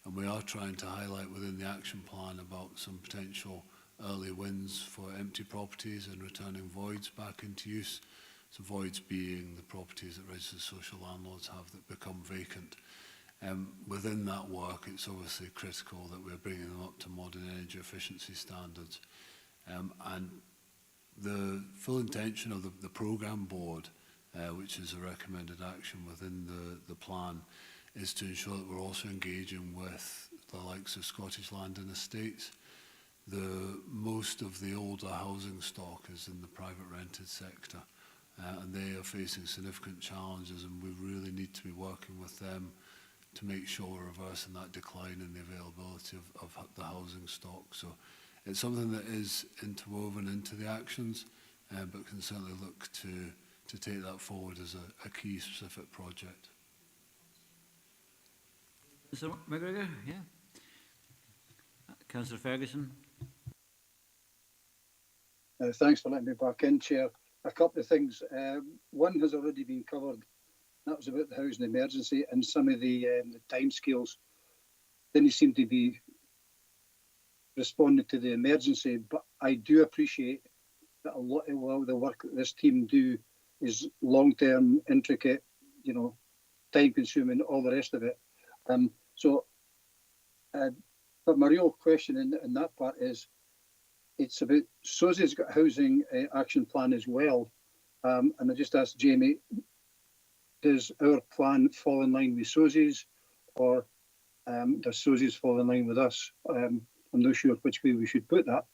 And we are trying to highlight within the action plan about some potential early wins for empty properties and returning voids back into use. So voids being the properties that registered social landlords have that become vacant. Within that work, it's obviously critical that we're bringing them up to modern energy efficiency standards. And the full intention of the programme board, which is a recommended action within the plan, is to ensure that we're also engaging with the likes of Scottish Land and Estates. Most of the older housing stock is in the private rented sector, and they are facing significant challenges, and we really need to be working with them to make sure we're reversing that decline in the availability of the housing stock. So it's something that is interwoven into the actions, but can certainly look to take that forward as a key specific project. Mr. McGregor, yeah. Councillor Ferguson. Thanks for letting me back in, Chair. A couple of things. One has already been covered. That was about the housing emergency, and some of the timescales didn't seem to be responding to the emergency. But I do appreciate that a lot of the work that this team do is long-term, intricate, time-consuming, all the rest of it. But my real question in that part is, it's about SOSI's got a housing action plan as well, and I just asked Jamie, does our plan fall in line with SOSI's, or does SOSI's fall in line with us? I'm not sure which way we should put that,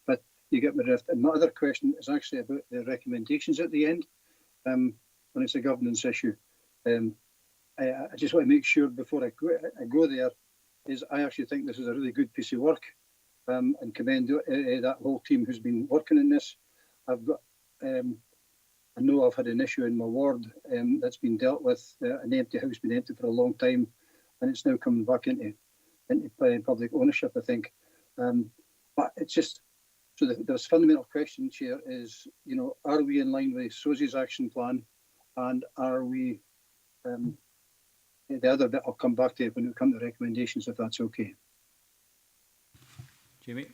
but you get my drift. And my other question is actually about the recommendations at the end, when it's a governance issue. I just want to make sure before I go there, is I actually think this is a really good piece of work, and commend that whole team who's been working on this. I know I've had an issue in my ward that's been dealt with, an empty house been empty for a long time, and it's now coming back into public ownership, I think. But it's just, so the fundamental question, Chair, is, are we in line with SOSI's action plan, and are we, the other bit I'll come back to when we come to recommendations, if that's okay. Jamie.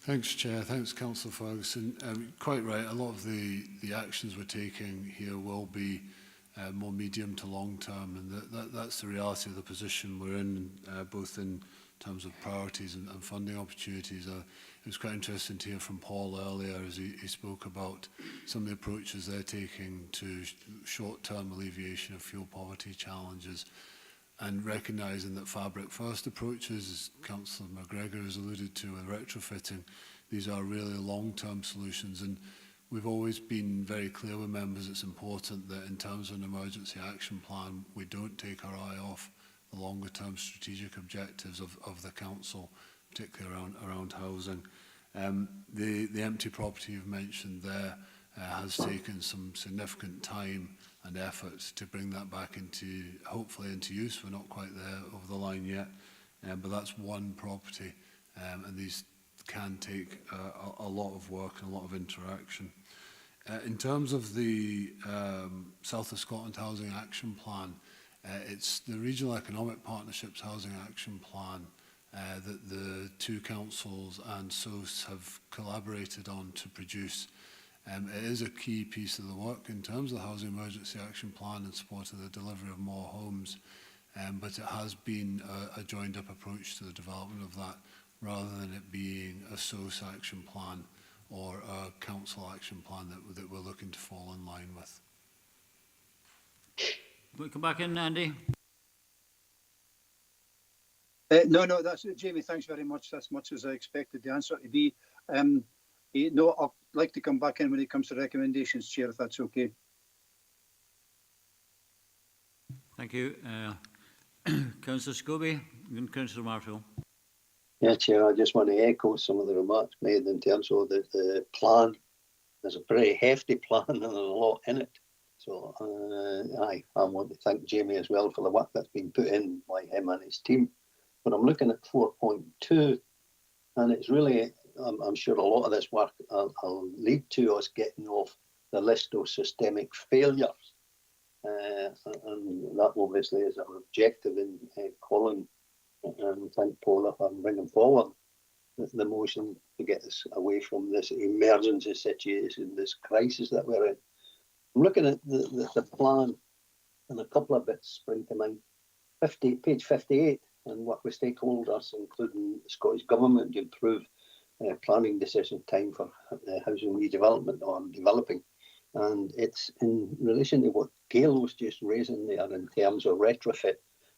Thanks, Chair. Thanks, Councillor Ferguson. Quite right. A lot of the actions we're taking here will be more medium to long term, and that's the reality of the position we're in, both in terms of priorities and funding opportunities. It was quite interesting to hear from Paul earlier as he spoke about some of the approaches they're taking to short-term alleviation of fuel poverty challenges, and recognising that fabric-first approaches, as Councillor McGregor has alluded to with retrofitting, these are really long-term solutions. And we've always been very clear with members it's important that in terms of an emergency action plan, we don't take our eye off the longer-term strategic objectives of the Council, particularly around housing. The empty property you've mentioned there has taken some significant time and effort to bring that back hopefully into use. We're not quite there over the line yet, but that's one property, and these can take a lot of work and a lot of interaction. In terms of the South of Scotland Housing Action Plan, it's the Regional Economic Partnerships Housing Action Plan that the two councils and SOS have collaborated on to produce. It is a key piece of the work in terms of the Housing Emergency Action Plan and support of the delivery of more homes, but it has been a joined-up approach to the development of that, rather than it being a SOS action plan or a council action plan that we're looking to fall in line with. We'll come back in, Andy. No, that's it, Jamie. Thanks very much. That's much as I expected the answer to be. No, I'd like to come back in when it comes to recommendations, Chair, if that's okay. Thank you. Councillor Scobie and Councillor Marshall. Yeah, Chair, I just want to echo some of the remarks made in terms of the plan. There's a very hefty plan and there's a lot in it. So I want to thank Jamie as well for the work that's been put in by him and his team. But I'm looking at 4.2, and it's really, I'm sure a lot of this work will lead to us getting off the list of systemic failures. And that obviously is our objective in calling and thank Paula for bringing forward the motion to get us away from this emergency situation, this crisis that we're in. I'm looking at the plan, and a couple of bits spring to mind. Page 58, and work with stakeholders, including the Scottish Government, to improve planning decision time for housing redevelopment or developing. And it's in relation to what Gail was just raising there in terms of retrofit.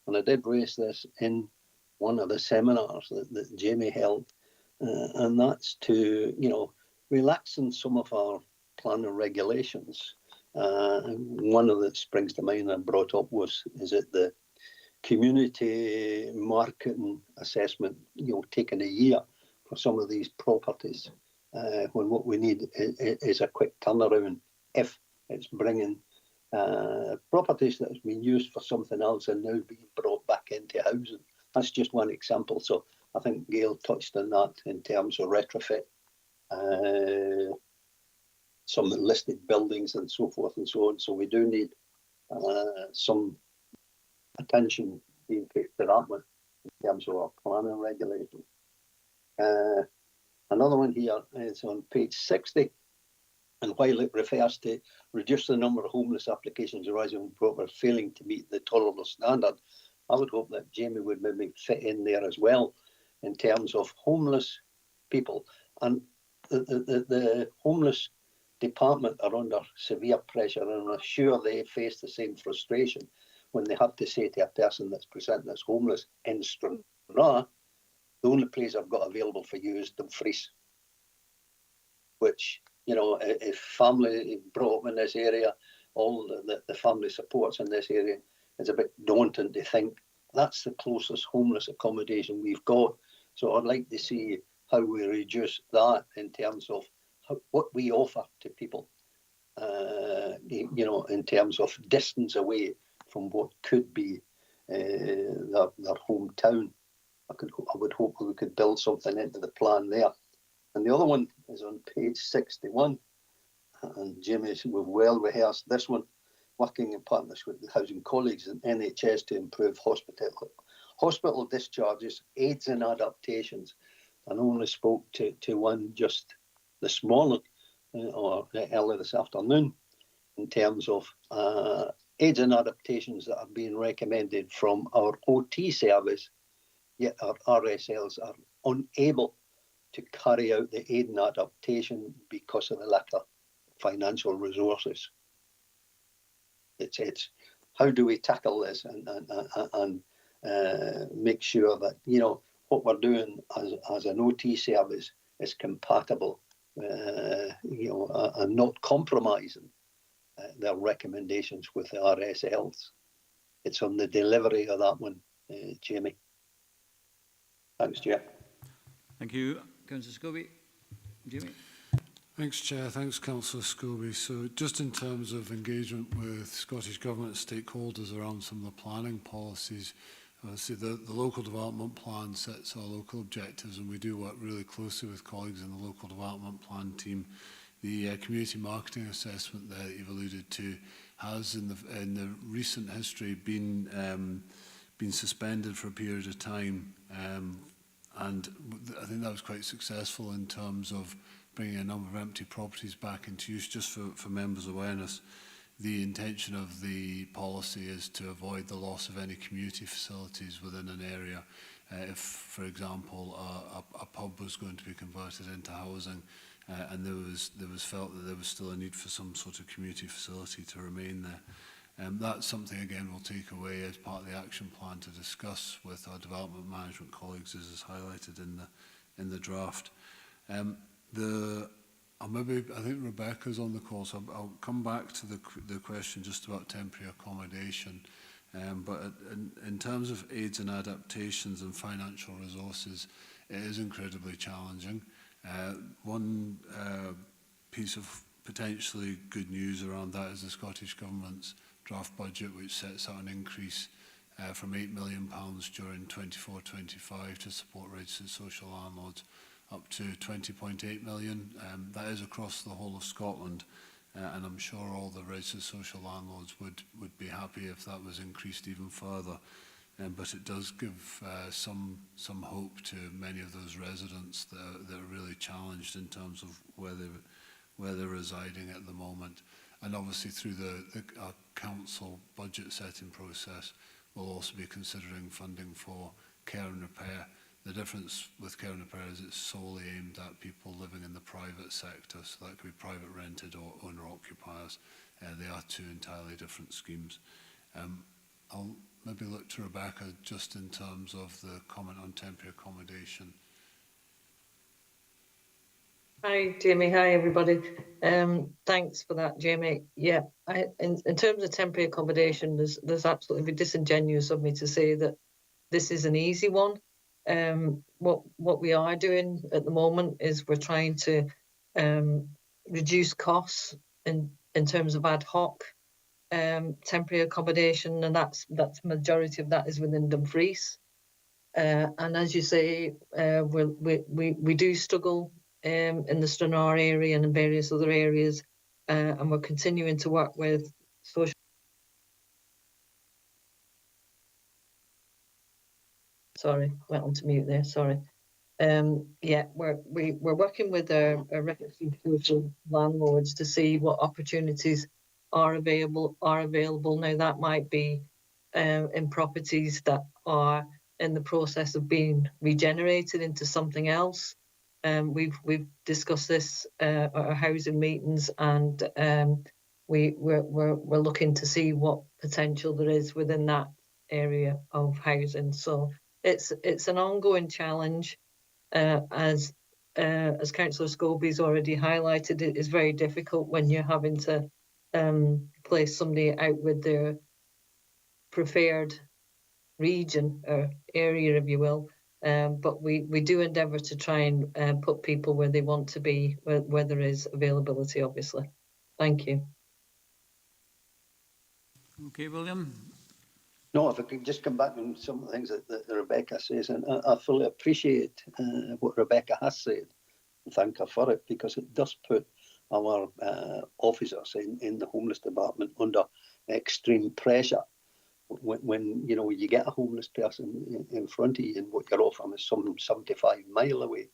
And I did raise this in one of the seminars that Jamie held, and that's to, relaxing some of our planning regulations. One of that springs to mind and brought up is it the community marketing assessment, taking a year for some of these properties, when what we need is a quick turnaround if it's bringing properties that has been used for something else and now being brought back into housing. That's just one example. So I think Gail touched on that in terms of retrofit, some listed buildings and so forth and so on. So we do need some attention being paid to that one in terms of our planning regulation. Another one here is on page 60. And while it refers to reduce the number of homeless applications arising from property failing to meet the tolerable standard, I would hope that Jamie would maybe fit in there as well in terms of homeless people. And the homeless department are under severe pressure, and I'm sure they face the same frustration when they have to say to a person that's presenting as homeless in Stranraer, the only place I've got available for you is Dumfries, which, if family brought up in this area, all the family supports in this area, it's a bit daunting to think that's the closest homeless accommodation we've got. So I'd like to see how we reduce that in terms of what we offer to people, in terms of distance away from what could be their hometown. I would hope we could build something into the plan there. And the other one is on page 61, and Jimmy, we've well rehearsed this one, working in partnership with the housing colleagues and NHS to improve hospital discharges, aids and adaptations. And only spoke to one just this morning or early this afternoon in terms of aids and adaptations that are being recommended from our OT service, yet our RSLs are unable to carry out the aid and adaptation because of the lack of financial resources. It's how do we tackle this and make sure that what we're doing as an OT service is compatible, and not compromising their recommendations with the RSLs. It's on the delivery of that one, Jamie. Thanks, Chair. Thank you, Councillor Scobie. Jamie. Thanks, Chair. Thanks, Councillor Scobie. So just in terms of engagement with Scottish Government stakeholders around some of the planning policies, obviously the local development plan sets our local objectives, and we do work really closely with colleagues in the local development plan team. The community marketing assessment that you've alluded to has in the recent history been suspended for a period of time, and I think that was quite successful in terms of bringing a number of empty properties back into use. Just for members' awareness, the intention of the policy is to avoid the loss of any community facilities within an area. If, for example, a pub was going to be converted into housing, and there was felt that there was still a need for some sort of community facility to remain there. That's something, again, we'll take away as part of the action plan to discuss with our development management colleagues, as is highlighted in the draft. I think Rebecca's on the call, so I'll come back to the question just about temporary accommodation. But in terms of aids and adaptations and financial resources, it is incredibly challenging. One piece of potentially good news around that is the Scottish Government's draft budget, which sets out an increase from £8 million during 24-25 to support registered social landlords up to 20.8 million. That is across the whole of Scotland, and I'm sure all the registered social landlords would be happy if that was increased even further. But it does give some hope to many of those residents that are really challenged in terms of where they're residing at the moment. And obviously through our council budget setting process, we'll also be considering funding for care and repair. The difference with care and repair is it's solely aimed at people living in the private sector, so that could be private rented or owner-occupiers. They are two entirely different schemes. I'll maybe look to Rebecca just in terms of the comment on temporary accommodation. Hi, Jamie. Hi, everybody. Thanks for that, Jamie. Yeah, in terms of temporary accommodation, there's absolutely disingenuous of me to say that this is an easy one. What we are doing at the moment is we're trying to reduce costs in terms of ad hoc temporary accommodation, and that's majority of that is within Dumfries. And as you say, we do struggle in the Stranraer area and in various other areas, and we're continuing to work with social. Sorry, went on to mute there. Sorry. Yeah, we're working with our registered social landlords to see what opportunities are available. Now that might be in properties that are in the process of being regenerated into something else. We've discussed this at our housing meetings, and we're looking to see what potential there is within that area of housing. So it's an ongoing challenge. As Councillor Scobie's already highlighted, it is very difficult when you're having to place somebody out with their preferred region or area, if you will. But we do endeavour to try and put people where they want to be, where there is availability, obviously. Thank you. Okay, William. No, if I could just come back on some of the things that Rebecca says, and I fully appreciate what Rebecca has said, and thank her for it, because it does put our officers in the homeless department under extreme pressure. When you know you get a homeless person in front of you, and what you're offering is some 75 mile away.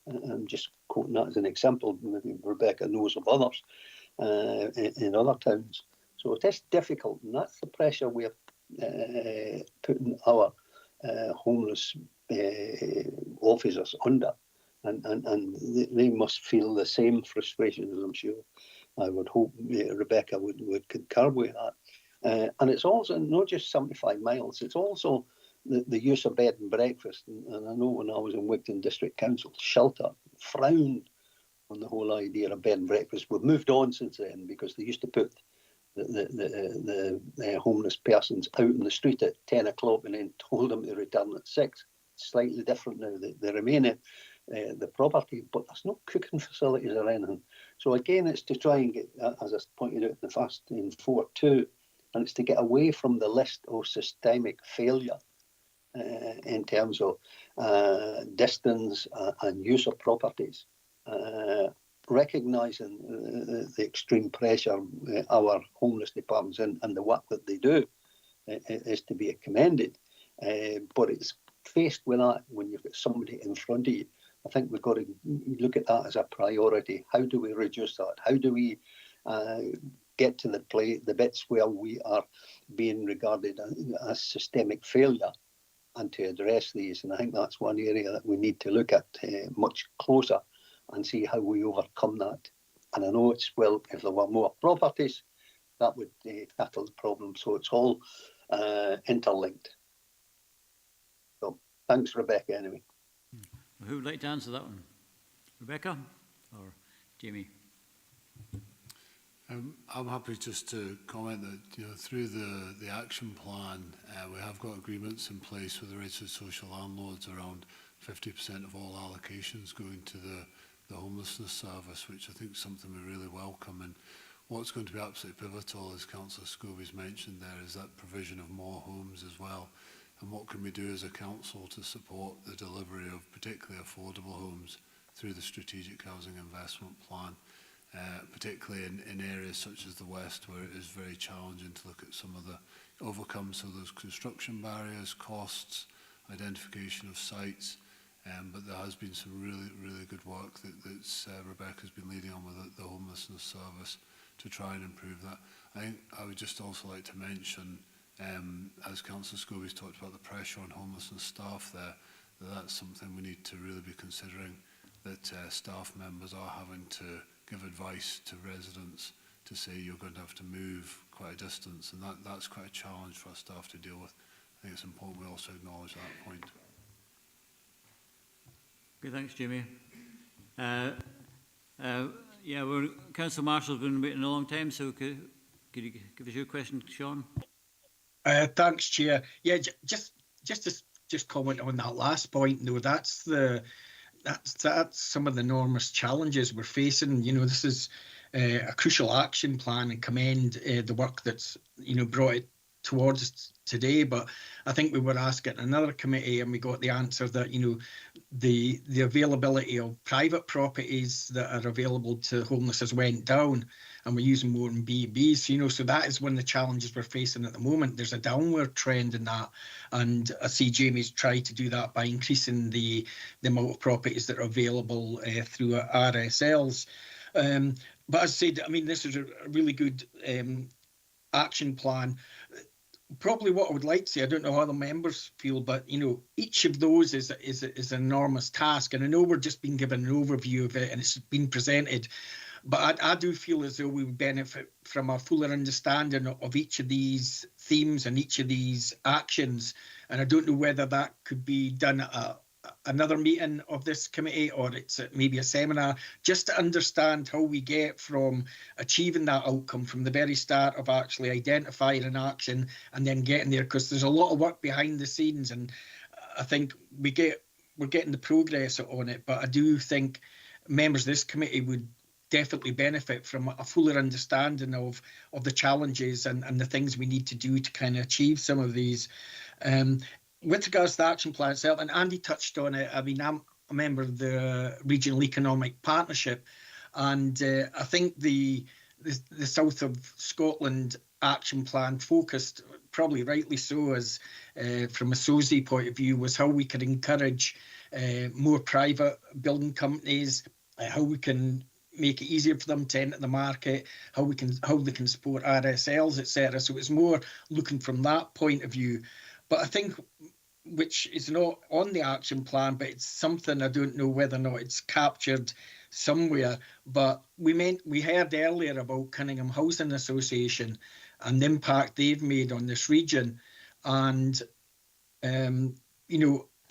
I'm just quoting that as an example. Maybe Rebecca knows of others in other towns. So it is difficult, and that's the pressure we're putting our homeless officers under, and they must feel the same frustration, as I'm sure I would hope Rebecca would concur with that. And it's also not just 75 miles, it's also the use of bed and breakfast. And I know when I was in Wigton District Council, Shelter frowned on the whole idea of bed and breakfast. We've moved on since then, because they used to put the homeless persons out in the street at 10 o'clock and then told them to return at 6. It's slightly different now. They remain at the property, but there's no cooking facilities or anything. So again, it's to try and get, as I pointed out in 4.2, and it's to get away from the list of systemic failure in terms of distance and use of properties. Recognising the extreme pressure our homeless departments and the work that they do is to be commended. But it's faced with that when you've got somebody in front of you. I think we've got to look at that as a priority. How do we reduce that? How do we get to the bits where we are being regarded as systemic failure, and to address these? And I think that's one area that we need to look at much closer and see how we overcome that. And I know it's, well, if there were more properties, that would tackle the problem. So it's all interlinked. So thanks, Rebecca, anyway. Who would like to answer that one? Rebecca or Jamie? I'm happy just to comment that through the action plan, we have got agreements in place with the registered social landlords around 50% of all allocations going to the homelessness service, which I think is something we really welcome. And what's going to be absolutely pivotal, as Councillor Scobie's mentioned there, is that provision of more homes as well. And what can we do as a council to support the delivery of particularly affordable homes through the Strategic Housing Investment Plan? Particularly in areas such as the West, where it is very challenging to look at some of the overcome some of those construction barriers, costs, identification of sites. But there has been some really good work that Rebecca's been leading on with the homelessness service to try and improve that. I think I would just also like to mention, as Councillor Scobie's talked about the pressure on homelessness staff there, that's something we need to really be considering, that staff members are having to give advice to residents to say you're going to have to move quite a distance, and that's quite a challenge for our staff to deal with. I think it's important we also acknowledge that point. Okay, thanks, Jamie. Yeah, Councillor Marshall's been waiting a long time, so could you give us your question, Sean? Thanks, Chair. Yeah, just to comment on that last point, though, that's some of the enormous challenges we're facing. This is a crucial action plan, and commend the work that's brought it towards us today. But I think we were asked at another committee, and we got the answer that the availability of private properties that are available to homeless has went down, and we're using more in B&Bs. So that is one of the challenges we're facing at the moment. There's a downward trend in that, and I see Jamie's tried to do that by increasing the amount of properties that are available through RSLs. But as I said, this is a really good action plan. Probably what I would like to say, I don't know how the members feel, but each of those is an enormous task, and I know we're just being given an overview of it and it's been presented, but I do feel as though we would benefit from a fuller understanding of each of these themes and each of these actions. And I don't know whether that could be done at another meeting of this committee, or it's maybe a seminar, just to understand how we get from achieving that outcome from the very start of actually identifying an action and then getting there, because there's a lot of work behind the scenes, and I think we're getting the progress on it. But I do think members of this committee would definitely benefit from a fuller understanding of the challenges and the things we need to do to kind of achieve some of these. With regards to the action plan itself, and Andy touched on it, I'm a member of the Regional Economic Partnership, and I think the South of Scotland action plan focused, probably rightly so, as from a SOSI point of view, was how we could encourage more private building companies, how we can make it easier for them to enter the market, how they can support RSLs, etc. So it's more looking from that point of view. But I think, which is not on the action plan, but it's something I don't know whether or not it's captured somewhere. But we heard earlier about Cunningham Housing Association and the impact they've made on this region. And,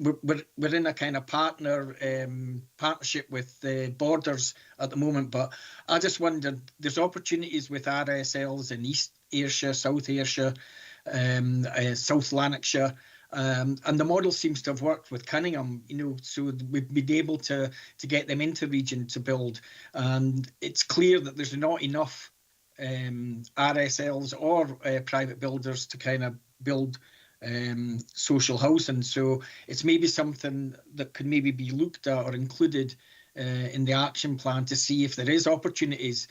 we're in a kind of partnership with Borders at the moment. But I just wondered, there's opportunities with RSLs in East Ayrshire, South Ayrshire, South Lanarkshire, and the model seems to have worked with Cunningham, so we've been able to get them into region to build. And it's clear that there's not enough RSLs or private builders to kind of build social housing. So it's maybe something that could maybe be looked at or included in the action plan to see if there is opportunities,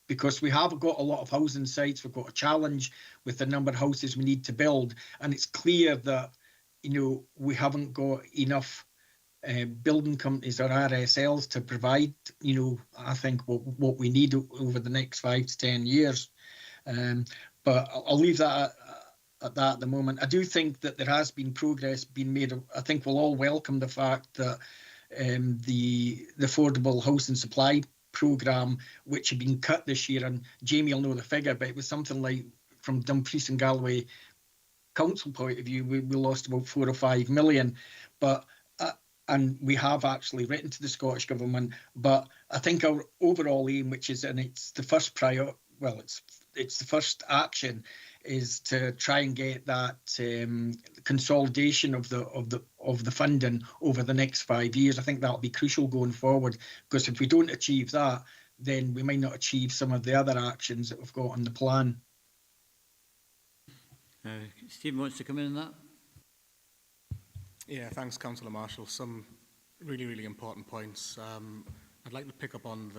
because we have got a lot of housing sites. We've got a challenge with the number of houses we need to build, and it's clear that we haven't got enough building companies or RSLs to provide I think what we need over the next 5 to 10 years. But I'll leave that at that at the moment. I do think that there has been progress being made. I think we'll all welcome the fact that the affordable housing supply programme, which had been cut this year, and Jamie will know the figure, but it was something like, from Dumfries and Galloway council point of view, we lost about 4 or 5 million, but and we have actually written to the Scottish Government, but I think our overall aim, which is, and it's the first it's the first action, is to try and get that consolidation of the funding over the next 5 years. I think that'll be crucial going forward, because if we don't achieve that, then we might not achieve some of the other actions that we've got on the plan. Stephen wants to come in on that. Yeah, thanks, Councillor Marshall. Some really, really important points. I'd like to pick up on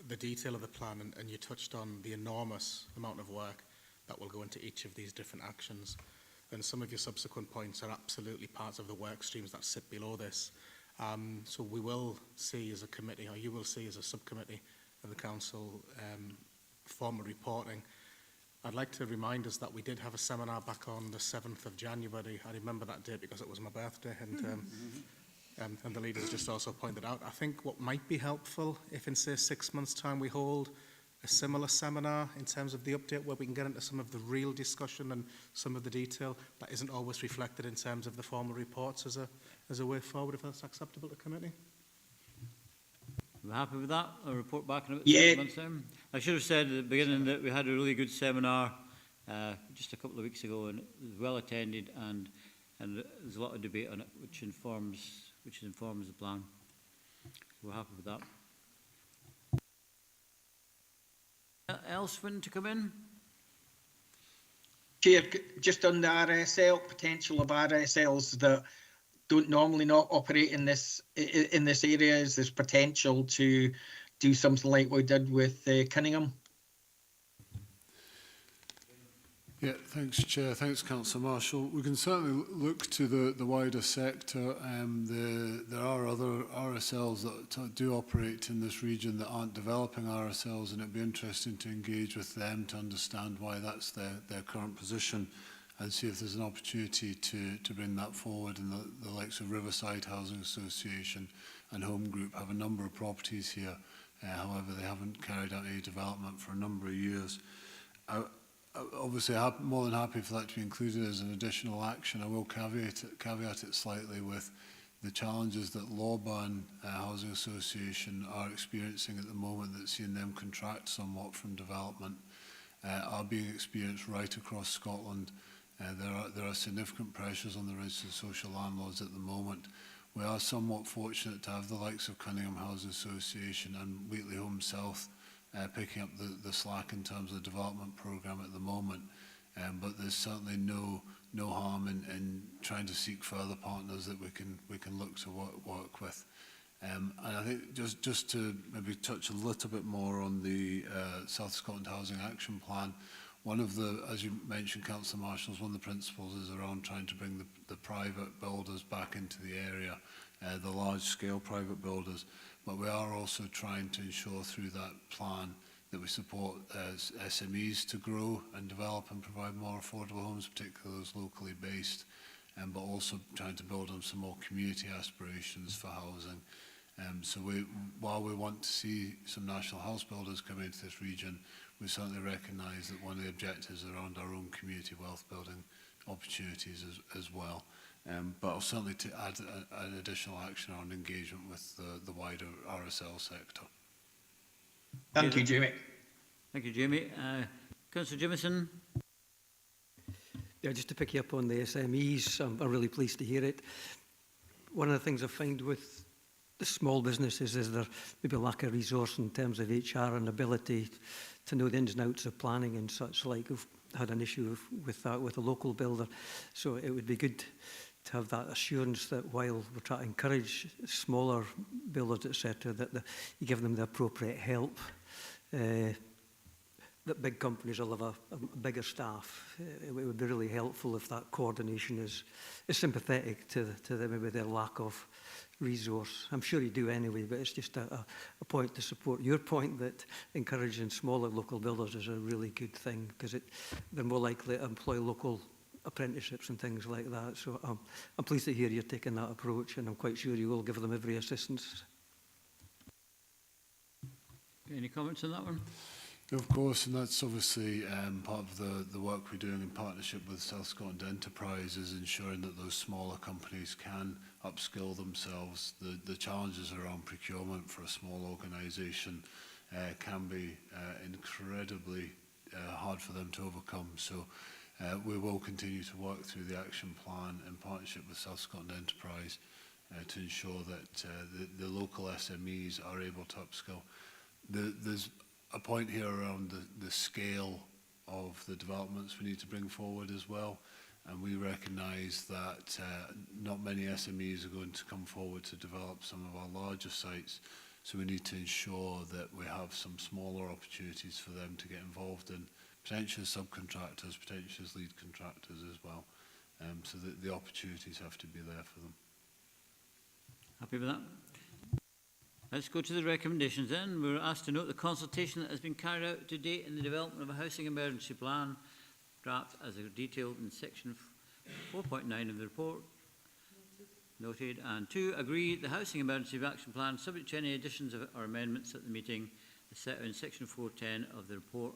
the detail of the plan, and you touched on the enormous amount of work that will go into each of these different actions. And some of your subsequent points are absolutely parts of the work streams that sit below this. So we will see as a committee, or you will see as a subcommittee of the Council, formal reporting. I'd like to remind us that we did have a seminar back on the 7th of January. I remember that date because it was my birthday, and the leaders just also pointed out. I think what might be helpful, if in, say, 6 months' time we hold a similar seminar in terms of the update, where we can get into some of the real discussion and some of the detail that isn't always reflected in terms of the formal reports, as a way forward, if that's acceptable to committee. We're happy with that? I'll report back in about Yeah. 6 months' time. I should have said at the beginning that we had a really good seminar just a couple of weeks ago, and it was well attended, and there's a lot of debate on it, which informs the plan. So we're happy with that. Else wanting to come in? Chair, just on the RSL, potential of RSLs that don't normally not operate in this area, is there's potential to do something like we did with Cunningham? Yeah, thanks, Chair. Thanks, Councillor Marshall. We can certainly look to the wider sector. There are other RSLs that do operate in this region that aren't developing RSLs, and it'd be interesting to engage with them to understand why that's their current position, and see if there's an opportunity to bring that forward. And the likes of Riverside Housing Association and Home Group have a number of properties here. However, they haven't carried out any development for a number of years. Obviously, I'm more than happy for that to be included as an additional action. I will caveat it slightly with the challenges that Lawburn Housing Association are experiencing at the moment, that's seeing them contract somewhat from development, are being experienced right across Scotland. There are significant pressures on the registered social landlords at the moment. We are somewhat fortunate to have the likes of Cunningham Housing Association and Wheatley Home South picking up the slack in terms of the development programme at the moment. But there's certainly no harm in trying to seek further partners that we can look to work with. And I think just to maybe touch a little bit more on the South Scotland Housing Action Plan, one of the, as you mentioned, Councillor Marshall, one of the principles is around trying to bring the private builders back into the area, the large-scale private builders. But we are also trying to ensure through that plan that we support SMEs to grow and develop and provide more affordable homes, particularly those locally based, but also trying to build on some more community aspirations for housing. So while we want to see some national house builders come into this region, we certainly recognise that one of the objectives is around our own community wealth building opportunities as well. But I'll certainly add an additional action on engagement with the wider RSL sector. Thank you, Jamie. Thank you, Jamie. Councillor Jimison. Yeah, just to pick you up on the SMEs, I'm really pleased to hear it. One of the things I find with the small businesses is there maybe a lack of resource in terms of HR and ability to know the ins and outs of planning and such like. We've had an issue with that with a local builder. So it would be good to have that assurance that while we're trying to encourage smaller builders, etc., that you give them the appropriate help. That big companies will have a bigger staff. It would be really helpful if that coordination is sympathetic to maybe their lack of resource. I'm sure you do anyway, but it's just a point to support your point that encouraging smaller local builders is a really good thing, because they're more likely to employ local apprenticeships and things like that. So I'm pleased to hear you're taking that approach, and I'm quite sure you will give them every assistance. Any comments on that one? Of course, and that's obviously part of the work we're doing in partnership with South Scotland Enterprise, is ensuring that those smaller companies can upskill themselves. The challenges around procurement for a small organisation can be incredibly hard for them to overcome. So we will continue to work through the action plan in partnership with South Scotland Enterprise to ensure that the local SMEs are able to upskill. There's a point here around the scale of the developments we need to bring forward as well. And we recognise that not many SMEs are going to come forward to develop some of our larger sites. So we need to ensure that we have some smaller opportunities for them to get involved in, potentially as subcontractors, potentially as lead contractors as well. So that the opportunities have to be there for them. Happy with that? Let's go to the recommendations then. We're asked to note the consultation that has been carried out to date in the development of a housing emergency plan draft as detailed in section 4.9 of the report. Noted. And 2, agree the housing emergency action plan subject to any additions or amendments at the meeting as set out in section 4.10 of the report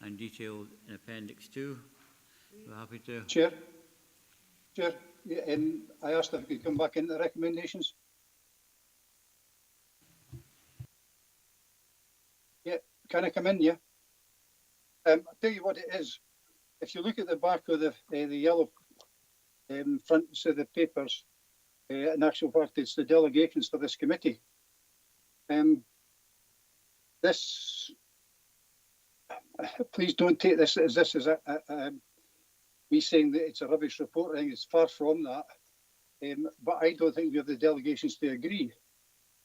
and detailed in appendix 2. We're happy to... Chair, yeah, I asked if we could come back into the recommendations. Yeah, can I come in? Yeah. I'll tell you what it is. If you look at the back of the yellow fronts of the papers, in actual fact, it's the delegations for this committee. This, please don't take this as me saying that it's a rubbish report. I think it's far from that. But I don't think we have the delegations to agree,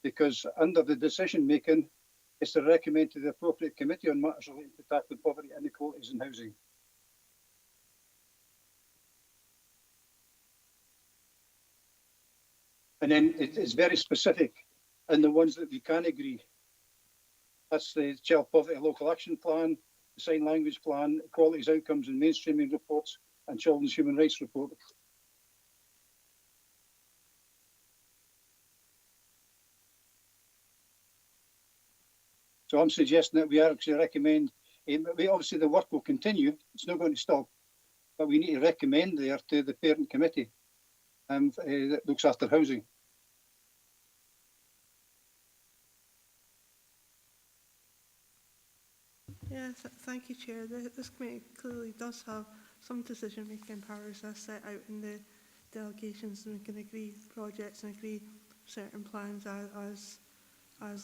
because under the decision making, it's to recommend to the appropriate committee on matters relating to tackling poverty, inequalities and housing. And then it's very specific in the ones that we can agree. That's the Child Poverty Local Action Plan, the Sign Language Plan, Equalities Outcomes and Mainstreaming Reports, and Children's Human Rights Report. So I'm suggesting that we actually recommend, obviously the work will continue, it's not going to stop, but we need to recommend there to the parent committee that looks after housing. Yeah, thank you, Chair. This committee clearly does have some decision-making powers as set out in the delegations, and we can agree projects and agree certain plans as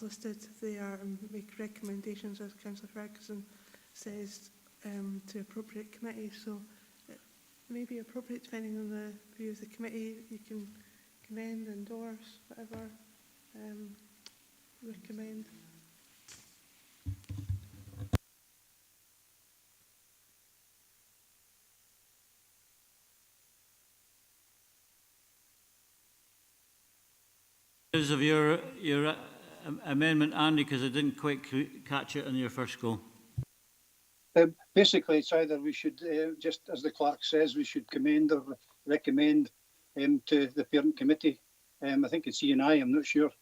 listed there and make recommendations, as Councillor Ferguson says, to appropriate committees. So it may be appropriate, depending on the view of the committee, you can commend, endorse, whatever, recommend. Of your amendment, Andy, because I didn't quite catch it in your first go. Basically, it's either we should, just as the clerk says, we should commend or recommend to the parent committee. I think it's E&I, I'm not sure.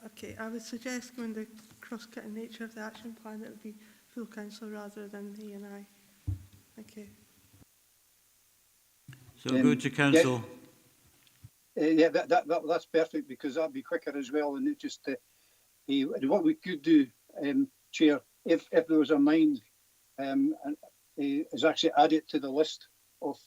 Okay, I would suggest, given the cross-cutting nature of the action plan, that it would be full council rather than E&I. Thank you. So go to council. Yeah, that's perfect, because that'd be quicker as well, and it just what we could do, Chair, if there was a mind, is actually add it to the list of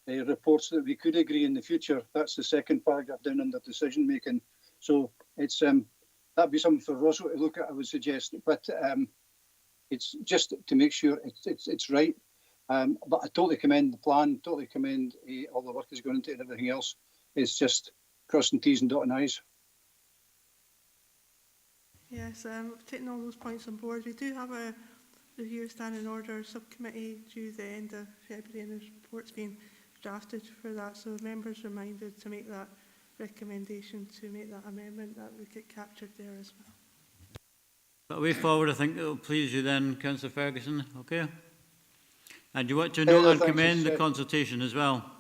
reports that we could agree in the future. That's the second paragraph down under decision making. So it's that'd be something for Roswell to look at, I would suggest. But it's just to make sure it's right. But I totally commend the plan, totally commend all the work that's going into it and everything else. It's just crossing T's and dotting I's. Yes, taking all those points on board. We do have a review standing order subcommittee due the end of February, and the report's being drafted for that. So members reminded to make that recommendation, to make that amendment, that would get captured there as well. But a way forward, I think it will please you then, Councillor Ferguson. Okay. And you want to note and commend the consultation as well?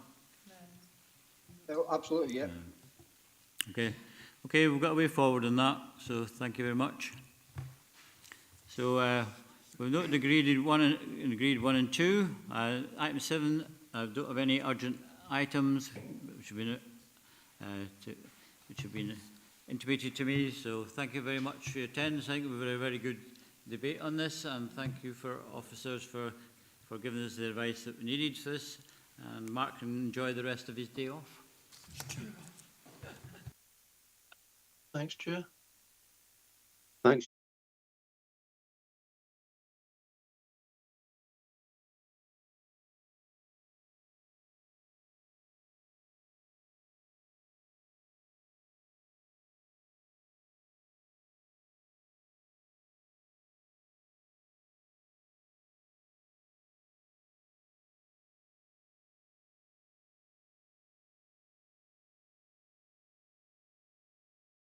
Absolutely, yeah. Okay. Okay, we've got a way forward on that, so thank you very much. So we've noted agreed one and two. Item 7, I don't have any urgent items which have been intimated to me. So thank you very much for your attendance. I think we've had a very good debate on this, and thank you for officers for giving us the advice that we needed for this. And Mark can enjoy the rest of his day off. Thanks, Chair. Thanks.